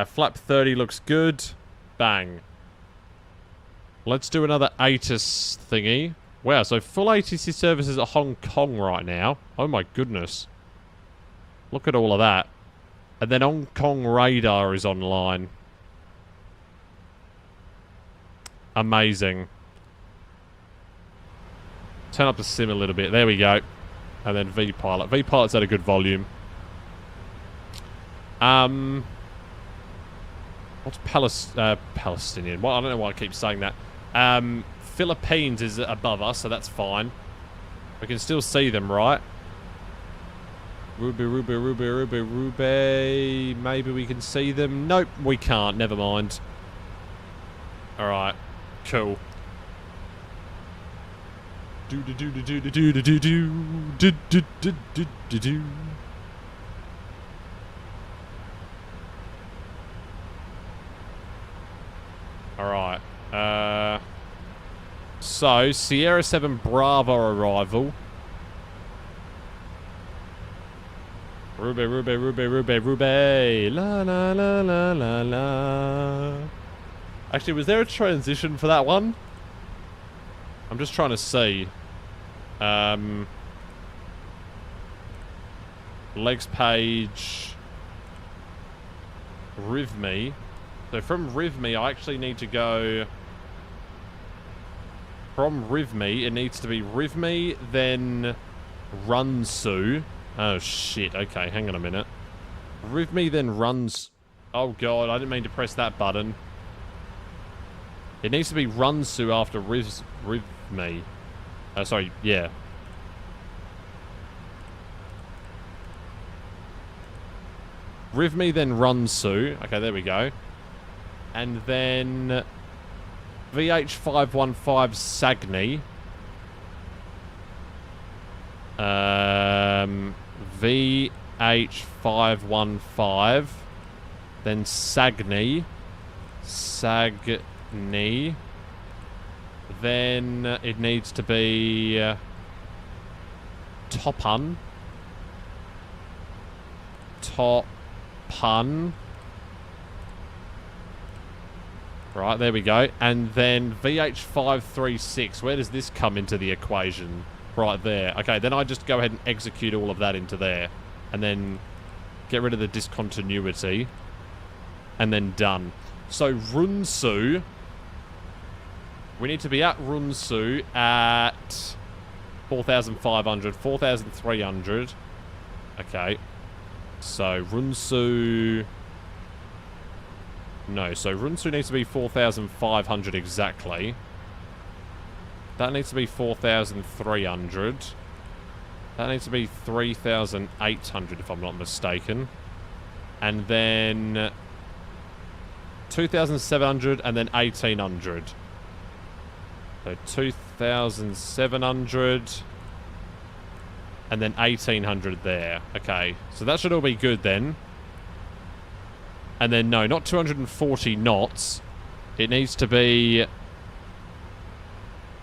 Flap 30 looks good. Bang. Let's do another ATIS thingy. Wow, so full ATC services at Hong Kong right now. Oh my goodness. Look at all of that. And then Hong Kong radar is online. Amazing. Turn up the sim a little bit. There we go. And then V-Pilot. V-Pilot's at a good volume. What's Palestinian? Well, I don't know why I keep saying that. Philippines is above us, so that's fine. We can still see them, right? Ruby. Maybe we can see them. Nope, we can't. Never mind. Alright. Cool. Alright. So, Sierra 7 Bravo arrival. Ruby. La la la la la la. Actually, was there a transition for that one? I'm just trying to see. Legs page. RivMe. So from RivMe, I actually need to go... From RivMe, it needs to be RivMe, then Runsu. Oh, shit. Okay, hang on a minute. RivMe, then Runs... Oh, God, I didn't mean to press that button. It needs to be Runsu after RivMe. Sorry, yeah. RivMe, then Runsu. Okay, there we go. And then VH515 Sagni. VH515. Then Sagni. Then it needs to be Topan. Right, there we go. And then VH536. Where does this come into the equation? Right there. Okay, then I just go ahead and execute all of that into there. And then get rid of the discontinuity. And then done. So, Runsu. We need to be at Runsu at 4,500, 4,300. Okay. So, Runsu... No, so Runsu needs to be 4,500 exactly. That needs to be 4,300. That needs to be 3,800 if I'm not mistaken. And then 2,700 and then 1,800. So 2,700 and then 1,800 there. Okay, so that should all be good then. And then, no, not 240 knots. It needs to be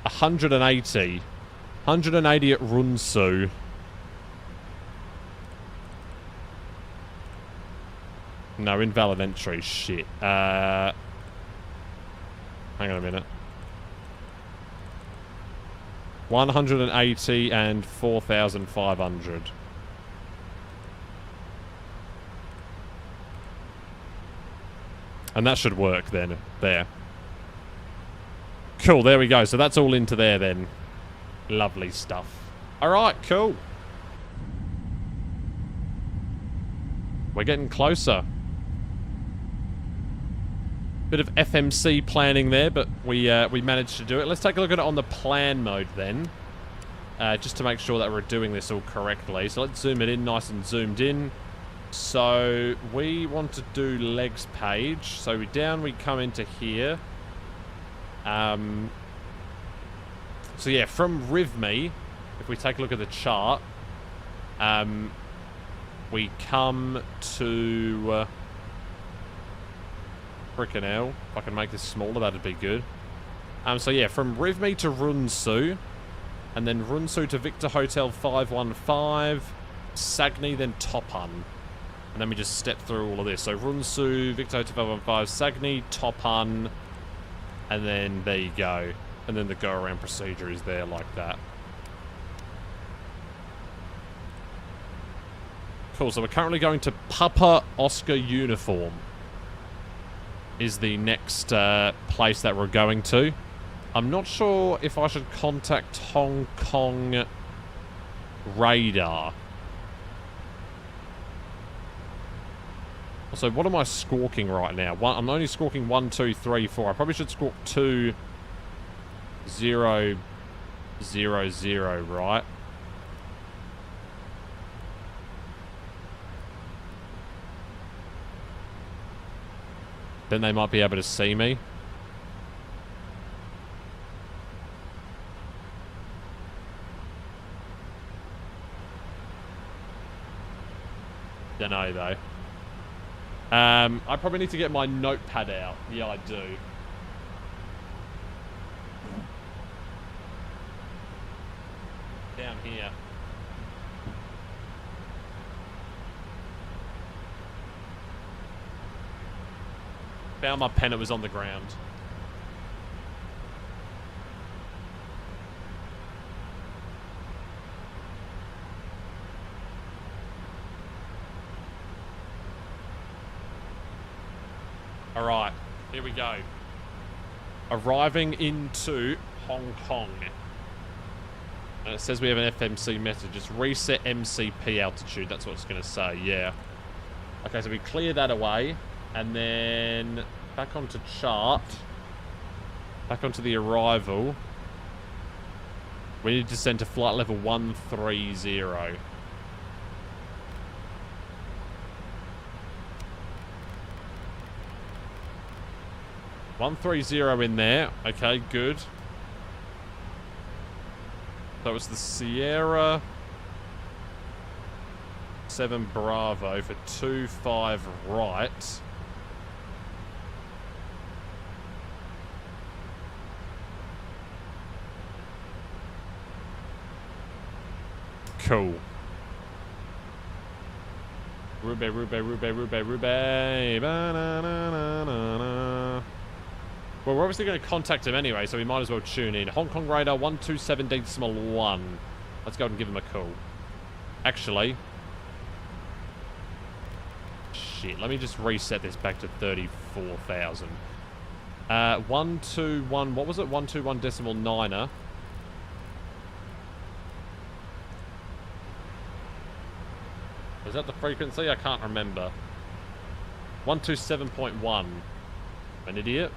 180. 180 at Runsu. No, invalid entry. Shit. Hang on a minute. 180 and 4,500. And that should work then. There. Cool, there we go. So that's all into there then. Lovely stuff. Alright, cool. We're getting closer. Bit of FMC planning there, but we managed to do it. Let's take a look at it on the plan mode then. Just to make sure that we're doing this all correctly. So let's zoom it in nice and zoomed in. So we want to do legs page. So we come into here. So yeah, from RivMe, if we take a look at the chart, we come to frickin' hell. If I can make this smaller, that'd be good. So yeah, from RivMe to Runsu, and then Runsu to Victor Hotel 515, Sagni, then Topham. And then we just step through all of this. So Runsu, Victor Hotel 515, Sagni, Topham, and then there you go. And then the go-around procedure is there like that. Cool, so we're currently going to Papa Oscar Uniform. Is the next place that we're going to. I'm not sure if I should contact Hong Kong radar. Also, what am I squawking right now? I'm only squawking 1, 2, 3, 4. I probably should squawk 2, 0, 0, 0, right? Then they might be able to see me. Don't know though. I probably need to get my notepad out. Yeah, I do. Down here. Found my pen, it was on the ground. Alright, here we go. Arriving into Hong Kong. And it says we have an FMC message. Just reset MCP altitude. That's what it's going to say, yeah. Okay, so we clear that away. And then back onto chart. Back onto the arrival. We need to descend to flight level 130. $130 in there. Okay, good. That was the Sierra 7 Bravo for 25 right. Cool. Rube. Well, we're obviously going to contact him anyway, so we might as well tune in. Hong Kong radar 127.1. Let's go ahead and give him a call. Actually. Shit, let me just reset this back to 34,000. 121, what was it? 121.9er. Was that the frequency? I can't remember. 127.1. An idiot.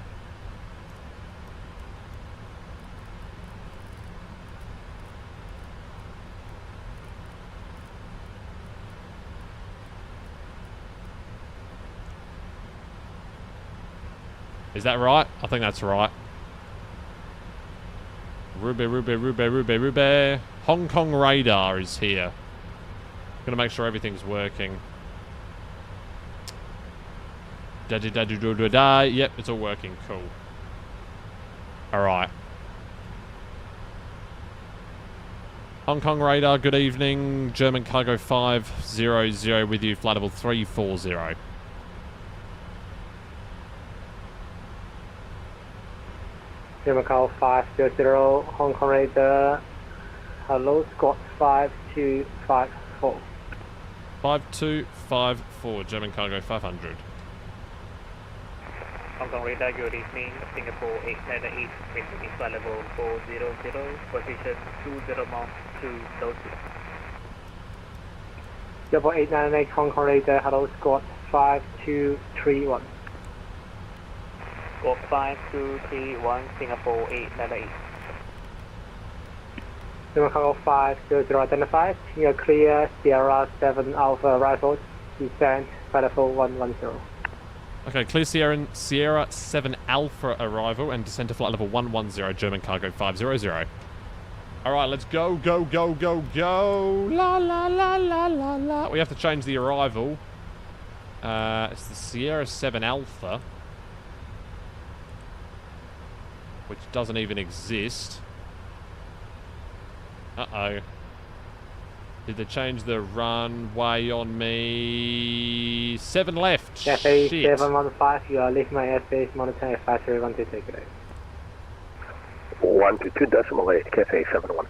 Is that right? I think that's right. Rube. Hong Kong radar is here. Gonna make sure everything's working. Yep, it's all working. Cool. Alright. Hong Kong radar, good evening. German cargo 500 with you, flight level 340. German cargo 500, Hong Kong radar. Hello, squad 5254. 5254, German cargo 500. Hong Kong radar, good evening. Singapore 898, maintaining flight level 400, position 20 miles to 0. Double 898 Hong Kong radar, hello, squad 5231. Squad 5231, Singapore 898. Singapore 500 identified, you're clear, Sierra 7 Alpha arrival, descent, Fairfield 110. Okay, clear Sierra 7 Alpha arrival and descent to flight level 110, German cargo 500. Alright, let's go, go, go, go, go. La, la, la, la, la, la. We have to change the arrival. It's the Sierra 7 Alpha, which doesn't even exist. Uh-oh. Did they change the runway on me? 7 left. Cafe Shit. 715, you are leaving my airspace, monitoring factory 122, take it out. 122.8, Cafe 715.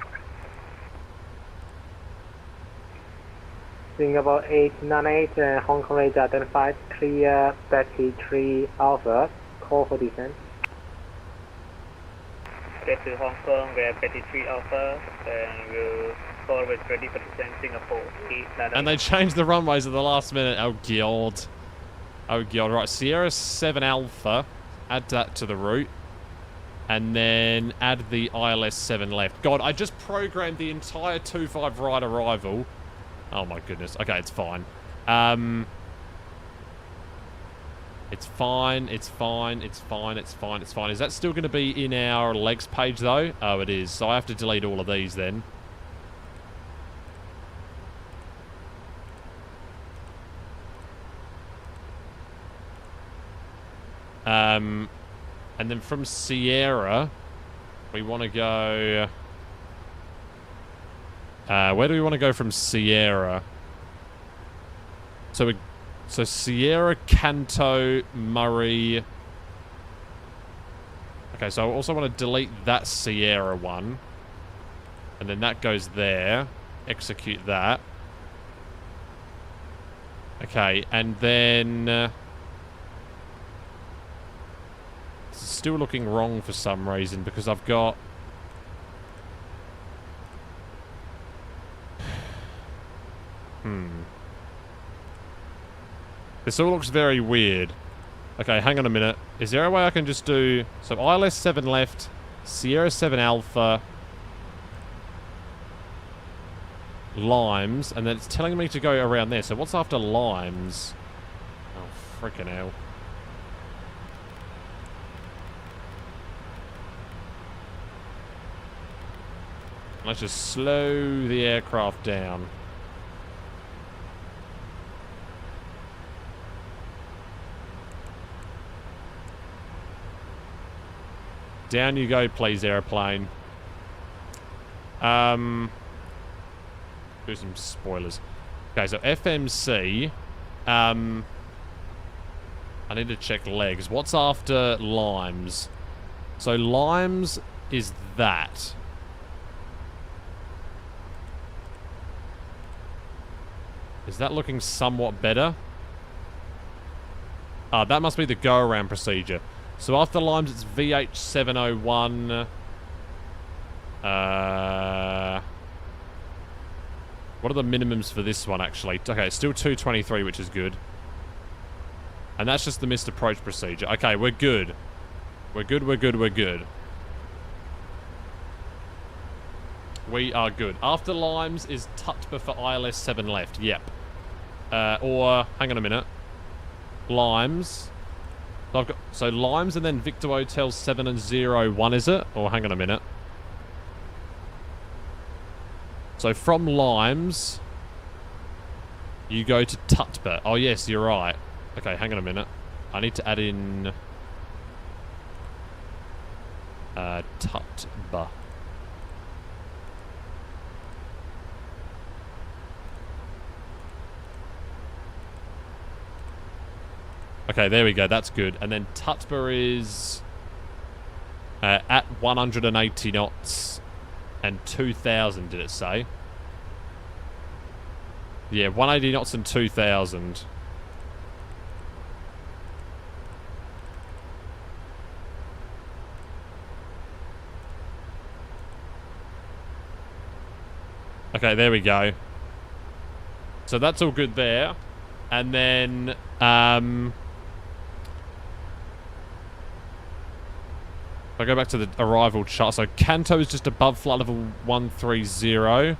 Singapore 898, Hong Kong radar identified, clear Betty 3 Alpha, call for descent. Get to Hong Kong, we have Betty 3 Alpha, and we'll call with ready for descent, Singapore 898. And they changed the runways at the last minute. Oh, God. Oh, God. Right, Sierra 7 Alpha, add that to the route. And then add the ILS 7 left. God, I just programmed the entire 25 right arrival. Oh my goodness. Okay, it's fine. It's fine, it's fine, it's fine, it's fine, it's fine. Is that still going to be in our legs page though? Oh, it is. So I have to delete all of these then. And then from Sierra, we want to go... where do we want to go from Sierra? So Sierra, Canto, Murray... Okay, so I also want to delete that Sierra one. And then that goes there. Execute that. Okay, and then... still looking wrong for some reason because I've got... This all looks very weird. Okay, hang on a minute. Is there a way I can just do... So ILS 7 left, Sierra 7 Alpha, Limes, and then it's telling me to go around there. So what's after Limes? Oh, freaking hell. Let's just slow the aircraft down. Down you go, please, airplane. Do some spoilers. Okay, so FMC. I need to check legs. What's after Limes? So Limes is that. Is that looking somewhat better? Ah, that must be the go-around procedure. So after Limes, it's VH701. What are the minimums for this one, actually? Okay, it's still 223, which is good. And that's just the missed approach procedure. Okay, we're good. We're good, we're good, we're good. We are good. After Limes is Tutba for ILS 7 left. Yep. Or, hang on a minute. Limes. So I've got, so Limes and then Victor Hotel 7 and 01, is it? Or hang on a minute. So from Limes, you go to Tutba. Oh yes, you're right. Okay, hang on a minute. I need to add in Tutba. Okay, there we go. That's good. And then Tutba is at 180 knots and 2,000, did it say? Yeah, 180 knots and 2,000. Okay, there we go. So that's all good there. And then, if I go back to the arrival chart, so Kanto is just above flight level 130.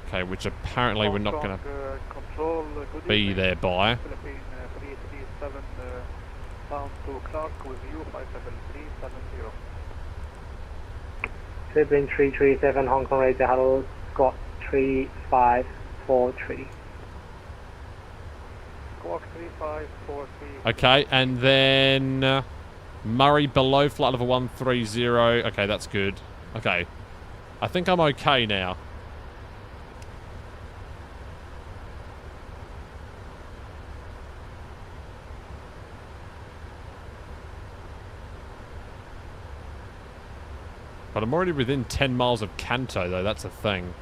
Okay, which apparently we're not going to be there by. Philippine 337 Hong Kong radio, hello, Squawk 3543. Squawk 3543. Okay, and then Murray below flight level 130. Okay, that's good. Okay. I think I'm okay now. But I'm already within 10 miles of Kanto, though. That's a thing.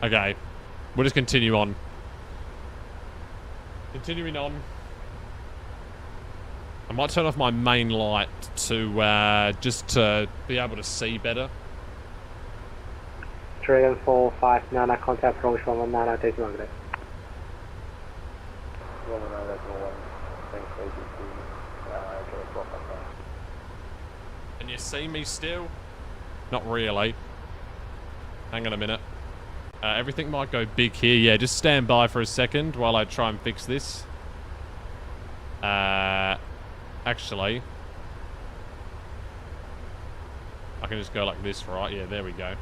Okay. We'll just continue on. Continuing on. I might turn off my main light to, just to be able to see better. Dragon 459, contact approach 119, take Magnet. 119.1, thanks ATC, Can you see me still? Not really. Hang on a minute. Everything might go big here. Yeah, just stand by for a second while I try and fix this. Actually, I can just go like this, right? Yeah, there we go.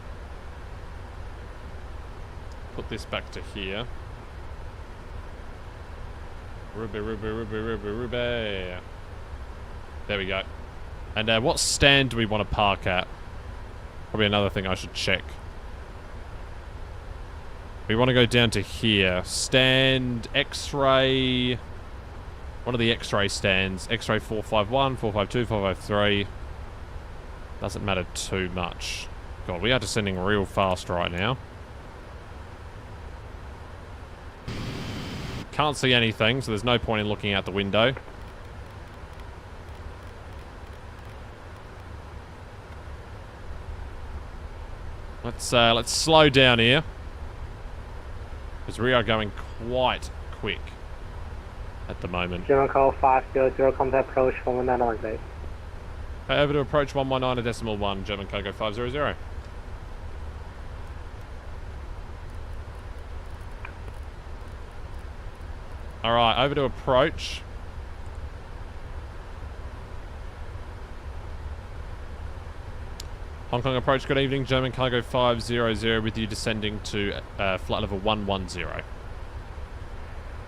Put this back to here. Ruby, Ruby, Ruby, Ruby, Ruby. There we go. And what stand do we want to park at? Probably another thing I should check. We want to go down to here. Stand X-ray. One of the X-ray stands. X-ray 451, 452, 453. Doesn't matter too much. God, we are descending real fast right now. Can't see anything, so there's no point in looking out the window. Let's slow down here, because we are going quite quick at the moment. German call 500, contact approach 119. Okay, over to approach 119.1, German code go 500. Alright, over to approach. Hong Kong approach, good evening. German cargo 500 with you descending to flight level 110.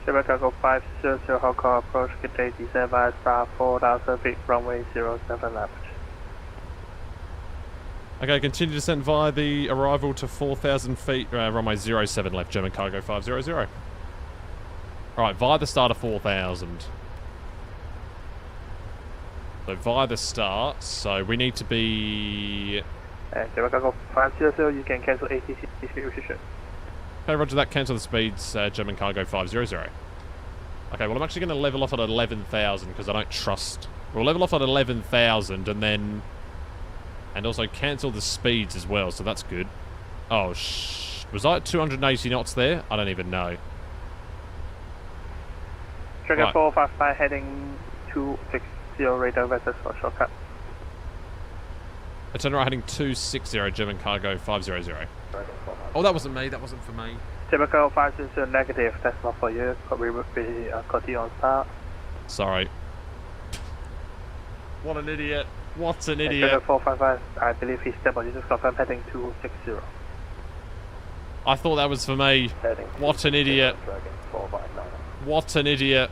German cargo 500, Hong Kong approach, good day, descend via star 4000 feet, runway 07 left. Okay, continue descent via the arrival to 4,000 feet, runway 07 left, German cargo 500. Alright, via the start of 4,000. So via the start, so we need to be... German cargo 500, you can cancel ATC speed restriction. Okay, roger that, cancel the speeds, German cargo 500. Okay, well I'm actually going to level off at 11,000 because I don't trust... We'll level off at 11,000 and then... And also cancel the speeds as well, so that's good. Oh, was I at 280 knots there? I don't even know. Dragon 455 heading 260 radar vessels for shortcut. Turn right heading 260, German cargo 500. Oh, that wasn't me, that wasn't for me. German cargo 500 negative, that's not for you. We will be continue on start. Sorry. What an idiot. What an idiot. Dragon 455, I believe he's stable. You just confirm heading 260. I thought that was for me. What an idiot. What an idiot.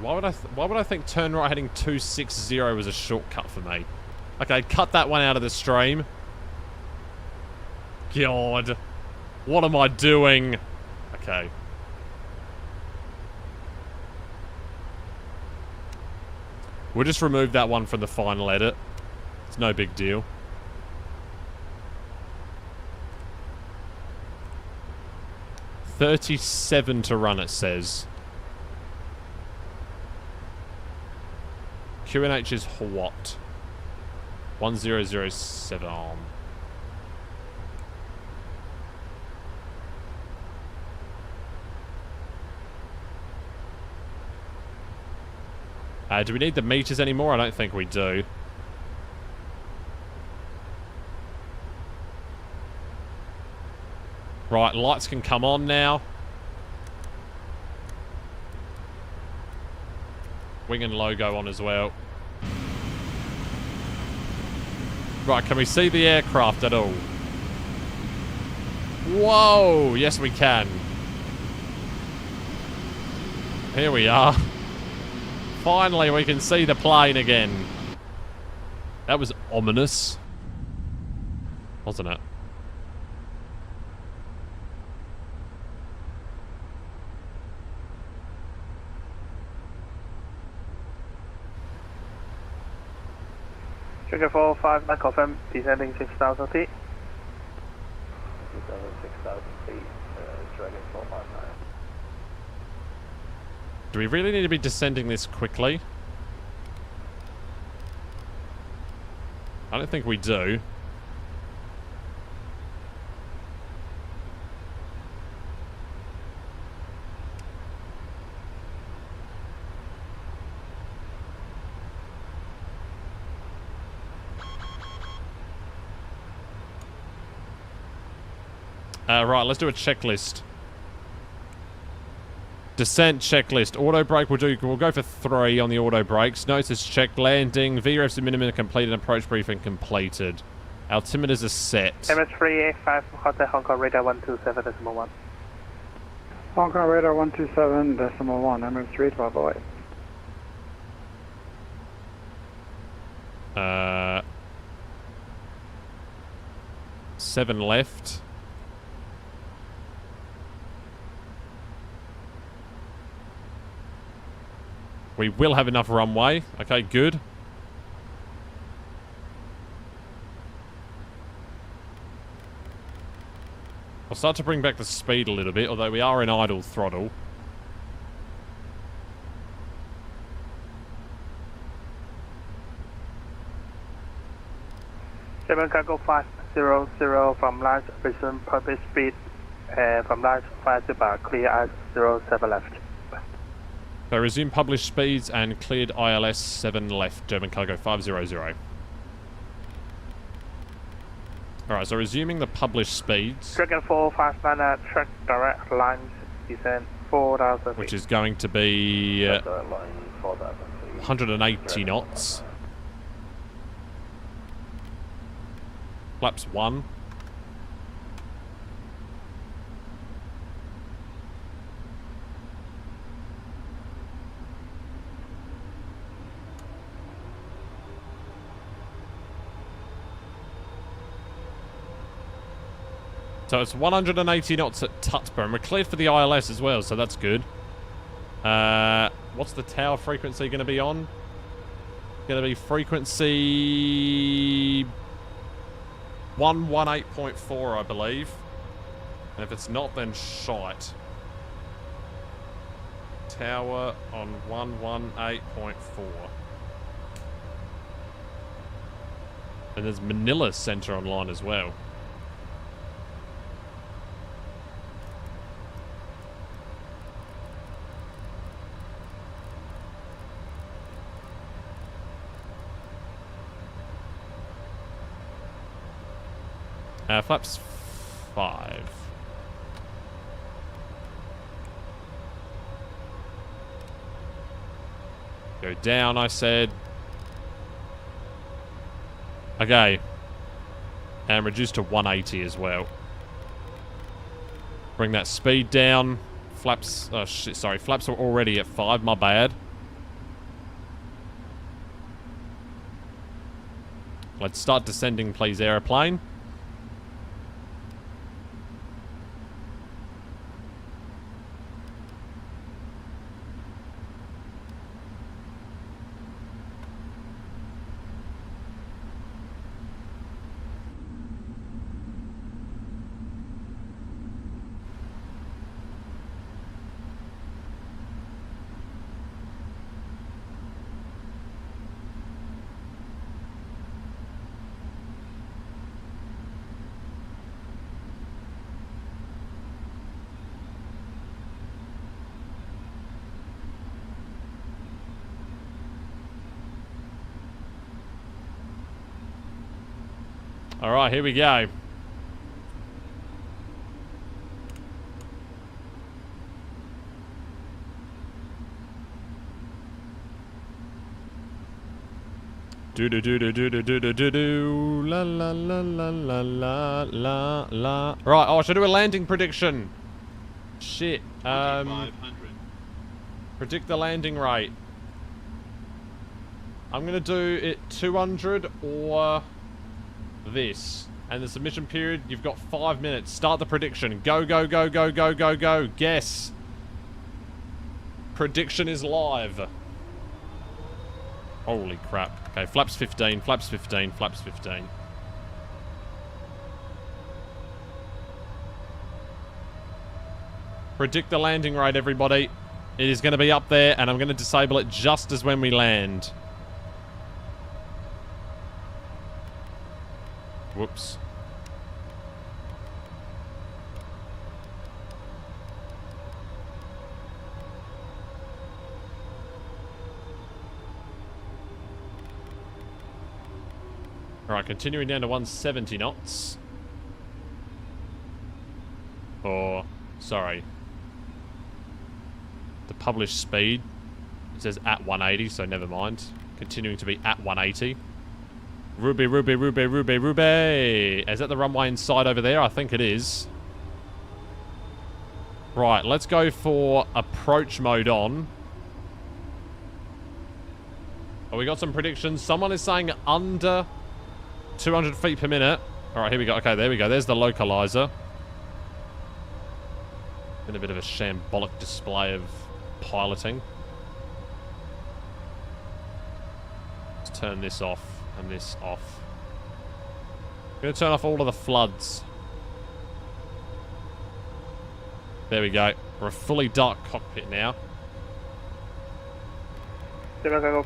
Why would I think turn right heading 260 was a shortcut for me? Okay, cut that one out of the stream. God. What am I doing? Okay. We'll just remove that one from the final edit. It's no big deal. 37 to run, it says. QNH is what? 1007. Do we need the meters anymore? I don't think we do. Right, lights can come on now. Wing and logo on as well. Right, can we see the aircraft at all? Whoa! Yes, we can. Here we are. Finally, we can see the plane again. That was ominous. Wasn't it? Trigger 459, confirm, descending 6,000 feet. 6,000 feet, Dragon 459. Do we really need to be descending this quickly? I don't think we do. Right, let's do a checklist. Descent checklist. Auto brake, we'll go for 3 on the auto brakes. Notice it's checked. Landing. VREFs and minimum completed. Approach briefing completed. Altimeters are set. MS385, Hotel Hong Kong radar 127.1. Hong Kong radar 127.1, MS3 12 away. 7 left. We will have enough runway. Okay, good. I'll start to bring back the speed a little bit, although we are in idle throttle. German cargo 500 from large resume public speed from large 50 bar, clear as 07 left. So resume published speeds and cleared ILS 7 left, German cargo 500. Alright, so resuming the published speeds. Dragon 459 track direct lines descent 4,000 feet. Which is going to be 180 knots. Flaps 1. So it's 180 knots at Tutburn. We're cleared for the ILS as well, so that's good. What's the tower frequency going to be on? Going to be frequency 118.4, I believe. And if it's not, then shite. Tower on 118.4. And there's Manila Center online as well. Flaps 5. Go down, I said. Okay. And reduce to 180 as well. Bring that speed down. Flaps, oh shit, sorry. Flaps are already at 5, my bad. Let's start descending, please, aeroplane. All right, here we go. Do do do do do do do do do do la la la la la la la la. Right, oh, should I do a landing prediction? Shit. Predict the landing rate. I'm gonna do it 200 or this. And the submission period, you've got 5 minutes. Start the prediction. Go, go, go, go, go, go, go. Guess. Prediction is live. Holy crap. Okay, flaps 15, flaps 15, flaps 15. Predict the landing rate, everybody. It is going to be up there, and I'm going to disable it just as when we land. Whoops. Alright, continuing down to 170 knots. Or, sorry. The published speed, it says at 180, so never mind. Continuing to be at 180. Ruby, Ruby, Ruby, Ruby, Ruby! Is that the runway inside over there? I think it is. Right, let's go for approach mode on. Oh, we got some predictions. Someone is saying under 200 feet per minute. Alright, here we go. Okay, there we go. There's the localizer. Been a bit of a shambolic display of piloting. Let's turn this off and this off. I'm going to turn off all of the floods. There we go. We're a fully dark cockpit now. 0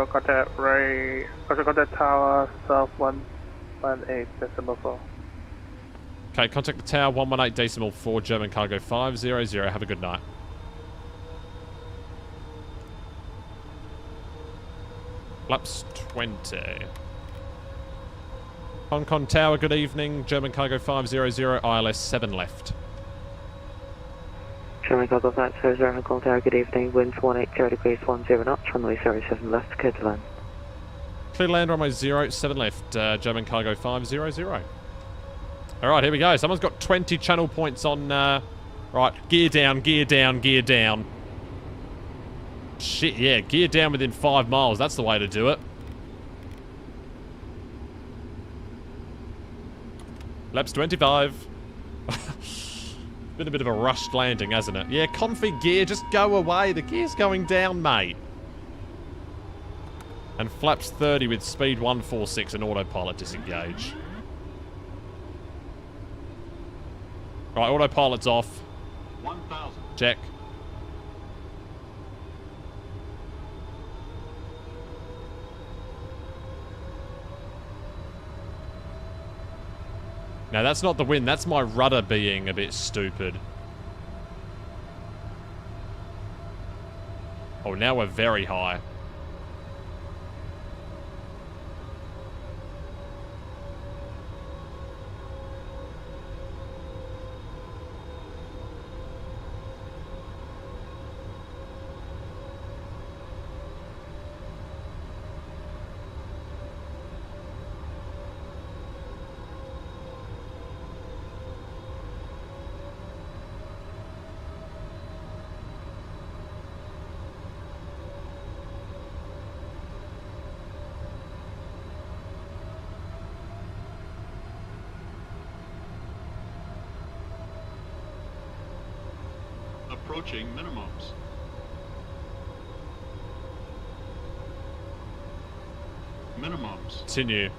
contact Ray, contact tower, south 118.4. Okay, contact the tower 118.4, German cargo 500. Have a good night. Flaps 20. Hong Kong tower, good evening. German cargo 500, ILS 7 left. German cargo 500, Hong Kong tower, good evening. Winds 180 degrees 10 knots, runway 07 left, clear to land. Clear land, runway 07 left, German cargo 500. Alright, here we go. Someone's got 20 channel points on, right, gear down, gear down, gear down. Shit, yeah, gear down within 5 miles. That's the way to do it. Laps 25. Been a bit of a rushed landing, hasn't it? Yeah, config gear, just go away. The gear's going down, mate. And flaps 30 with speed 146 and autopilot disengage. Right, autopilot's off. 1,000. Check. No, that's not the wind. That's my rudder being a bit stupid. Oh, now we're very high. Approaching minimums. Minimums. Continue.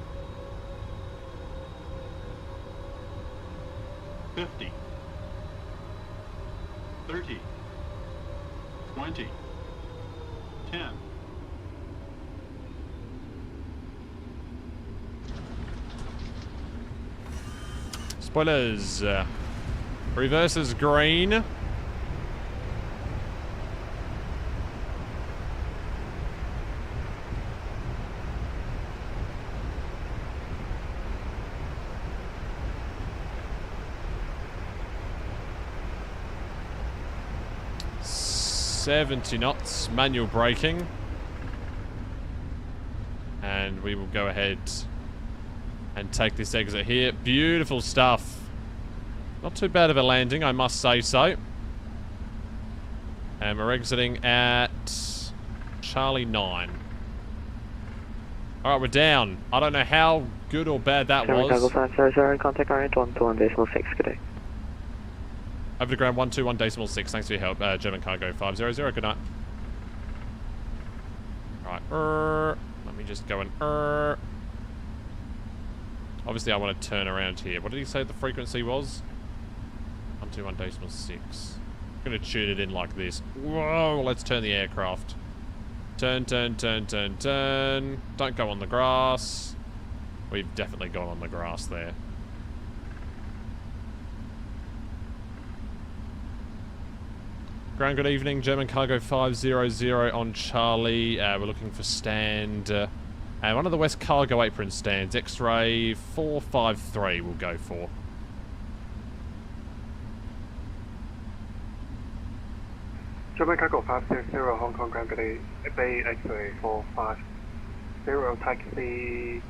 50. 30. 20. 10. Spoilers. Reverse is green. 70 knots, manual braking. And we will go ahead and take this exit here. Beautiful stuff. Not too bad of a landing, I must say so. And we're exiting at Charlie 9. Alright, we're down. I don't know how good or bad that was. Chicago 500, contact RN 121.6, good day. Over to ground 121.6. Thanks for your help. German Cargo 500. Good night. Alright, let me just go and obviously I want to turn around here. What did he say the frequency was? 121.6. I'm gonna tune it in like this. Whoa, let's turn the aircraft. Turn, turn, turn, turn, turn. Don't go on the grass. We've definitely gone on the grass there. Ground, good evening. German Cargo 500 on Charlie. We're looking for stand. One of the West Cargo apron stands. X-ray 453 we'll go for. German Cargo 500, Hong Kong Ground, good day. Bay X-ray 450, taxi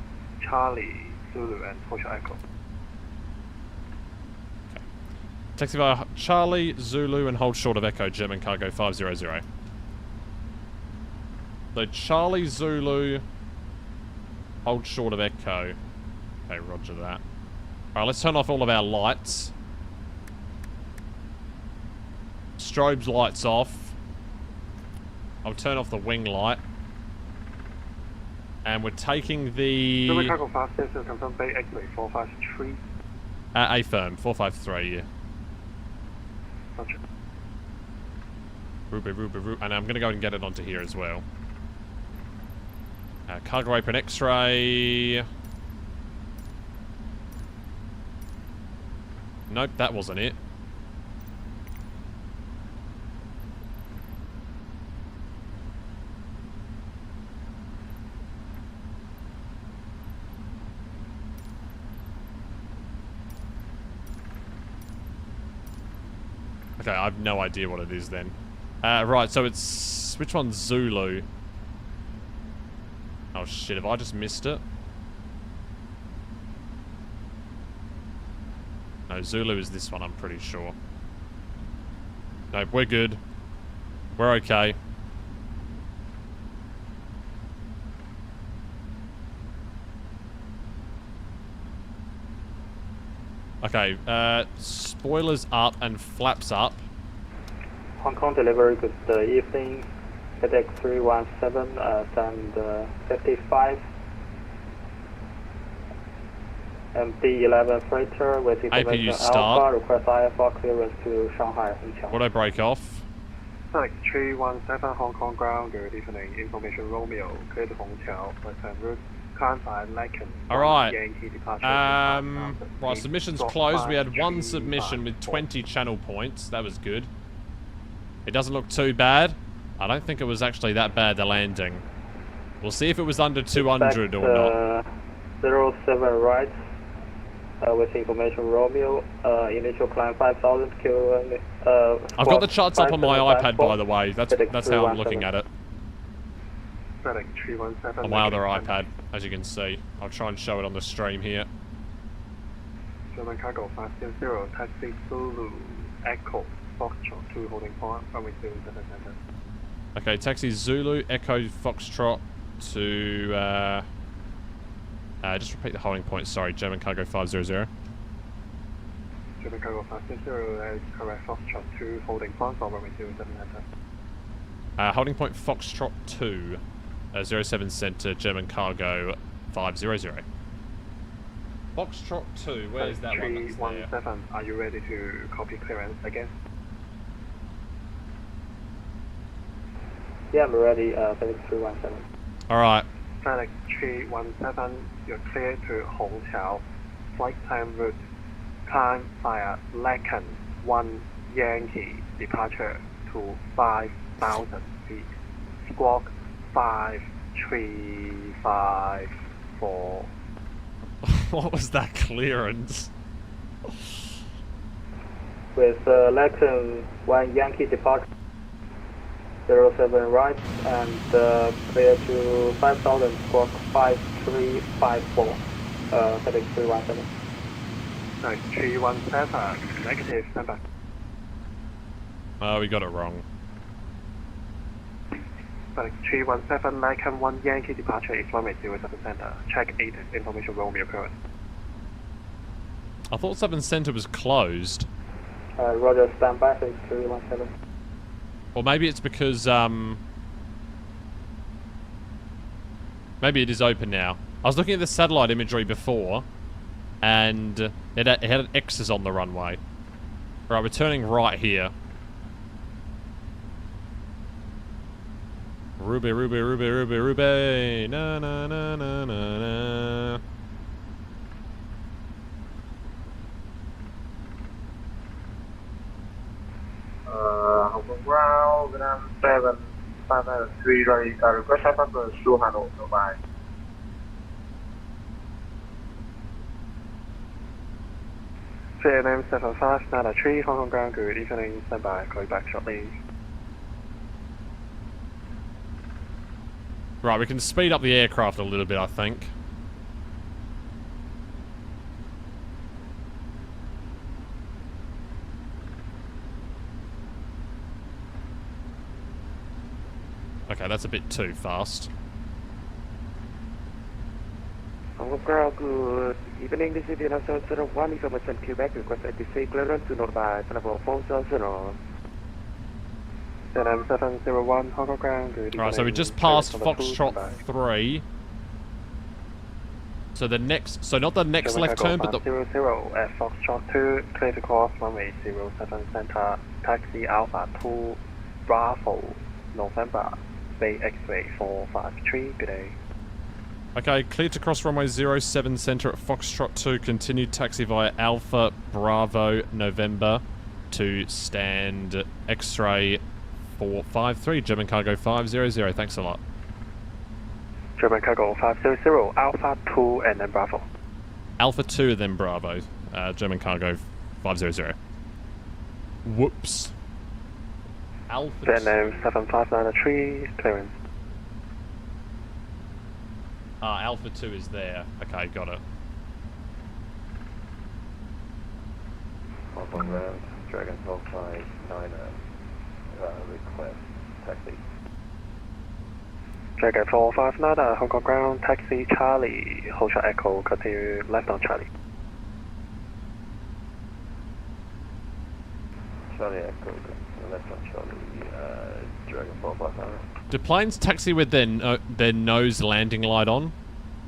Charlie, Zulu and Hotel Echo. Taxi via Charlie, Zulu, and hold short of Echo, German Cargo 500. So Charlie, Zulu, hold short of Echo. Okay, roger that. Alright, let's turn off all of our lights. Strobe's lights off. I'll turn off the wing light. And we're taking the... German Cargo 500, confirm Bay X-ray 453. A firm, 453, yeah. Ruby, and I'm going to go and get it onto here as well. Cargo apron X-ray. Nope, that wasn't it. Okay, I have no idea what it is then. Right, so it's... Which one's Zulu? Oh shit, have I just missed it? No, Zulu is this one, I'm pretty sure. Nope, we're good. We're okay. Okay, spoilers up and flaps up. Hong Kong delivery, good evening. FedEx 317, send 55. MD-11 freighter with information Alpha, request IFR clearance to Shanghai. Would I break off? FedEx 317, Hong Kong ground, good evening. Information Romeo, clear to Hongqiao, return route. Alright. Right, submissions closed. We had one submission with 20 channel points. That was good. It doesn't look too bad. I don't think it was actually that bad, the landing. We'll see if it was under 200 or not. 07 right. With information Romeo. Initial climb 5,000 kilo. I've got the charts up on my iPad, by the way. That's how I'm looking at it. On my other iPad, as you can see. I'll try and show it on the stream here. German Cargo 500, taxi Zulu, Echo, Foxtrot, 2 holding point, runway 27 center. Okay, taxi Zulu, Echo, Foxtrot to, just repeat the holding point, sorry, German Cargo 500. German Cargo 500, that is correct, Foxtrot 2 holding point, runway 27 center. Holding point Foxtrot 2. 07 Center, German Cargo 500. Foxtrot 2, where is that one? 317, are you ready to copy clearance again? Yeah, I'm ready, FedEx 317. Alright. FedEx 317, you're clear to Hongqiao. Flight time route, climb via Lacan 1 Yankee, departure to 5,000 feet. Squawk 5354. What was that clearance? With Lacan 1 Yankee departure. 07 right, and clear to 5000, squawk 5354, heading 317. Nice, 317, negative, stand by. Oh, we got it wrong. 317, Nikon 1 Yankee departure is runway 07 center. Check 8 information Romeo current. I thought 7 Center was closed. Roger, stand by, 317. Or maybe it's because, maybe it is open now. I was looking at the satellite imagery before, and it had X's on the runway. Right, we're turning right here. Ruby, Ruby, Ruby, Ruby, Ruby. Na na na na na na. Hong Kong ground, Vietnam 7593, ready, request transfer to Hanoi, bye. CNM 7593, Hong Kong ground, good evening, stand by, call you back shortly. Right, we can speed up the aircraft a little bit, I think. Okay, that's a bit too fast. Hong Kong ground, good evening, this is Vietnam 701, information Quebec, request ATC clearance to notify Singapore 400. CNM 701, Hong Kong ground, good evening. Right, so we just passed Foxtrot 3. So the next, so not the next left turn, but the... 00 at Foxtrot 2, clear to cross runway 07 center, taxi Alpha 2, Bravo, November, Bay X-ray 453, good day. Okay, clear to cross runway 07 center at Foxtrot 2, continued taxi via Alpha, Bravo, November to stand X-ray 453, German Cargo 500, thanks a lot. German Cargo 500, Alpha 2 and then Bravo. Alpha 2 and then Bravo, German Cargo 500. Whoops. Alpha Vietnam 7593, clearance. Alpha 2 is there. Okay, got it. Hong Kong ground, Dragon 459, request taxi. Dragon 459, Hong Kong ground, taxi Charlie, hold short echo, continue left on Charlie. Charlie echo, left on Charlie, Dragon 459. Do planes taxi with their nose landing light on?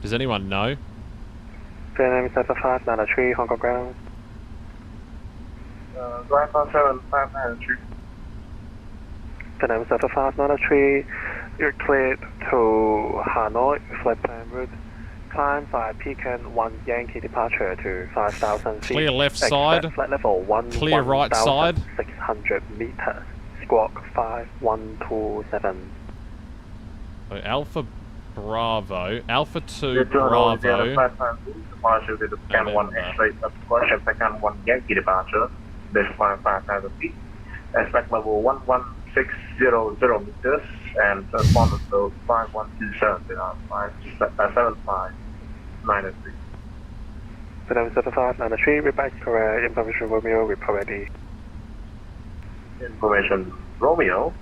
Does anyone know? Vietnam 7593, Hong Kong ground. Ground 7593. Vietnam 7593, you're cleared to Hanoi, flight plan route. Climb by Pecan 1 Yankee departure to 5,000 feet. Clear left side. Flight level 1. Clear right side. 600 meters. Squawk 5127. Alpha Bravo, Alpha 2 Bravo. Departure to the Pecan 1 X-ray subsquadron, Pecan 1 Yankee departure. Baseline 5,000 feet. Aspect level 11600 meters and transformers to 5127, 7593. Vietnam 7593, reply correct, information Romeo, report ready. Information Romeo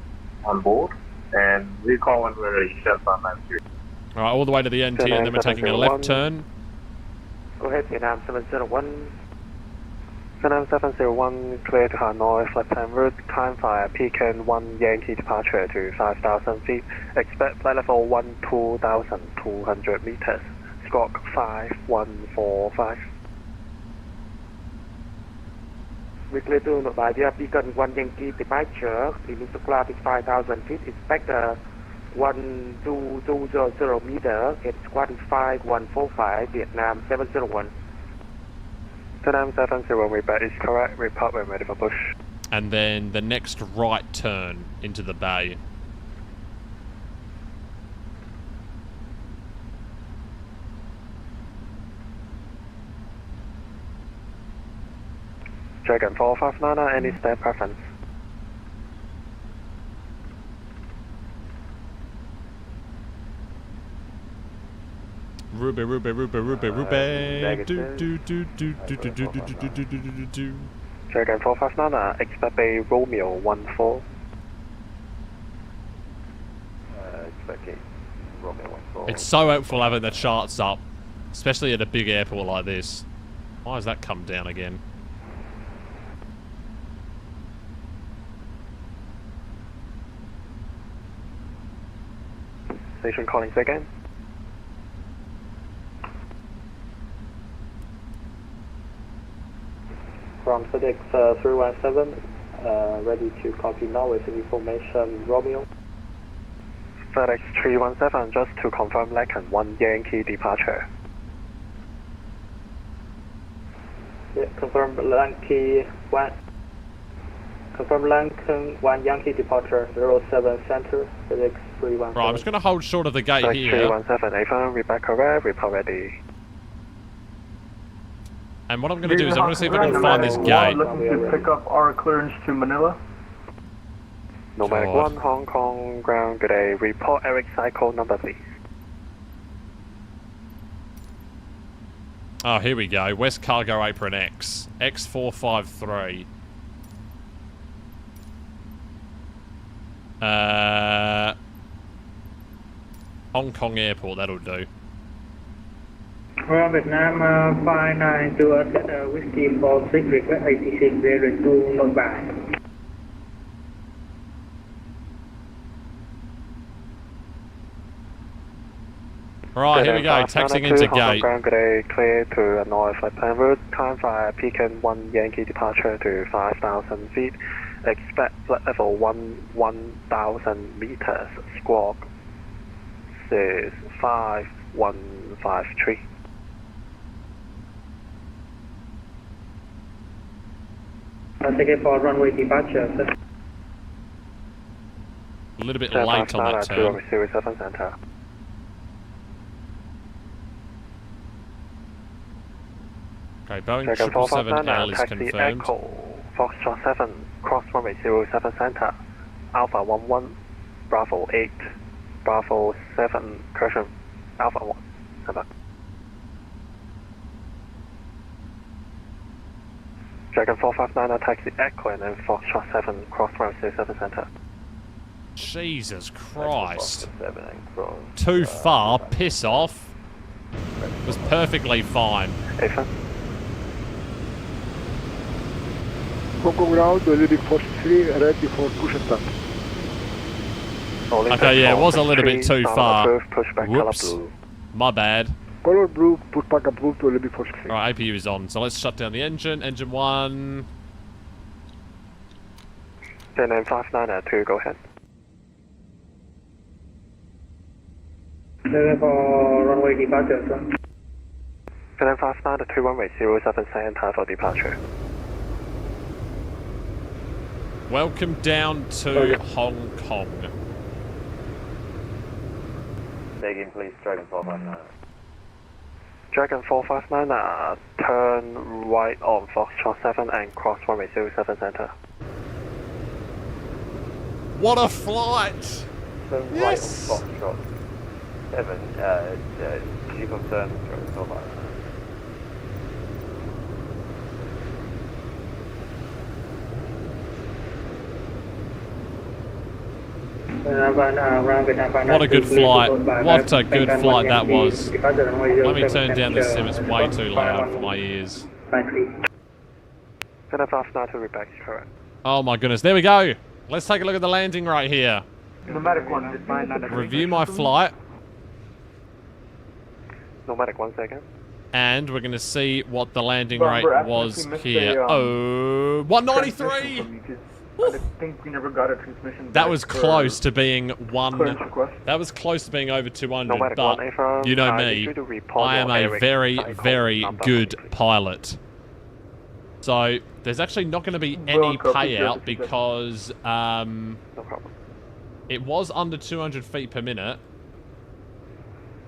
on board, and we call when we're ready, 7593. Alright, all the way to the NT, and then we're taking a left turn. Go ahead, Vietnam 701. Vietnam 701, clear to Hanoi, flight plan route, climb via Pecan 1 Yankee departure to 5,000 feet, expect flight level 12,200 meters, squawk 5145. We clear to Nội via Pecan 1 Yankee departure, limit to cloud is 5,000 feet, expect 1220 meter, get squad is 5145, Vietnam 701. Vietnam 701, report is correct, report when ready for push. And then the next right turn into the bay. Dragon 459, any stand preference? Ruby. Do. Dragon 459, expect a Romeo 14. Expecting Romeo 14. It's so helpful having the charts up, especially at a big airport like this. Why has that come down again? Station calling again. From FedEx 317, ready to copy now with information Romeo. FedEx 317, just to confirm Lincoln 1 Yankee departure. Yeah, confirm Yankee 1. Confirm Lincoln 1 Yankee departure 07 center, FedEx 317. Right, I'm just going to hold short of the gate FedEx here. 317, Avon, Rebecca Red, report ready. And what I'm going to do is I'm going to see if I can find this gate. Looking to pick up our clearance to Manila. Nomadic 1, Hong Kong, ground, good day. Report Eric cycle number, please. Oh, here we go. West Cargo Apron X. X453. Hong Kong Airport, that'll do. From Vietnam 592 set Whiskey 46 request 8602 note by. Right, here we go, taxiing into gate. Ground, good day, clear to annoy flight plan route. Time via Pekin 1 Yankee departure to 5,000 feet. Expect flight level 1,000 meters. Squawk 5153. Ticket for runway departure, sir. A little bit late on that turn. 07 center. Okay, Boeing 777L is confirmed. Foxtrot 7, cross runway 07 center. Alpha 11, Bravo 8, Bravo 7, correction, Alpha 1, 7. Dragon 459, taxi Echo and then Foxtrot 7, cross runway 07 center. Jesus Christ. Too far, piss off. Was perfectly fine. Hong Kong ground, leading 43, ready for push and start. Okay, yeah, it was a little bit too far. Whoops. My bad. Color blue, push back up blue to leading 43. Alright, APU is on, so let's shut down the engine. Engine 1. 959 go ahead. For runway departure, sir. 959 to runway 07 center for departure. Welcome down to Hong Kong. Begin, please, Dragon 459. Dragon 459, turn right on Foxtrot 7 and cross runway 07 center. What a flight! Turn Yes! right on Foxtrot 7, you confirm Dragon 459. What a good flight. What a good flight that was. Let me turn down this sim, it's way too loud for my ears. Oh my goodness, there we go. Let's take a look at the landing right here. Nomadic 1, Review my flight. Nomadic 1 second. And we're going to see what the landing rate was here. Oh, 193! I think we never got a transmission. That was close to being that was close to being over 200, but you know me, I am a very, very good pilot. So there's actually not going to be any payout because it was under 200 feet per minute.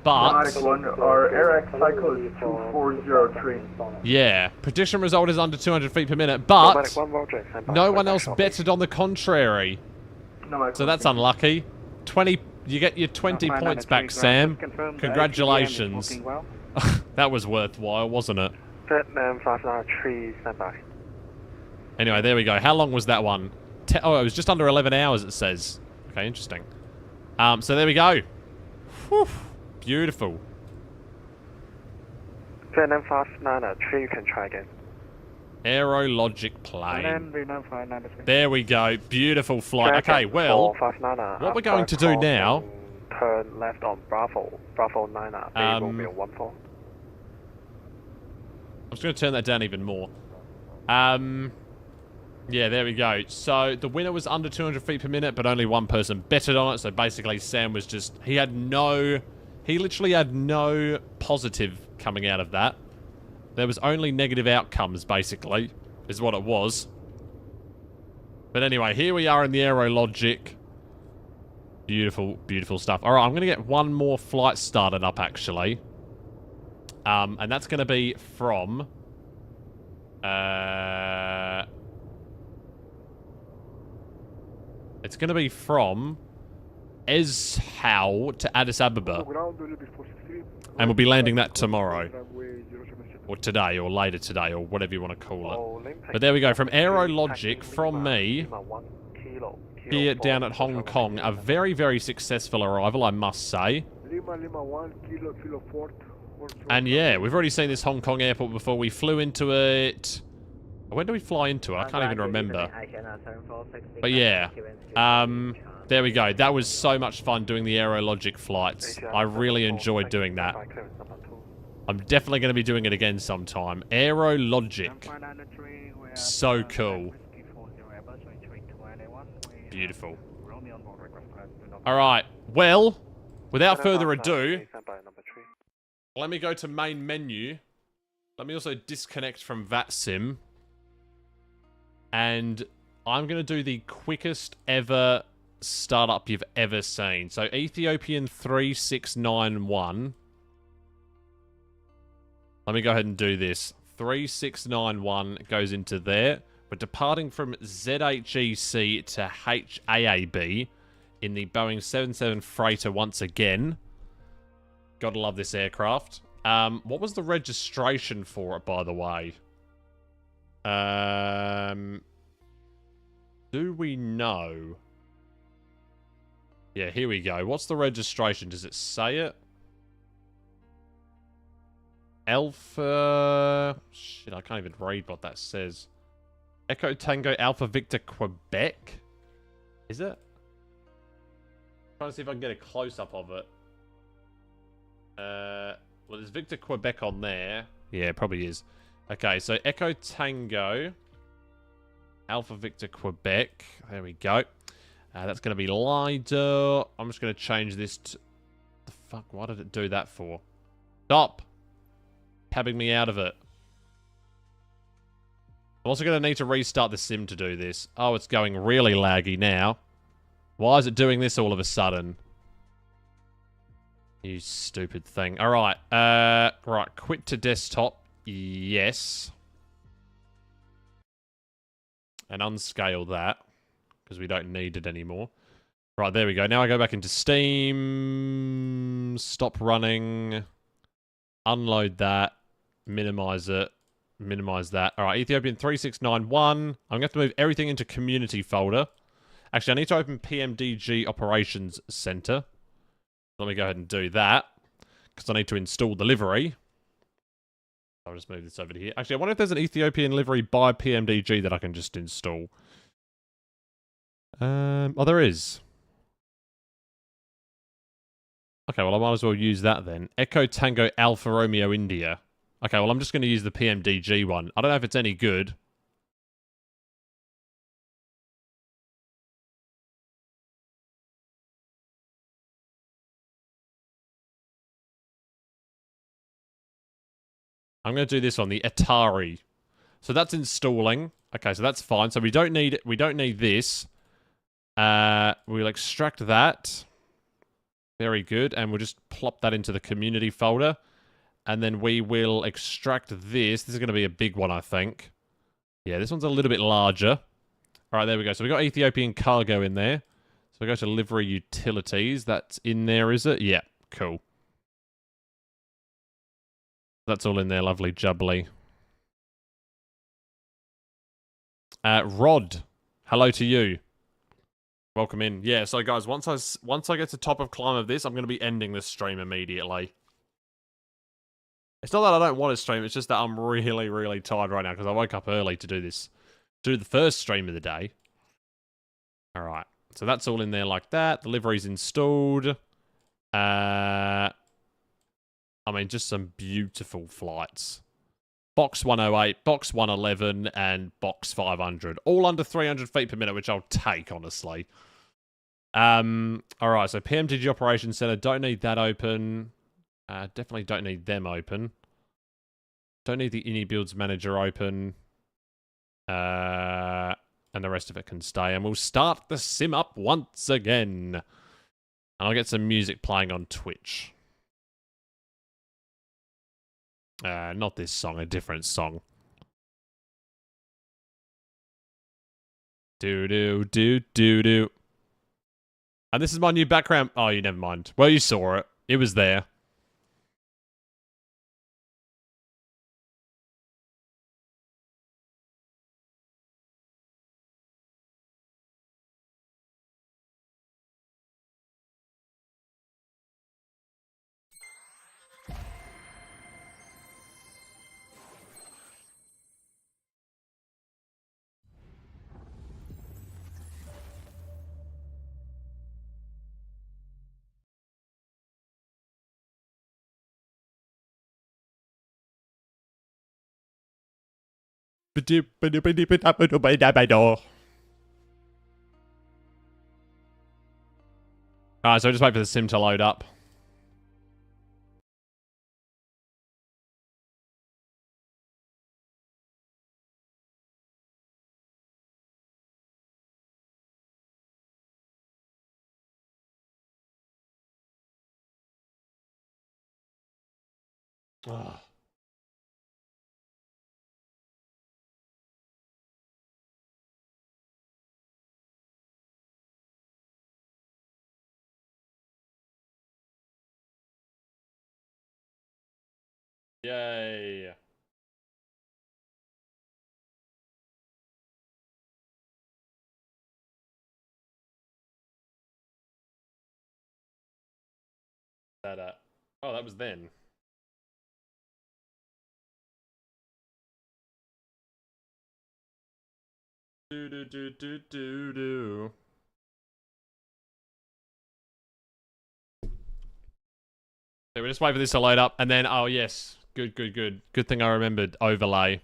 But our AirX cycle is 2403. Yeah, prediction result is under 200 feet per minute, but no one else betted on the contrary. So that's unlucky. You get your 20 points back, Sam. Congratulations. That was worthwhile, wasn't it? Vietnam 593, stand by. Anyway, there we go. How long was that one? Oh, it was just under 11 hours, it says. Okay, interesting. So there we go. Whew. Beautiful. Vietnam 593, you can try again. AeroLogic plane. There we go. Beautiful flight. Okay, well, what we're going to do now... Turn left on Bravo. Bravo 9, Romeo 14. I'm just going to turn that down even more. Yeah, there we go. So, the winner was under 200 feet per minute, but only one person betted on it. So, basically, Sam was just... He literally had no positive coming out of that. There was only negative outcomes, basically, is what it was. But anyway, here we are in the AeroLogic. Beautiful, beautiful stuff. Alright, I'm going to get one more flight started up, actually. And that's going to be from... It's going to be from Ezhou to Addis Ababa. And we'll be landing that tomorrow. Or today, or later today, or whatever you want to call it. But there we go. From AeroLogic, from me, here down at Hong Kong. A very, very successful arrival, I must say. And yeah, we've already seen this Hong Kong airport before. We flew into it... When do we fly into it? I can't even remember. But yeah. There we go. That was so much fun doing the AeroLogic flights. I really enjoyed doing that. I'm definitely going to be doing it again sometime. AeroLogic. So cool. Beautiful. Alright. Well, without further ado, let me go to main menu. Let me also disconnect from VATSIM. And I'm going to do the quickest ever startup you've ever seen. So Ethiopian 3691. Let me go ahead and do this. 3691 goes into there. We're departing from ZHEC to HAAB in the Boeing 77 Freighter once again. Gotta love this aircraft. What was the registration for it, by the way? Do we know? Yeah, here we go. What's the registration? Does it say it? Alpha... Shit, I can't even read what that says. Echo Tango Alpha Victor Quebec? Is it? I'm trying to see if I can get a close-up of it. Well, there's Victor Quebec on there. Yeah, it probably is. Okay, so Echo Tango Alpha Victor Quebec. There we go. That's going to be LIDAR. I'm just going to change this to... The fuck? Why did it do that for? Stop! Tabbing me out of it. I'm also going to need to restart the sim to do this. Oh, it's going really laggy now. Why is it doing this all of a sudden? You stupid thing. Alright. Right. Quit to desktop. Yes. And unscale that. Because we don't need it anymore. Right, there we go. Now I go back into Steam. Stop running. Unload that. Minimize it. Minimize that. Alright, Ethiopian 3691. I'm going to have to move everything into community folder. Actually, I need to open PMDG Operations Center. Let me go ahead and do that. Because I need to install the livery. I'll just move this over to here. Actually, I wonder if there's an Ethiopian livery by PMDG that I can just install. Oh, there is. Okay, well, I might as well use that then. Echo Tango Alpha Romeo India. Okay, well, I'm just going to use the PMDG one. I don't know if it's any good. I'm going to do this on the Atari. So that's installing. Okay, so that's fine. So we don't need this. We'll extract that. Very good. And we'll just plop that into the community folder. And then we will extract this. This is going to be a big one, I think. Yeah, this one's a little bit larger. All right, there we go. So we got Ethiopian cargo in there. So So go to livery utilities. That's in there, is it? Yeah, cool. That's all in there, lovely jubbly. Rod, hello to you. Welcome in. Yeah, so guys, once I get to top of climb of this, I'm going to be ending this stream immediately. It's not that I don't want to stream, it's just that I'm really, really tired right now because I woke up early to do this. Do the first stream of the day. Alright, so that's all in there like that. The livery's installed. I mean, just some beautiful flights. Box 108, Box 111, and Box 500. All under 300 feet per minute, which I'll take, honestly. Alright, so PMTG Operations Center. Don't need that open. Definitely don't need them open. Don't need the Ini Builds Manager open. And the rest of it can stay. And we'll start the sim up once again. And I'll get some music playing on Twitch. Not this song, a different song. Do. And this is my new background. Oh, you never mind. Well, you saw it. It was there. Alright, so just wait for the sim to load up. Oh. Yay. Oh, that was then. Do. Okay, we'll just wait for this to load up, and then, oh yes, good. Good thing I remembered overlay.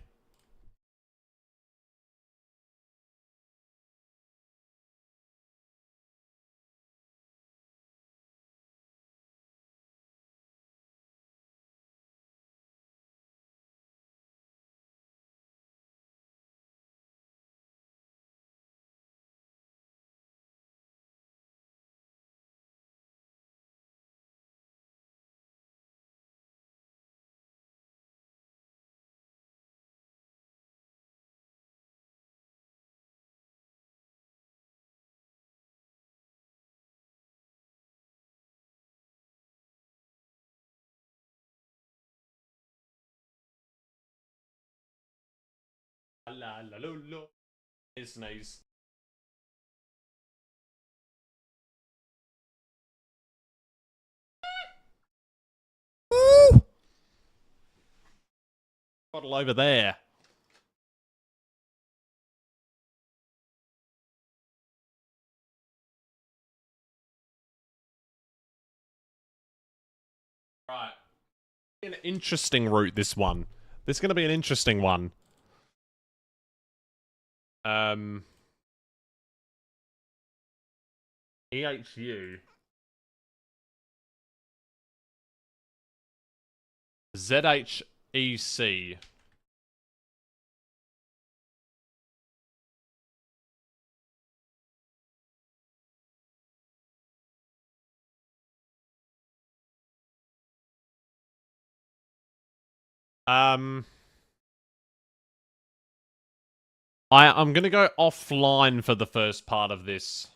La la lo lo. It's nice. Woo! Bottle over there. Right. An interesting route, this one. This is going to be an interesting one. EHU. ZHEC. I'm gonna go offline for the first part of this.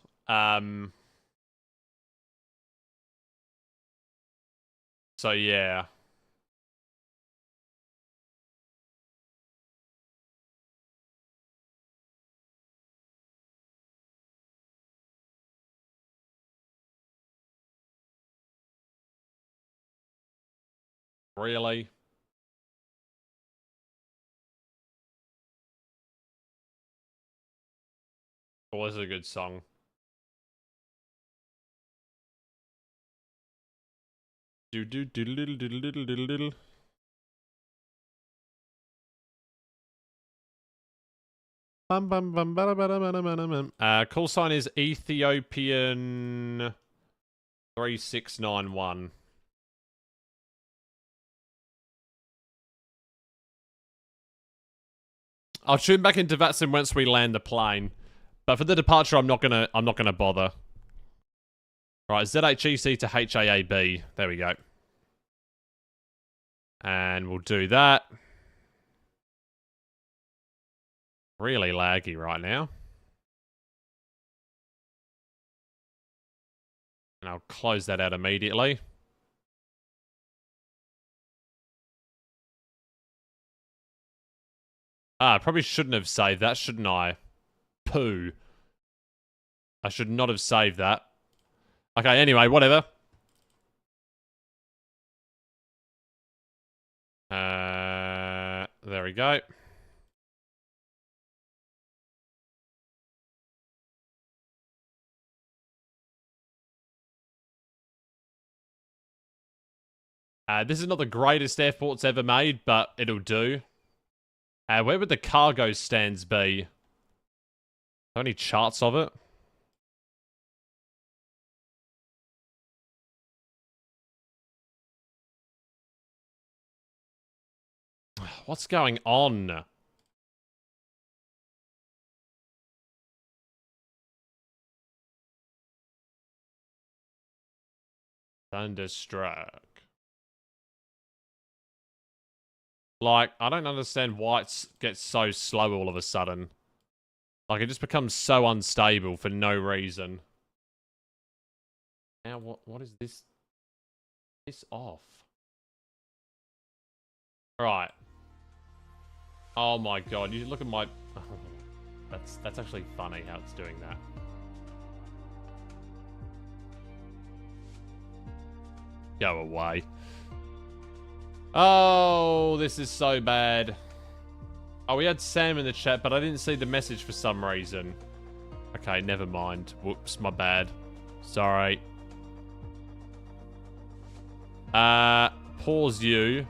So, yeah. Really? Oh, this is a good song. Do do do little do little do little. Bum bum bum ba ba ba ba ba. Call sign is Ethiopian 3691. I'll tune back into Vatsim once we land the plane. But for the departure, I'm not gonna bother. Right, ZHEC to HAAB. There we go. And we'll do that. Really laggy right now. And I'll close that out immediately. I probably shouldn't have saved that, shouldn't I? Poo. I should not have saved that. Okay, anyway, whatever. There we go. This is not the greatest airport's ever made, but it'll do. Where would the cargo stands be? Are there any charts of it? What's going on? Thunderstruck. Like, I don't understand why it gets so slow all of a sudden. Like, it just becomes so unstable for no reason. Now, what is this? This off. Right. Oh my god, you look at my... Oh, that's actually funny how it's doing that. Go away. Oh, this is so bad. Oh, we had Sam in the chat, but I didn't see the message for some reason. Okay, never mind. Whoops, my bad. Sorry. Pause you.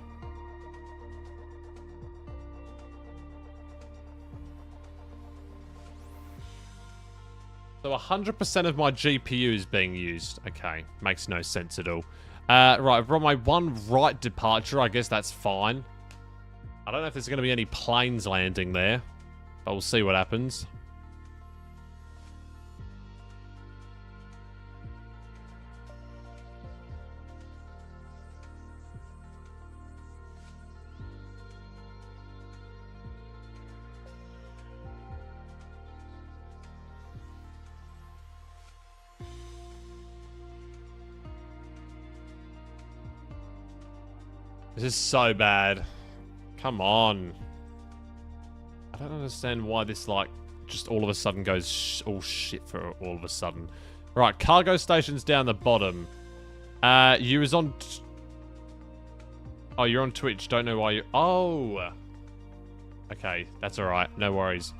So 100% of my GPU is being used. Okay, makes no sense at all. Right, I've run my one right departure. I guess that's fine. I don't know if there's going to be any planes landing there, but we'll see what happens. This is so bad. Come on. I don't understand why this, like, just all of a sudden goes all shit for all of a sudden. Right, cargo station's down the bottom. You was on... Oh, you're on Twitch. Don't know why you... Oh! Okay, that's alright. No worries.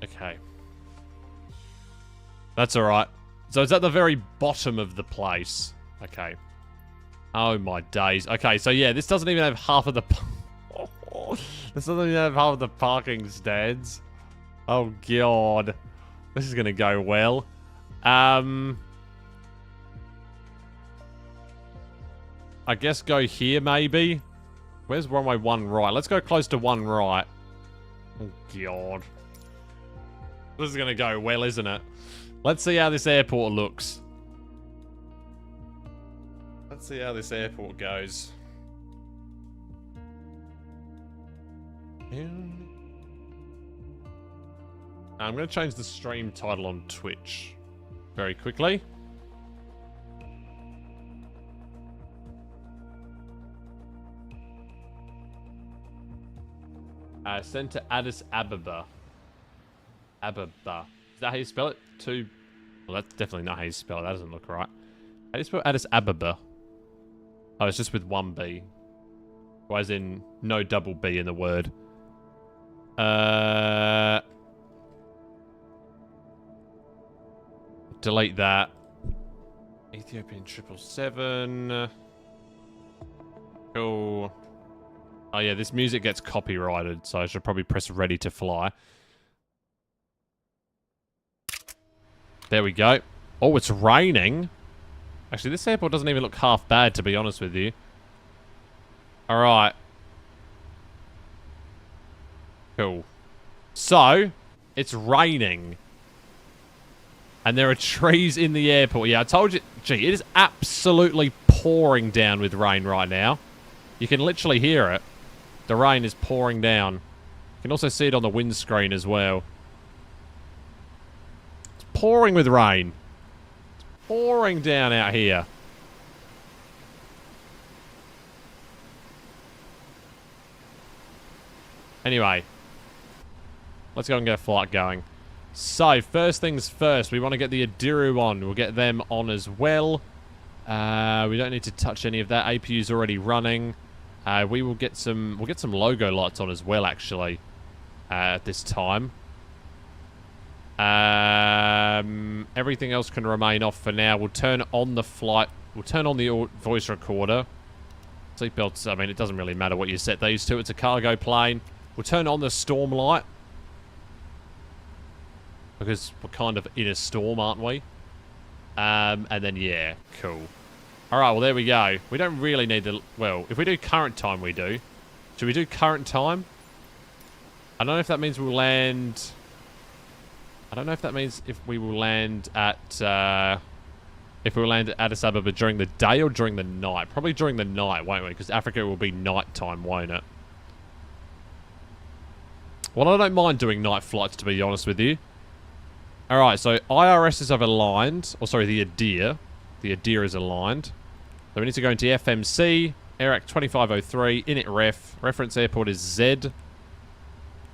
Okay. That's alright. So it's at the very bottom of the place. Okay. Oh my days. Okay, so yeah, this doesn't even have half of the... This doesn't even have half of the parking stands. Oh god. This is gonna go well. I guess go here maybe. Where's runway 1 right? Let's go close to 1 right. Oh god. This is gonna go well, isn't it? Let's see how this airport looks. Let's see how this airport goes. I'm going to change the stream title on Twitch. very quickly. Sent to Addis Ababa. Ababa. Is that how you spell it? Well, that's definitely not how you spell it. That doesn't look right. How do you spell Addis Ababa? Oh, it's just with one B. Or as in, no double B in the word. Delete that. Ethiopian 777. Cool. Oh yeah, this music gets copyrighted, so I should probably press ready to fly. There we go. Oh, it's raining. Actually, this airport doesn't even look half bad, to be honest with you. Alright. Cool. So, it's raining. And there are trees in the airport. Yeah, I told you. Gee, it is absolutely pouring down with rain right now. You can literally hear it. The rain is pouring down. You can also see it on the windscreen as well. It's pouring with rain. It's pouring down out here. Anyway. Let's go and get a flight going. So, first things first. We want to get the Adiru on. We'll get them on as well. We don't need to touch any of that. APU's already running. We'll get some logo lights on as well, actually, at this time. Everything else can remain off for now. We'll turn on the flight. We'll turn on the voice recorder. Seatbelts, I mean, it doesn't really matter what you set these to. It's a cargo plane. We'll turn on the storm light. Because we're kind of in a storm, aren't we? And then, yeah, cool. Alright, well, there we go. We don't really need to... Well, if we do current time, we do. Should we do current time? I don't know if that means we'll land... I don't know if that means if we will land at... if we'll land at Addis Ababa during the day or during the night. Probably during the night, won't we? Because Africa will be night time, won't it? Well, I don't mind doing night flights, to be honest with you. Alright, so IRSs have aligned. Or, sorry, the ADIR. The ADIR is aligned. So we need to go into FMC, AIRAC 2503, init ref. Reference airport is ZHEC.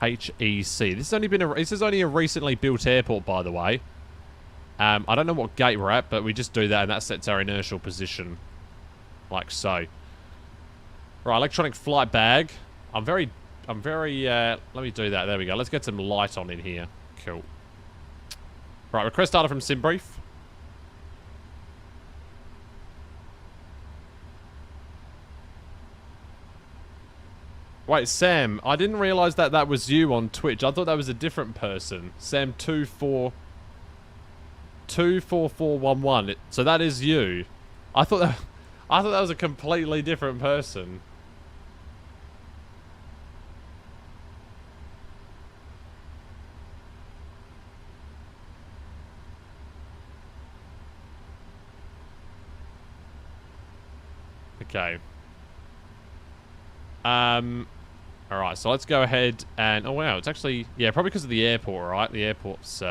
This is only a recently built airport, by the way. I don't know what gate we're at, but we just do that, and that sets our inertial position. Like so. Right, electronic flight bag. I'm very, let me do that. There we go. Let's get some light on in here. Cool. Right, request data from SimBrief. Wait, Sam, I didn't realise that was you on Twitch. I thought that was a different person. Sam 24411. So that is you. I thought that was a completely different person. Okay. Alright, so let's go ahead and... Oh, wow, it's actually... Yeah, probably because of the airport, right? The airport's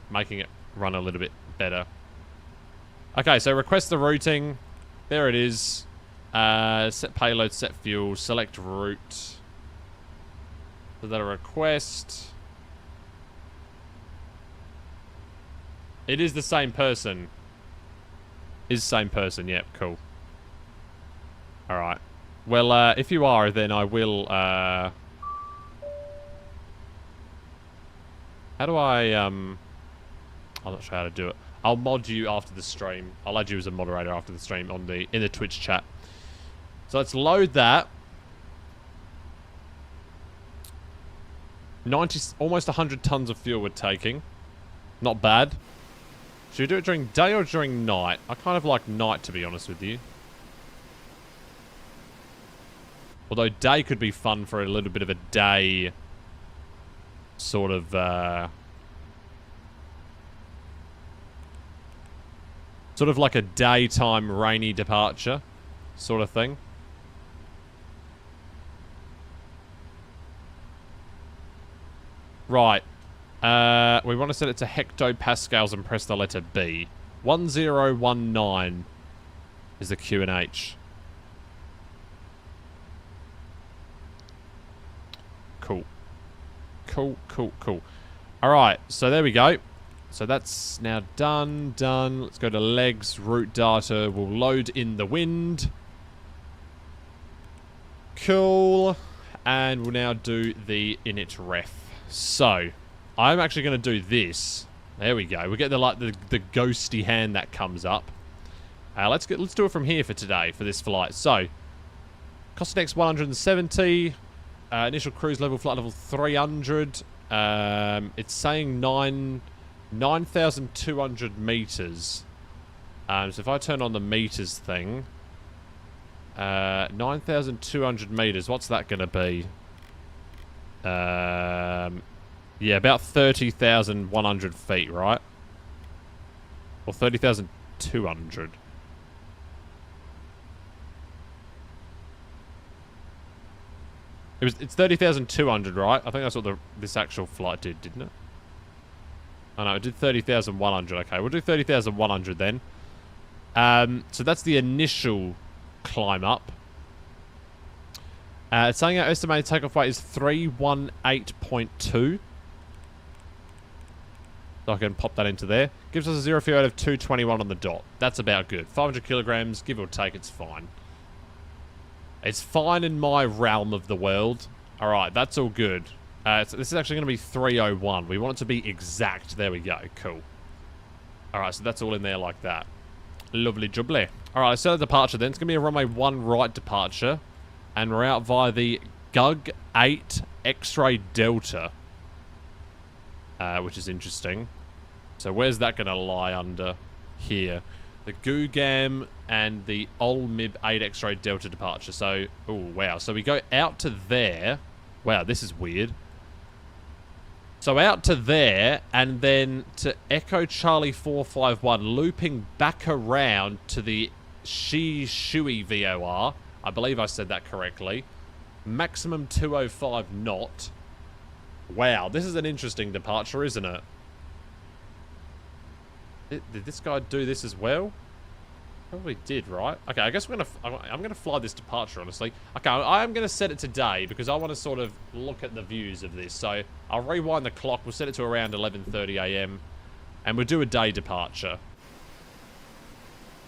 making it run a little bit better. Okay, so request the routing. There it is. Set payload, set fuel, select route. Is that a request? It is the same person. Is the same person, yep, cool. Alright. Well, if you are, then I will, How do I, I'm not sure how to do it. I'll mod you after the stream. I'll add you as a moderator after the stream in the Twitch chat. So let's load that. almost 100 tons of fuel we're taking. Not bad. Should we do it during day or during night? I kind of like night, to be honest with you. Although day could be fun for a little bit of a day sort of, sort of like a daytime rainy departure sort of thing. Right. We want to set it to hectopascals and press the letter B. 1019 is the QNH. Cool. Cool. Alright, so there we go. So that's now done. Let's go to legs, route data. We'll load in the wind. Cool. And we'll now do the init ref. So, I'm actually going to do this. There we go. We get the ghosty hand that comes up. Let's do it from here for today, for this flight. So, Costinex 170. Initial cruise level, flight level 300. It's saying 9,200 meters. So if I turn on the meters thing, 9,200 meters. What's that going to be? Yeah, about 30,100 feet, right? Or 30,200. It's 30,200, right? I think that's what this actual flight did, didn't it? Oh no, it did 30,100. Okay, we'll do 30,100 then. So that's the initial climb up. It's saying our estimated takeoff weight is 318.2. So I can pop that into there. Gives us a 0 fuel out of 221 on the dot. That's about good. 500 kilograms, give or take, it's fine. It's fine in my realm of the world. Alright, that's all good. So this is actually going to be 301. We want it to be exact. There we go. Cool. Alright, so that's all in there like that. Lovely jubbly. Alright, let's set a departure then. It's going to be a runway 1 right departure. And we're out via the GUG 8 X-Ray Delta. Which is interesting. So where's that going to lie under? Here. The GUGAM and the OLMIB 8 X-Ray Delta departure. So, oh wow. So we go out to there. Wow, this is weird. So out to there, and then to Echo Charlie 451, looping back around to the Shui VOR. I believe I said that correctly. Maximum 205 knot. Wow, this is an interesting departure, isn't it? Did this guy do this as well? Probably did, right? Okay, I guess I'm gonna fly this departure, honestly. Okay, I am gonna set it today because I want to sort of look at the views of this. So I'll rewind the clock. We'll set it to around 11:30 a.m. and we'll do a day departure.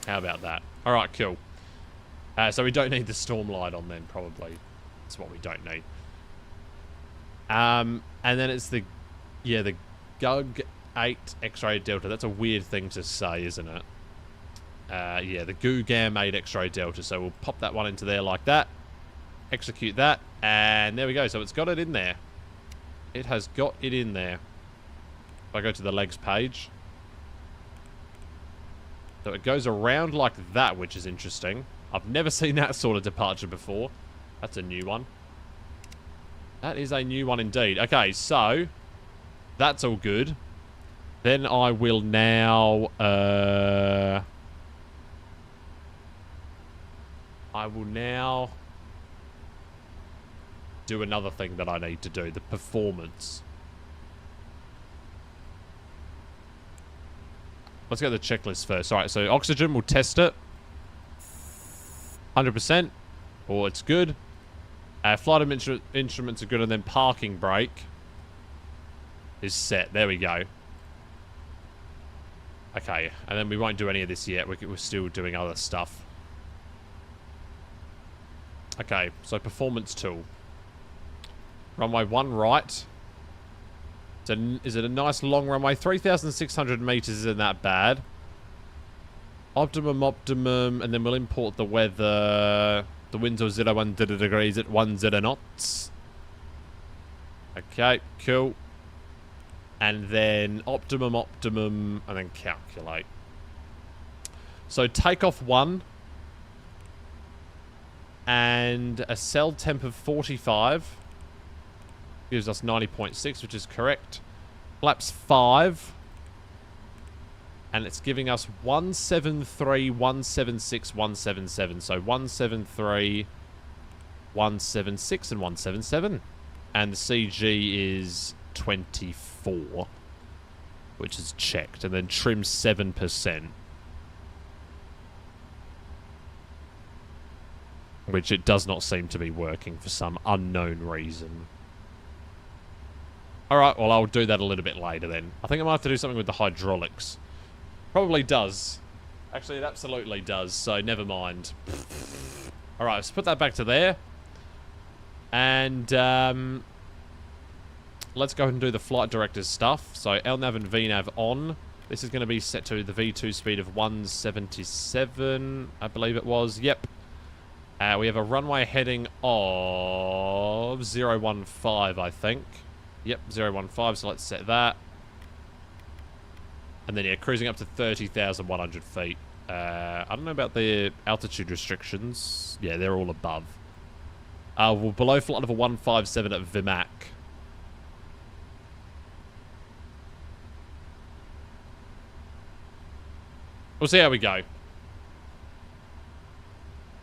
How about that? All right, cool. So we don't need the storm light on then, probably. That's what we don't need. And then it's the GUG 8 X-Ray Delta. That's a weird thing to say, isn't it? Yeah, the GUGAM 8 X-Ray Delta. So we'll pop that one into there like that. Execute that. And there we go. So it's got it in there. It has got it in there. If I go to the legs page. So it goes around like that, which is interesting. I've never seen that sort of departure before. That's a new one. That is a new one indeed. Okay, so that's all good. Then I will now... I will now do another thing that I need to do, the performance. Let's go to the checklist first. Alright, so oxygen, we'll test it. 100%. Oh, it's good. Flight instruments are good, and then parking brake is set. There we go. Okay, and then we won't do any of this yet. We're still doing other stuff. Okay, so performance tool. Runway 1 right. Is it a nice long runway? 3,600 meters isn't that bad. Optimum, and then we'll import the weather. The winds are 0 degrees at 10 knots. Okay, cool. And then optimum, and then calculate. So takeoff 1. And a cell temp of 45. Gives us 90.6, which is correct. Flaps 5. And it's giving us 173, 176, 177. So 173, 176, and 177. And the CG is 24, which is checked, and then trim 7%, which it does not seem to be working for some unknown reason. Alright, well, I'll do that a little bit later then. I think I might have to do something with the hydraulics. Probably does. Actually, it absolutely does, so never mind. Alright, let's put that back to there. And, let's go ahead and do the flight director's stuff. So, LNAV and VNAV on. This is going to be set to the V2 speed of 177, I believe it was. Yep. We have a runway heading of 015, I think. Yep, 015, so let's set that. And then, yeah, cruising up to 30,100 feet. I don't know about the altitude restrictions. Yeah, they're all above. We're below flight level 157 at Vimac. We'll see how we go.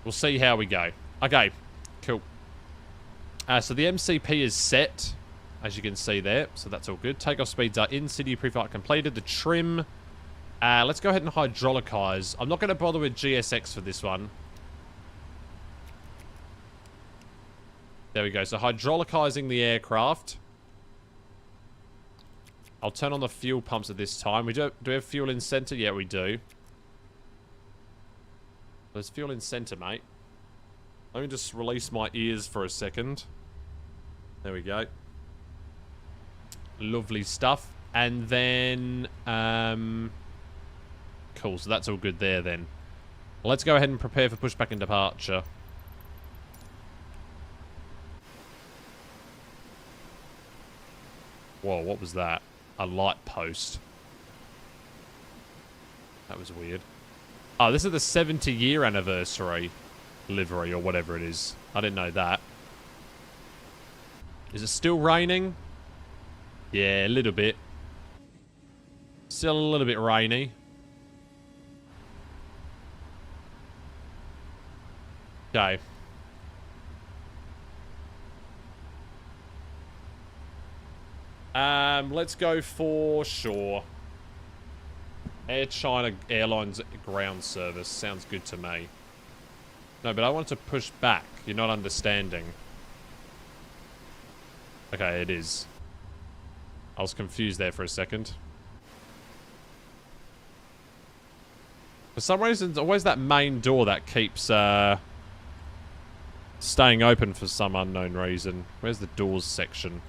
We'll see how we go. Okay, cool. So the MCP is set, as you can see there. So that's all good. Takeoff speeds are in. City pre-flight completed. The trim. Let's go ahead and hydraulicize. I'm not going to bother with GSX for this one. There we go. So hydraulicizing the aircraft. I'll turn on the fuel pumps at this time. Do we have fuel in center? Yeah, we do. There's fuel in center, mate. Let me just release my ears for a second. There we go. Lovely stuff. And then, cool, so that's all good there then. Let's go ahead and prepare for pushback and departure. Whoa, what was that? A light post. That was weird. Oh, this is the 70-year anniversary livery or whatever it is. I didn't know that. Is it still raining? Yeah, a little bit. Still a little bit rainy. Okay. Let's go for sure. Air China Airlines ground service. Sounds good to me. No, but I want to push back. You're not understanding. Okay, it is. I was confused there for a second. For some reason, it's always that main door that keeps staying open for some unknown reason. Where's the doors section?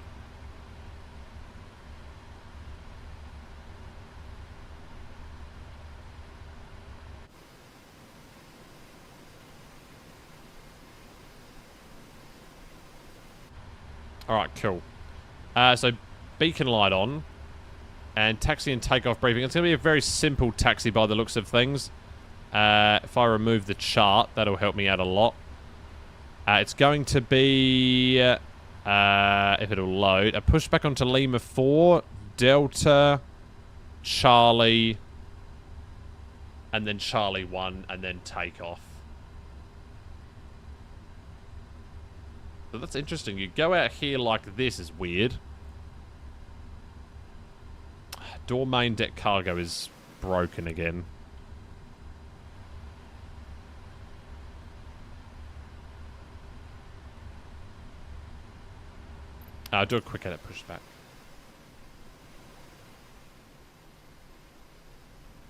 Alright, cool. So, beacon light on. And taxi and takeoff briefing. It's going to be a very simple taxi by the looks of things. If I remove the chart, that'll help me out a lot. It's going to be, if it'll load, a pushback onto Lima 4, Delta, Charlie, and then Charlie 1, and then takeoff. So that's interesting. You go out here like this is weird. Door main deck cargo is broken again. I'll do a quick edit pushback.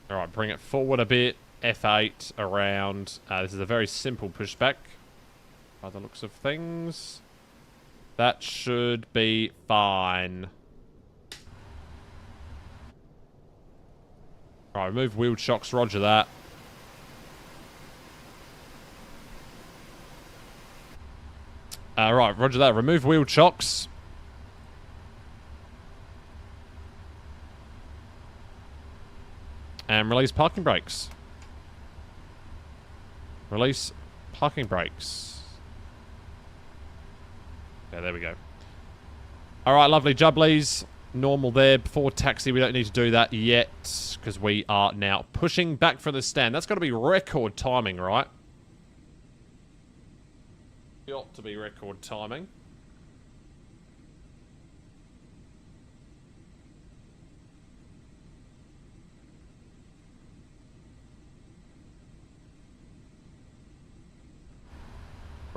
Alright, bring it forward a bit. F8 around. This is a very simple pushback. By the looks of things. That should be fine. Alright, remove wheeled shocks, roger that. Right, roger that. Remove wheeled shocks. And release parking brakes. Release parking brakes. Yeah, there we go. Alright, lovely jubblies. Normal there. Before taxi, we don't need to do that yet. Because we are now pushing back from the stand. That's got to be record timing, right? Got to be record timing.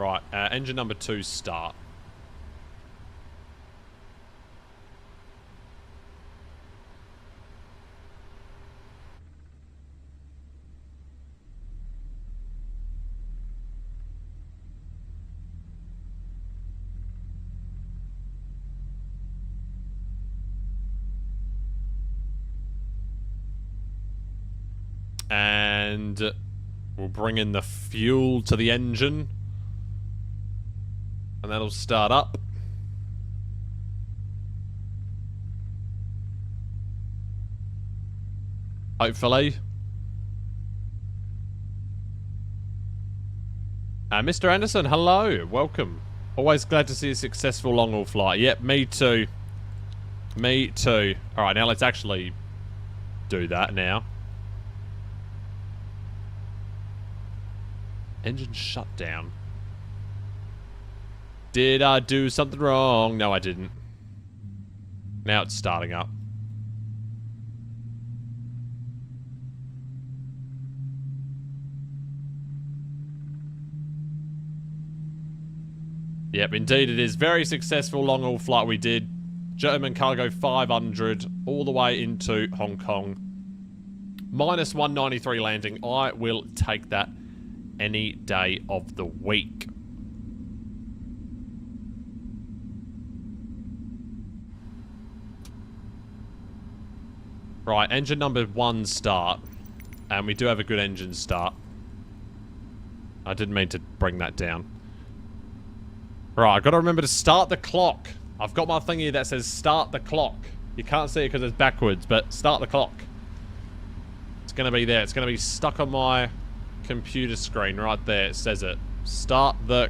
Right, engine number 2 start. And we'll bring in the fuel to the engine. And that'll start up. Hopefully. Mr. Anderson, hello. Welcome. Always glad to see a successful long-haul flight. Yep, me too. Me too. Alright, now let's actually do that now. Engine shut down. Did I do something wrong? No, I didn't. Now it's starting up. Yep, indeed it is. Very successful long-haul flight we did. German Cargo 500 all the way into Hong Kong. Minus 193 landing. I will take that any day of the week. Right, engine number 1 start. And we do have a good engine start. I didn't mean to bring that down. Right, I've got to remember to start the clock. I've got my thingy that says start the clock. You can't see it because it's backwards, but start the clock. It's going to be there. It's going to be stuck on my computer screen right there. It says it. Start the...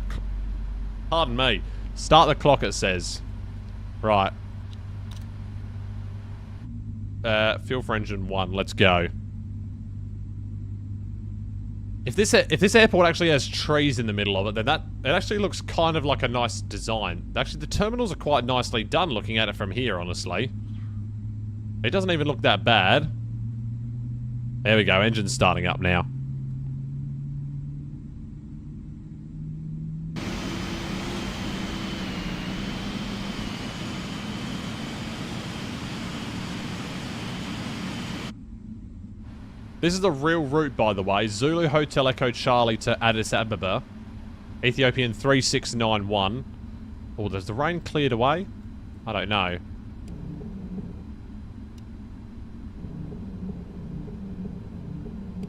Pardon me. Start the clock, it says. Right. Fuel for engine 1. Let's go. If this airport actually has trees in the middle of it, then it actually looks kind of like a nice design. Actually, the terminals are quite nicely done looking at it from here, honestly. It doesn't even look that bad. There we go. Engine's starting up now. This is the real route, by the way. Zulu Hotel Echo Charlie to Addis Ababa. Ethiopian 3691. Oh, does the rain cleared away? I don't know.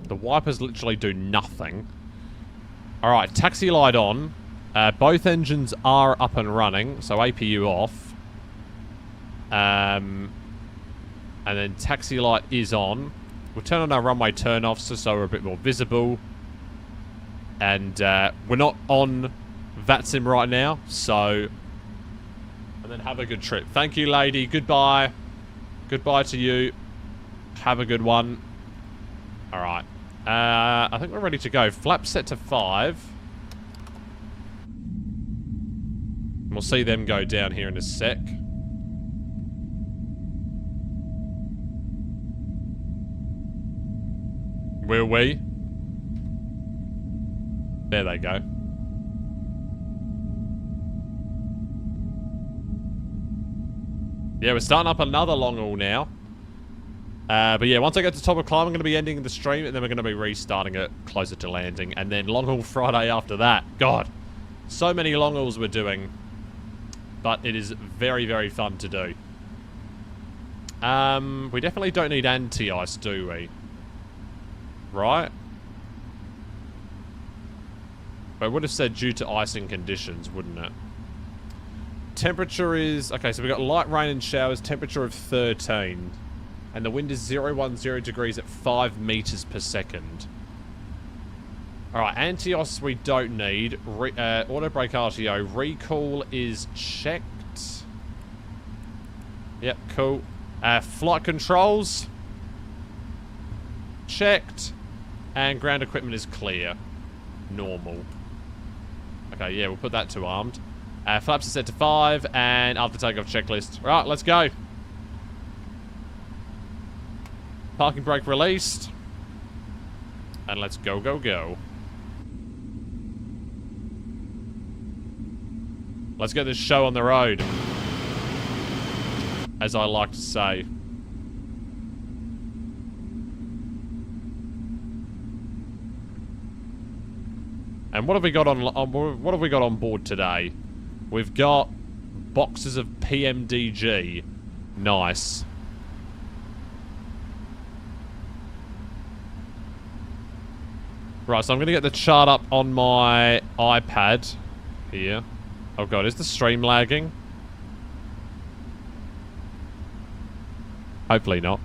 The wipers literally do nothing. Alright, taxi light on. Both engines are up and running, so APU off. And then taxi light is on. We'll turn on our runway turn-offs so we're a bit more visible. And we're not on VATSIM right now, so... And then have a good trip. Thank you, lady. Goodbye. Goodbye to you. Have a good one. Alright. I think we're ready to go. Flap set to 5. And we'll see them go down here in a sec. Will we? There they go. Yeah, we're starting up another long haul now. But yeah, once I get to the top of climb, I'm going to be ending the stream, and then we're going to be restarting it closer to landing. And then long haul Friday after that. God, so many long hauls we're doing. But it is very, very fun to do. We definitely don't need anti-ice, do we? Right? But it would have said due to icing conditions, wouldn't it? Temperature is... Okay, so we've got light rain and showers, temperature of 13. And the wind is 010 degrees at 5 meters per second. Alright, anti-ice we don't need. Auto brake RTO. Recall is checked. Yep, cool. Flight controls. Checked. And ground equipment is clear. Normal. Okay, yeah, we'll put that to armed. Flaps are set to 5, and after takeoff checklist. Right, let's go. Parking brake released. And let's go, go, go. Let's get this show on the road. As I like to say. And what have we got on board today? We've got boxes of PMDG. Nice. Right, so I'm going to get the chart up on my iPad here. Oh god, is the stream lagging? Hopefully not.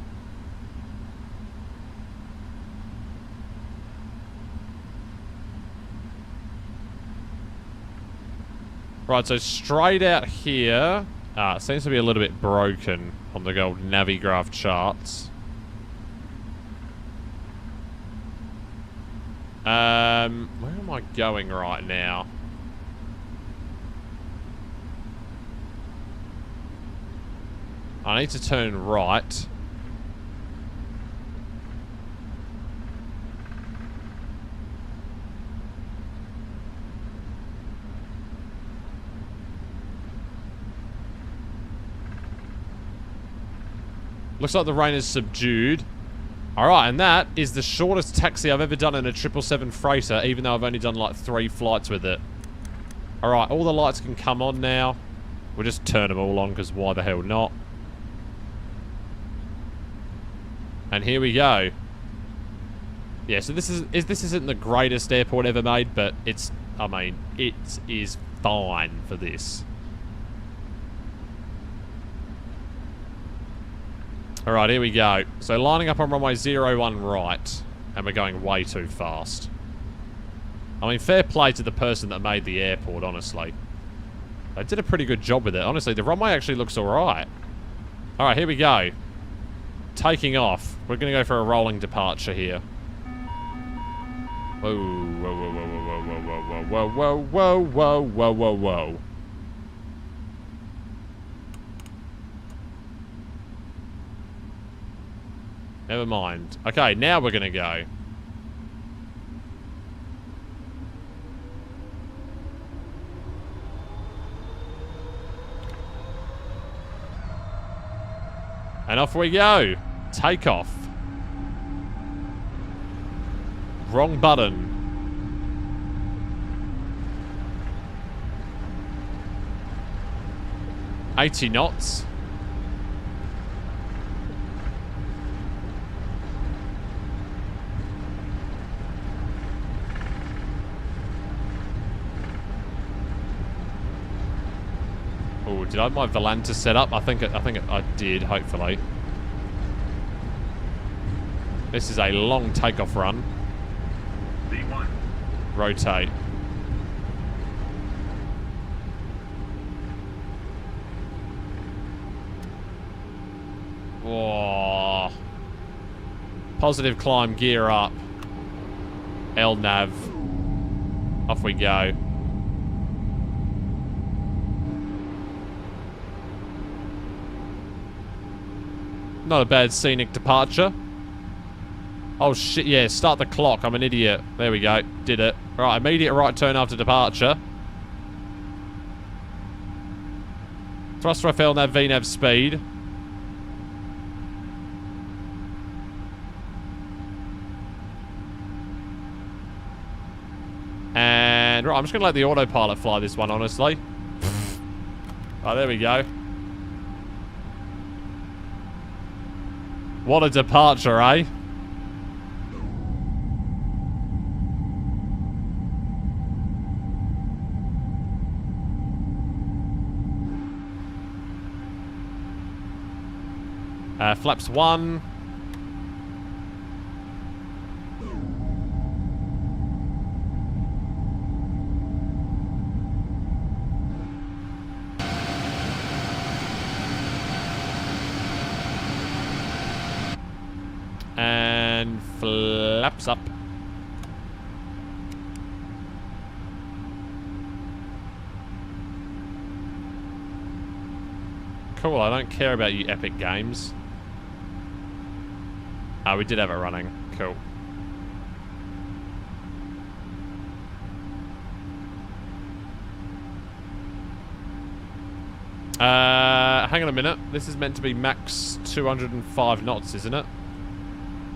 Right, so straight out here, it seems to be a little bit broken on the old Navigraph charts. Where am I going right now? I need to turn right. Looks like the rain is subdued. Alright, and that is the shortest taxi I've ever done in a 777 freighter, even though I've only done like 3 flights with it. Alright, all the lights can come on now. We'll just turn them all on, because why the hell not? And here we go. Yeah, so this isn't the greatest airport ever made, but it is fine for this. Alright, here we go. So lining up on runway 01 right, and we're going way too fast. I mean, fair play to the person that made the airport, honestly. They did a pretty good job with it. Honestly, the runway actually looks alright. Alright, here we go. Taking off. We're going to go for a rolling departure here. Whoa, whoa, whoa, whoa, whoa, whoa, whoa, whoa, whoa, whoa, whoa, whoa, whoa. Never mind. Okay, now we're going to go. And off we go. Take off. Wrong button. $80 knots. Oh, did I have my Volanta set up? I think I did, hopefully. This is a long takeoff run. V1. Rotate. Whoa. Positive climb, gear up. LNAV. Off we go. Not a bad scenic departure. Oh shit, yeah, start the clock. I'm an idiot. There we go. Did it. Right, immediate right turn after departure. Thrust right LNAV, VNAV speed. And right, I'm just gonna let the autopilot fly this one, honestly. Oh, there we go. What a departure, eh? Flaps 1. And flaps up. Cool, I don't care about you Epic Games. Ah, we did have it running. Cool. Hang on a minute. This is meant to be max 205 knots, isn't it?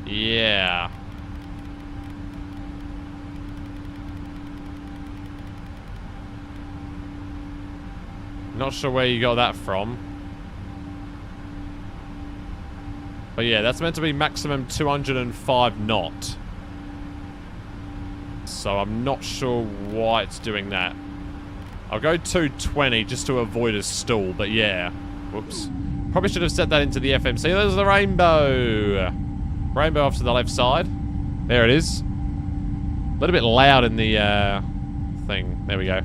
Yeah. Not sure where you got that from. But yeah, that's meant to be maximum 205 knot. So I'm not sure why it's doing that. I'll go 220 just to avoid a stall, but yeah. Whoops. Probably should have set that into the FMC. There's the rainbow. Rainbow off to the left side. There it is. A little bit loud in the thing. There we go.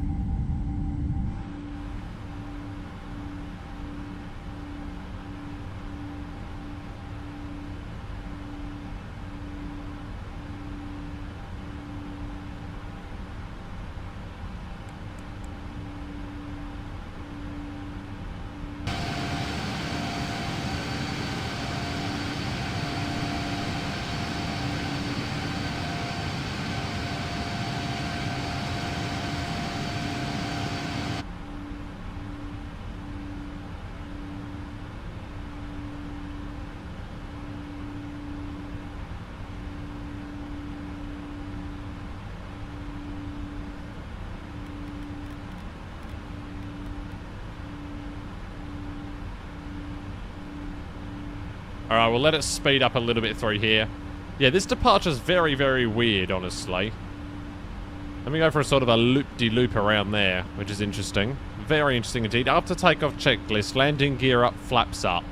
Alright, we'll let it speed up a little bit through here. Yeah, this departure's very, very weird, honestly. Let me go for a sort of a loop-de-loop around there, which is interesting. Very interesting indeed. After takeoff checklist, landing gear up, flaps up.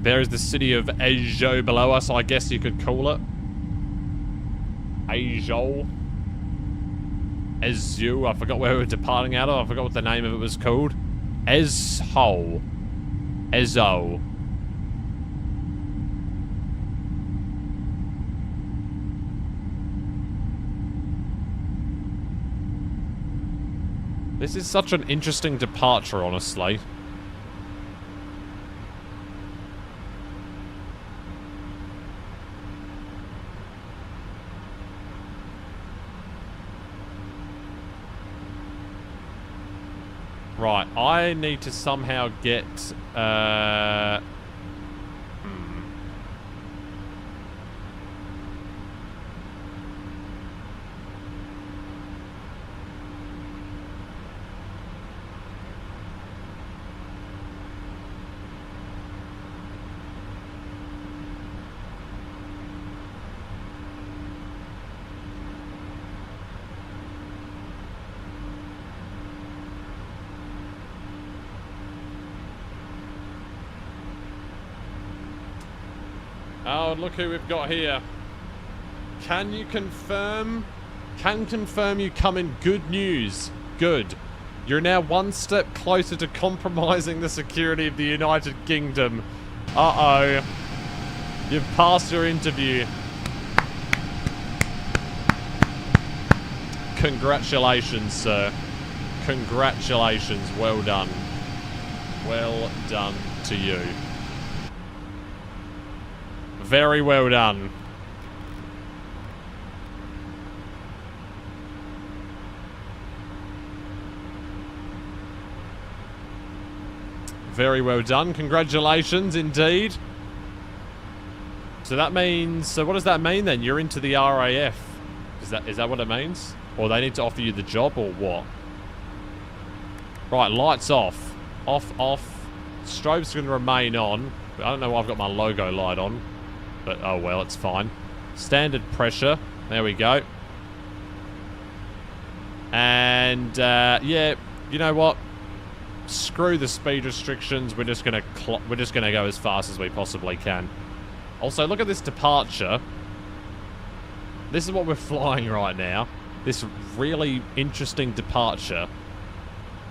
There is the city of Ajo below us, I guess you could call it. Ajo. Ezu. I forgot where we were departing out of. I forgot what the name of it was called. Ezho. Ezo. This is such an interesting departure, honestly. Right, I need to somehow get, oh, look who we've got here. Can you confirm? Can confirm you come in good news. Good. You're now one step closer to compromising the security of the United Kingdom. Uh-oh. You've passed your interview. Congratulations, sir. Congratulations. Well done. Well done to you. Very well done. Very well done. Congratulations indeed. So that means, so what does that mean then? You're into the RAF. Is that what it means? Or they need to offer you the job or what? Right, lights off. Off. Strobes can remain on. I don't know why I've got my logo light on. But, oh well, it's fine. Standard pressure. There we go. And, yeah, you know what? Screw the speed restrictions. We're just gonna go as fast as we possibly can. Also, look at this departure. This is what we're flying right now. This really interesting departure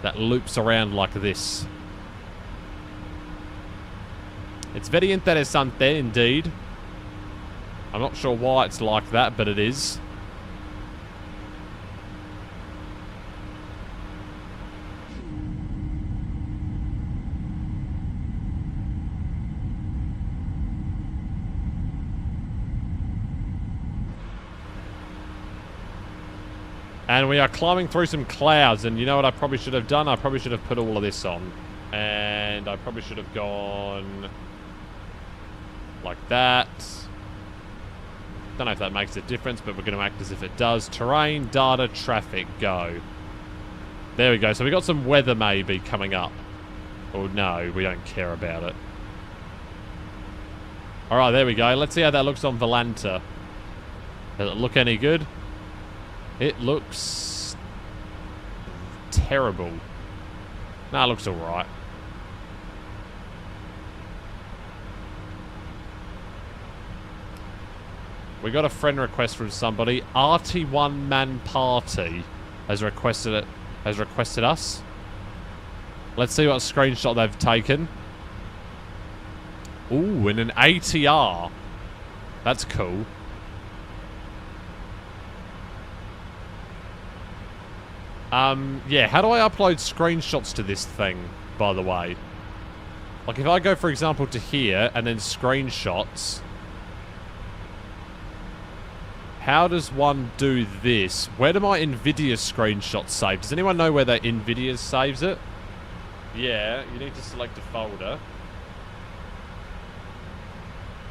that loops around like this. It's very interessante indeed. I'm not sure why it's like that, but it is. And we are climbing through some clouds, and you know what I probably should have done? I probably should have put all of this on. And I probably should have gone like that. Don't know if that makes a difference, but we're going to act as if it does. Terrain, data, traffic, go. There we go. So we got some weather maybe coming up. Oh no, we don't care about it. Alright, there we go. Let's see how that looks on Volanta. Does it look any good? It looks terrible. Nah, it looks alright. We got a friend request from somebody. RT1 Man Party has requested us. Let's see what screenshot they've taken. Ooh, in an ATR. That's cool. Yeah, how do I upload screenshots to this thing, by the way? Like, if I go, for example, to here, and then screenshots... How does one do this? Where do my NVIDIA screenshots save? Does anyone know where that NVIDIA saves it? Yeah, you need to select a folder.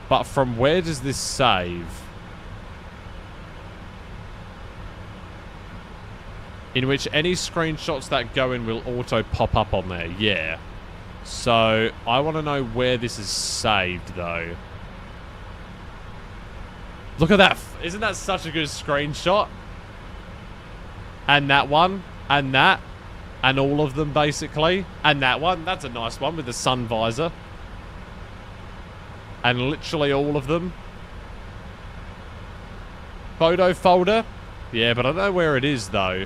But from where does this save? In which any screenshots that go in will auto pop up on there. Yeah. So, I want to know where this is saved, though. Look at that. Isn't that such a good screenshot? And that one. And that. And all of them, basically. And that one. That's a nice one with the sun visor. And literally all of them. Photo folder. Yeah, but I don't know where it is, though.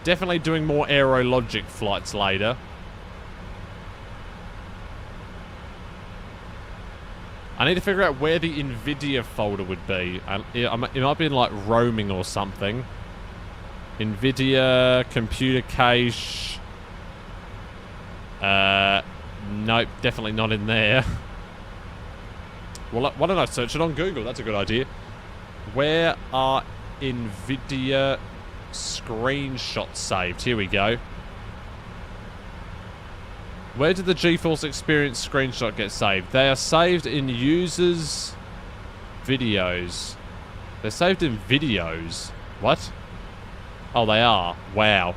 Definitely doing more AeroLogic flights later. I need to figure out where the NVIDIA folder would be. It might be in, like, roaming or something. NVIDIA, computer cache. Nope, definitely not in there. Well, why don't I search it on Google? That's a good idea. Where are NVIDIA screenshots saved? Here we go. Where did the GeForce Experience screenshot get saved? They are saved in users' videos. They're saved in videos. What? Oh, they are. Wow.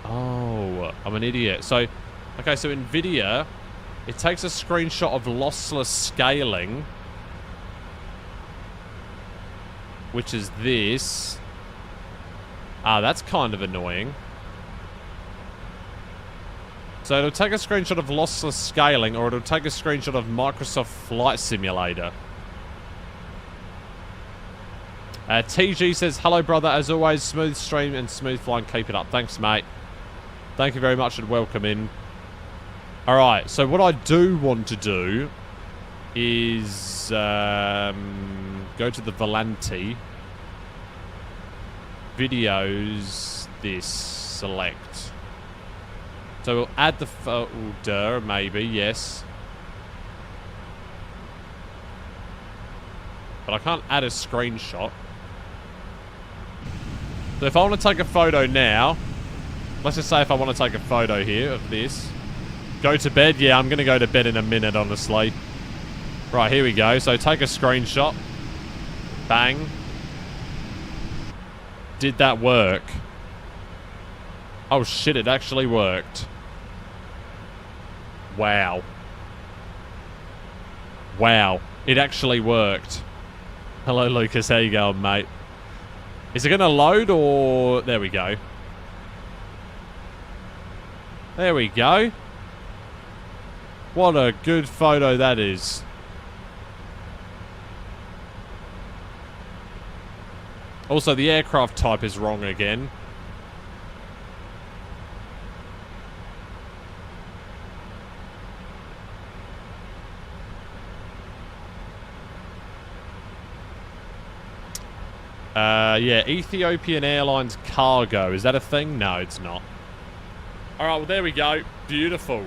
Oh, I'm an idiot. So, okay, so NVIDIA, it takes a screenshot of lossless scaling, which is this. Ah, that's kind of annoying. So it'll take a screenshot of lossless scaling, or it'll take a screenshot of Microsoft Flight Simulator. TG says, hello brother, as always, smooth stream and smooth flying, keep it up. Thanks mate. Thank you very much and welcome in. Alright, so what I do want to do is go to the Volante. Videos, this, select. So we'll add the folder, maybe, yes. But I can't add a screenshot. So if I want to take a photo now, let's just say if I want to take a photo here of this. Go to bed? Yeah, I'm going to go to bed in a minute, honestly. Right, here we go. So take a screenshot. Bang. Did that work? Oh shit, it actually worked. Wow. Wow. It actually worked. Hello Lucas, how you going, mate? Is it gonna load or... There we go. There we go. What a good photo that is. Also, the aircraft type is wrong again. Yeah, Ethiopian Airlines cargo. Is that a thing? No, it's not. Alright, well, there we go. Beautiful.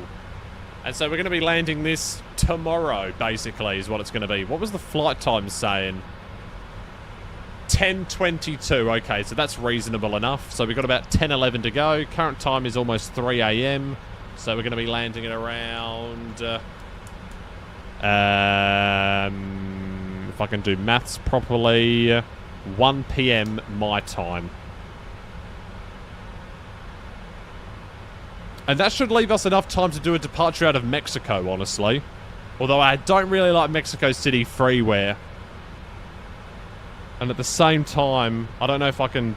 And so we're going to be landing this tomorrow, basically, is what it's going to be. What was the flight time saying? 10:22. Okay, so that's reasonable enough. So we've got about 10:11 to go. Current time is almost 3 a.m. So we're going to be landing at around... if I can do maths properly, 1 p.m. my time. And that should leave us enough time to do a departure out of Mexico, honestly. Although I don't really like Mexico City freeware. And at the same time, I don't know if I can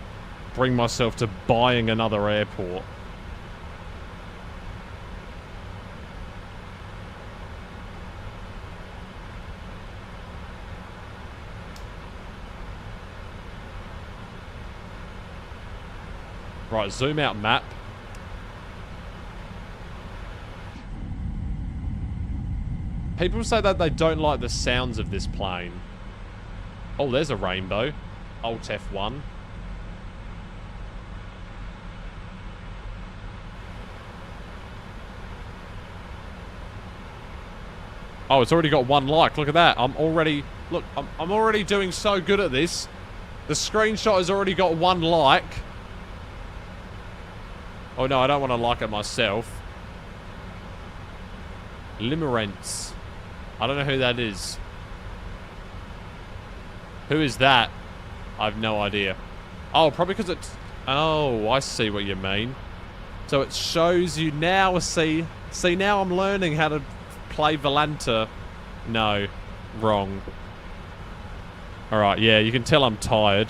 bring myself to buying another airport. Right, zoom out map. People say that they don't like the sounds of this plane. Oh, there's a rainbow. Alt F1. Oh, it's already got 1 like. Look at that. I'm already doing so good at this. The screenshot has already got 1 like. Oh no, I don't want to like it myself. Limerence. I don't know who that is. Who is that? I have no idea. Oh, probably because it's... Oh, I see what you mean. So it shows you now, see, now I'm learning how to play Volanta. No, wrong. Alright, yeah, you can tell I'm tired.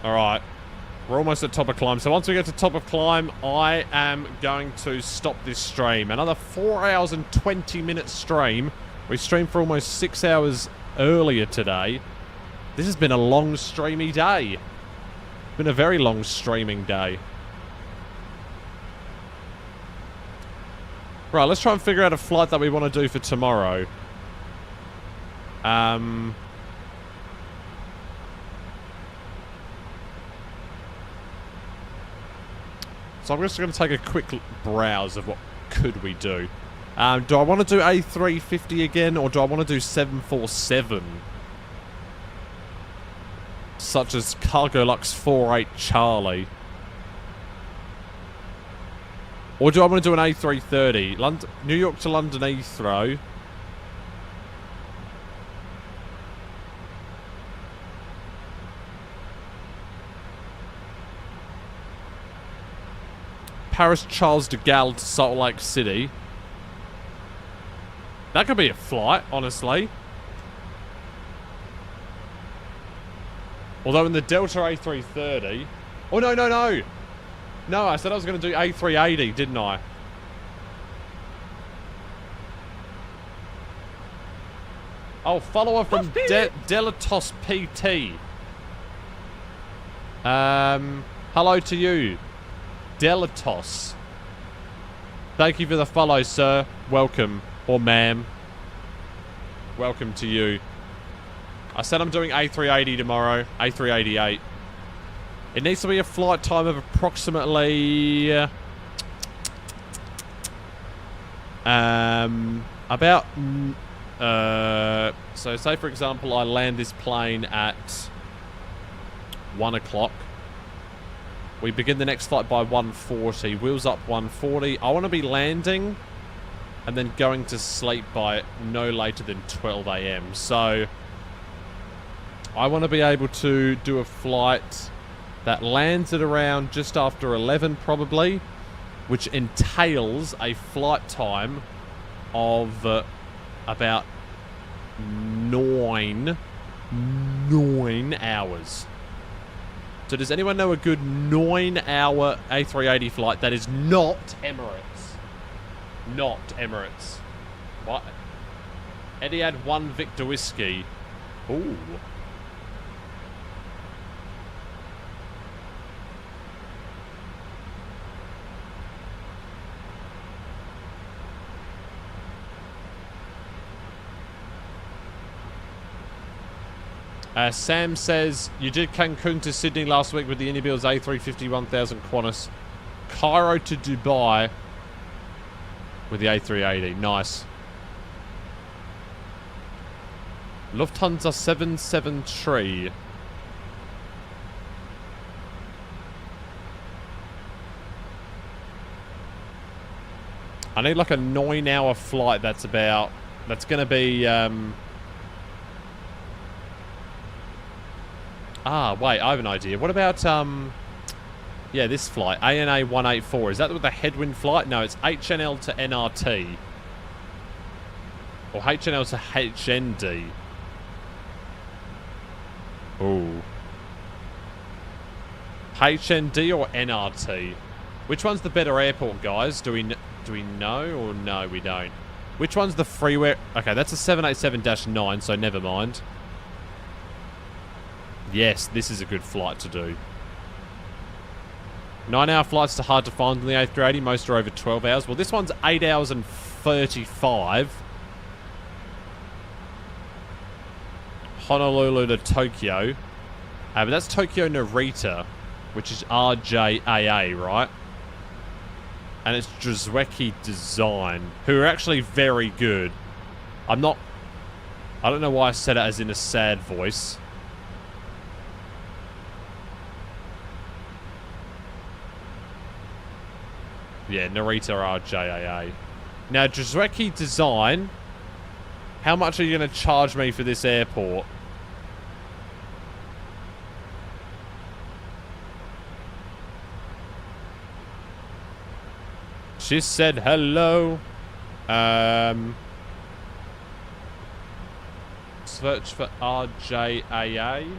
Alright, we're almost at top of climb. So once we get to top of climb, I am going to stop this stream. Another 4 hours and 20 minute stream. We streamed for almost 6 hours earlier today. This has been a long streamy day. It's been a very long streaming day. Right, let's try and figure out a flight that we want to do for tomorrow. So I'm just going to take a quick browse of what could we do. Do I want to do A350 again, or do I want to do 747? Such as Cargo Lux 48 Charlie. Or do I want to do an A330? New York to London Heathrow. Paris Charles de Gaulle to Salt Lake City. That could be a flight, honestly. Although in the Delta A330... Oh, no, no, no! No, I said I was going to do A380, didn't I? Oh, follower from Delatos PT. Hello to you. Delatos. Thank you for the follow, sir. Welcome. Or ma'am. Welcome to you. I said I'm doing A380 tomorrow. A388. It needs to be a flight time of approximately... about... so say for example I land this plane at 1 o'clock. We begin the next flight by 1:40. Wheels up 1:40. I want to be landing and then going to sleep by no later than 12 a.m. So I want to be able to do a flight that lands at around just after 11 probably, which entails a flight time of about 9 hours. So does anyone know a good 9-hour A380 flight that is not Emirates? Not Emirates. What? Etihad 1 Victor Whiskey. Ooh. Sam says, you did Cancun to Sydney last week with the Indibills A350 1000 Qantas. Cairo to Dubai with the A380. Nice. Lufthansa 773. I need like a 9-hour flight that's going to be, wait, I have an idea. What about, yeah, this flight, ANA 184. Is that with the headwind flight? No, it's HNL to NRT. Or HNL to HND. Ooh. HND or NRT? Which one's the better airport, guys? Do we know or no, we don't? Which one's the freeway? Okay, that's a 787-9, so never mind. Yes, this is a good flight to do. 9-hour flights are hard to find on the A380. Most are over 12 hours. Well, this one's 8 hours and 35. Honolulu to Tokyo. But that's Tokyo Narita, which is RJAA, right? And it's Drzwecki Design, who are actually very good. I don't know why I said it as in a sad voice. Yeah, Narita RJAA. Now, Drzwecki Design, how much are you going to charge me for this airport? She said hello. Search for RJAA.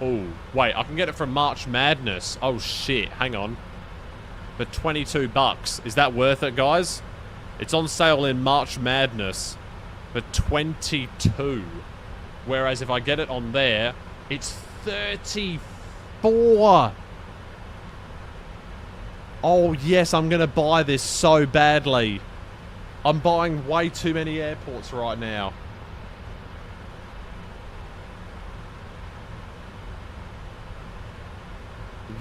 Oh, wait, I can get it from March Madness. Oh, shit, hang on. For 22 bucks. Is that worth it, guys? It's on sale in March Madness for 22. Whereas if I get it on there, it's 34. Oh, yes, I'm going to buy this so badly. I'm buying way too many airports right now.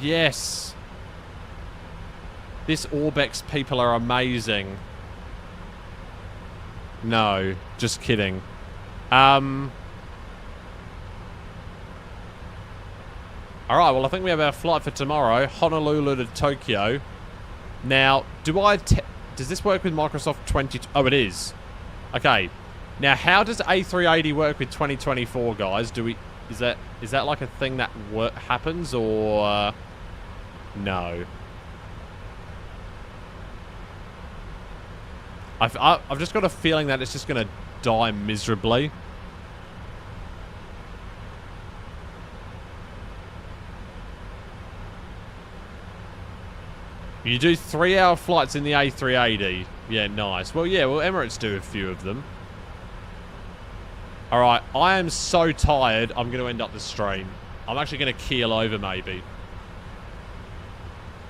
Yes. This Orbex people are amazing. No, just kidding. Alright, well, I think we have our flight for tomorrow. Honolulu to Tokyo. Now, does this work with Microsoft 20... Oh, it is. Okay. Now, how does A380 work with 2024, guys? Is that like a thing that happens, or... no. I've just got a feeling that it's just going to die miserably. You do 3-hour flights in the A380. Yeah, nice. Well, yeah, well, Emirates do a few of them. Alright, I am so tired, I'm going to end up the stream. I'm actually going to keel over, maybe.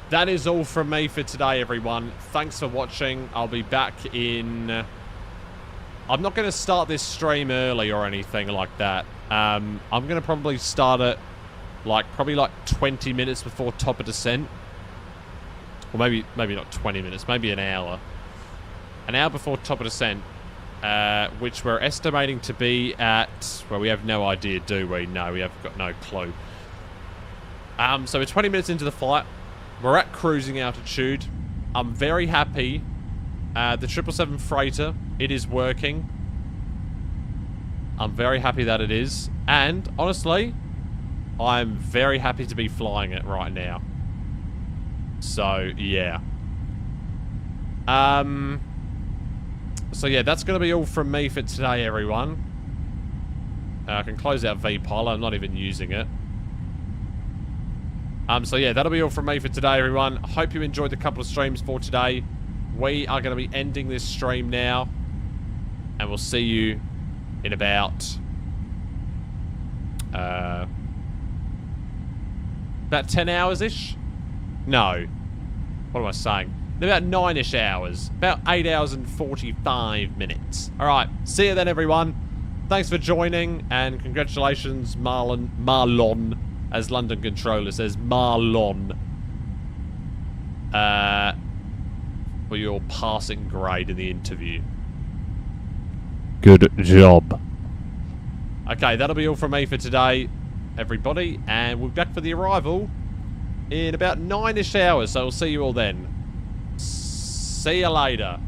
That is all from me for today, everyone. Thanks for watching. I'll be back in... I'm not going to start this stream early or anything like that. I'm going to probably start it probably 20 minutes before top of descent. Or maybe not 20 minutes, maybe an hour. An hour before top of descent, which we're estimating to be at... Well, we have no idea, do we? No, we have got no clue. So we're 20 minutes into the flight. We're at cruising altitude. I'm very happy. The 777 freighter, it is working. I'm very happy that it is. And, honestly, I'm very happy to be flying it right now. So, yeah. So, yeah, that's going to be all from me for today, everyone. I can close out VPilot. I'm not even using it. So, yeah, that'll be all from me for today, everyone. Hope you enjoyed the couple of streams for today. We are going to be ending this stream now. And we'll see you in about 10 hours-ish? No. What am I saying? In about 9-ish hours. About 8 hours and 45 minutes. Alright, see you then, everyone. thanks for joining, and congratulations, Marlon, as London Controller says, Marlon, for your passing grade in the interview. Good job. Okay, that'll be all from me for today, everybody, and we'll be back for the arrival in about 9-ish hours, so we'll see you all then. See you later.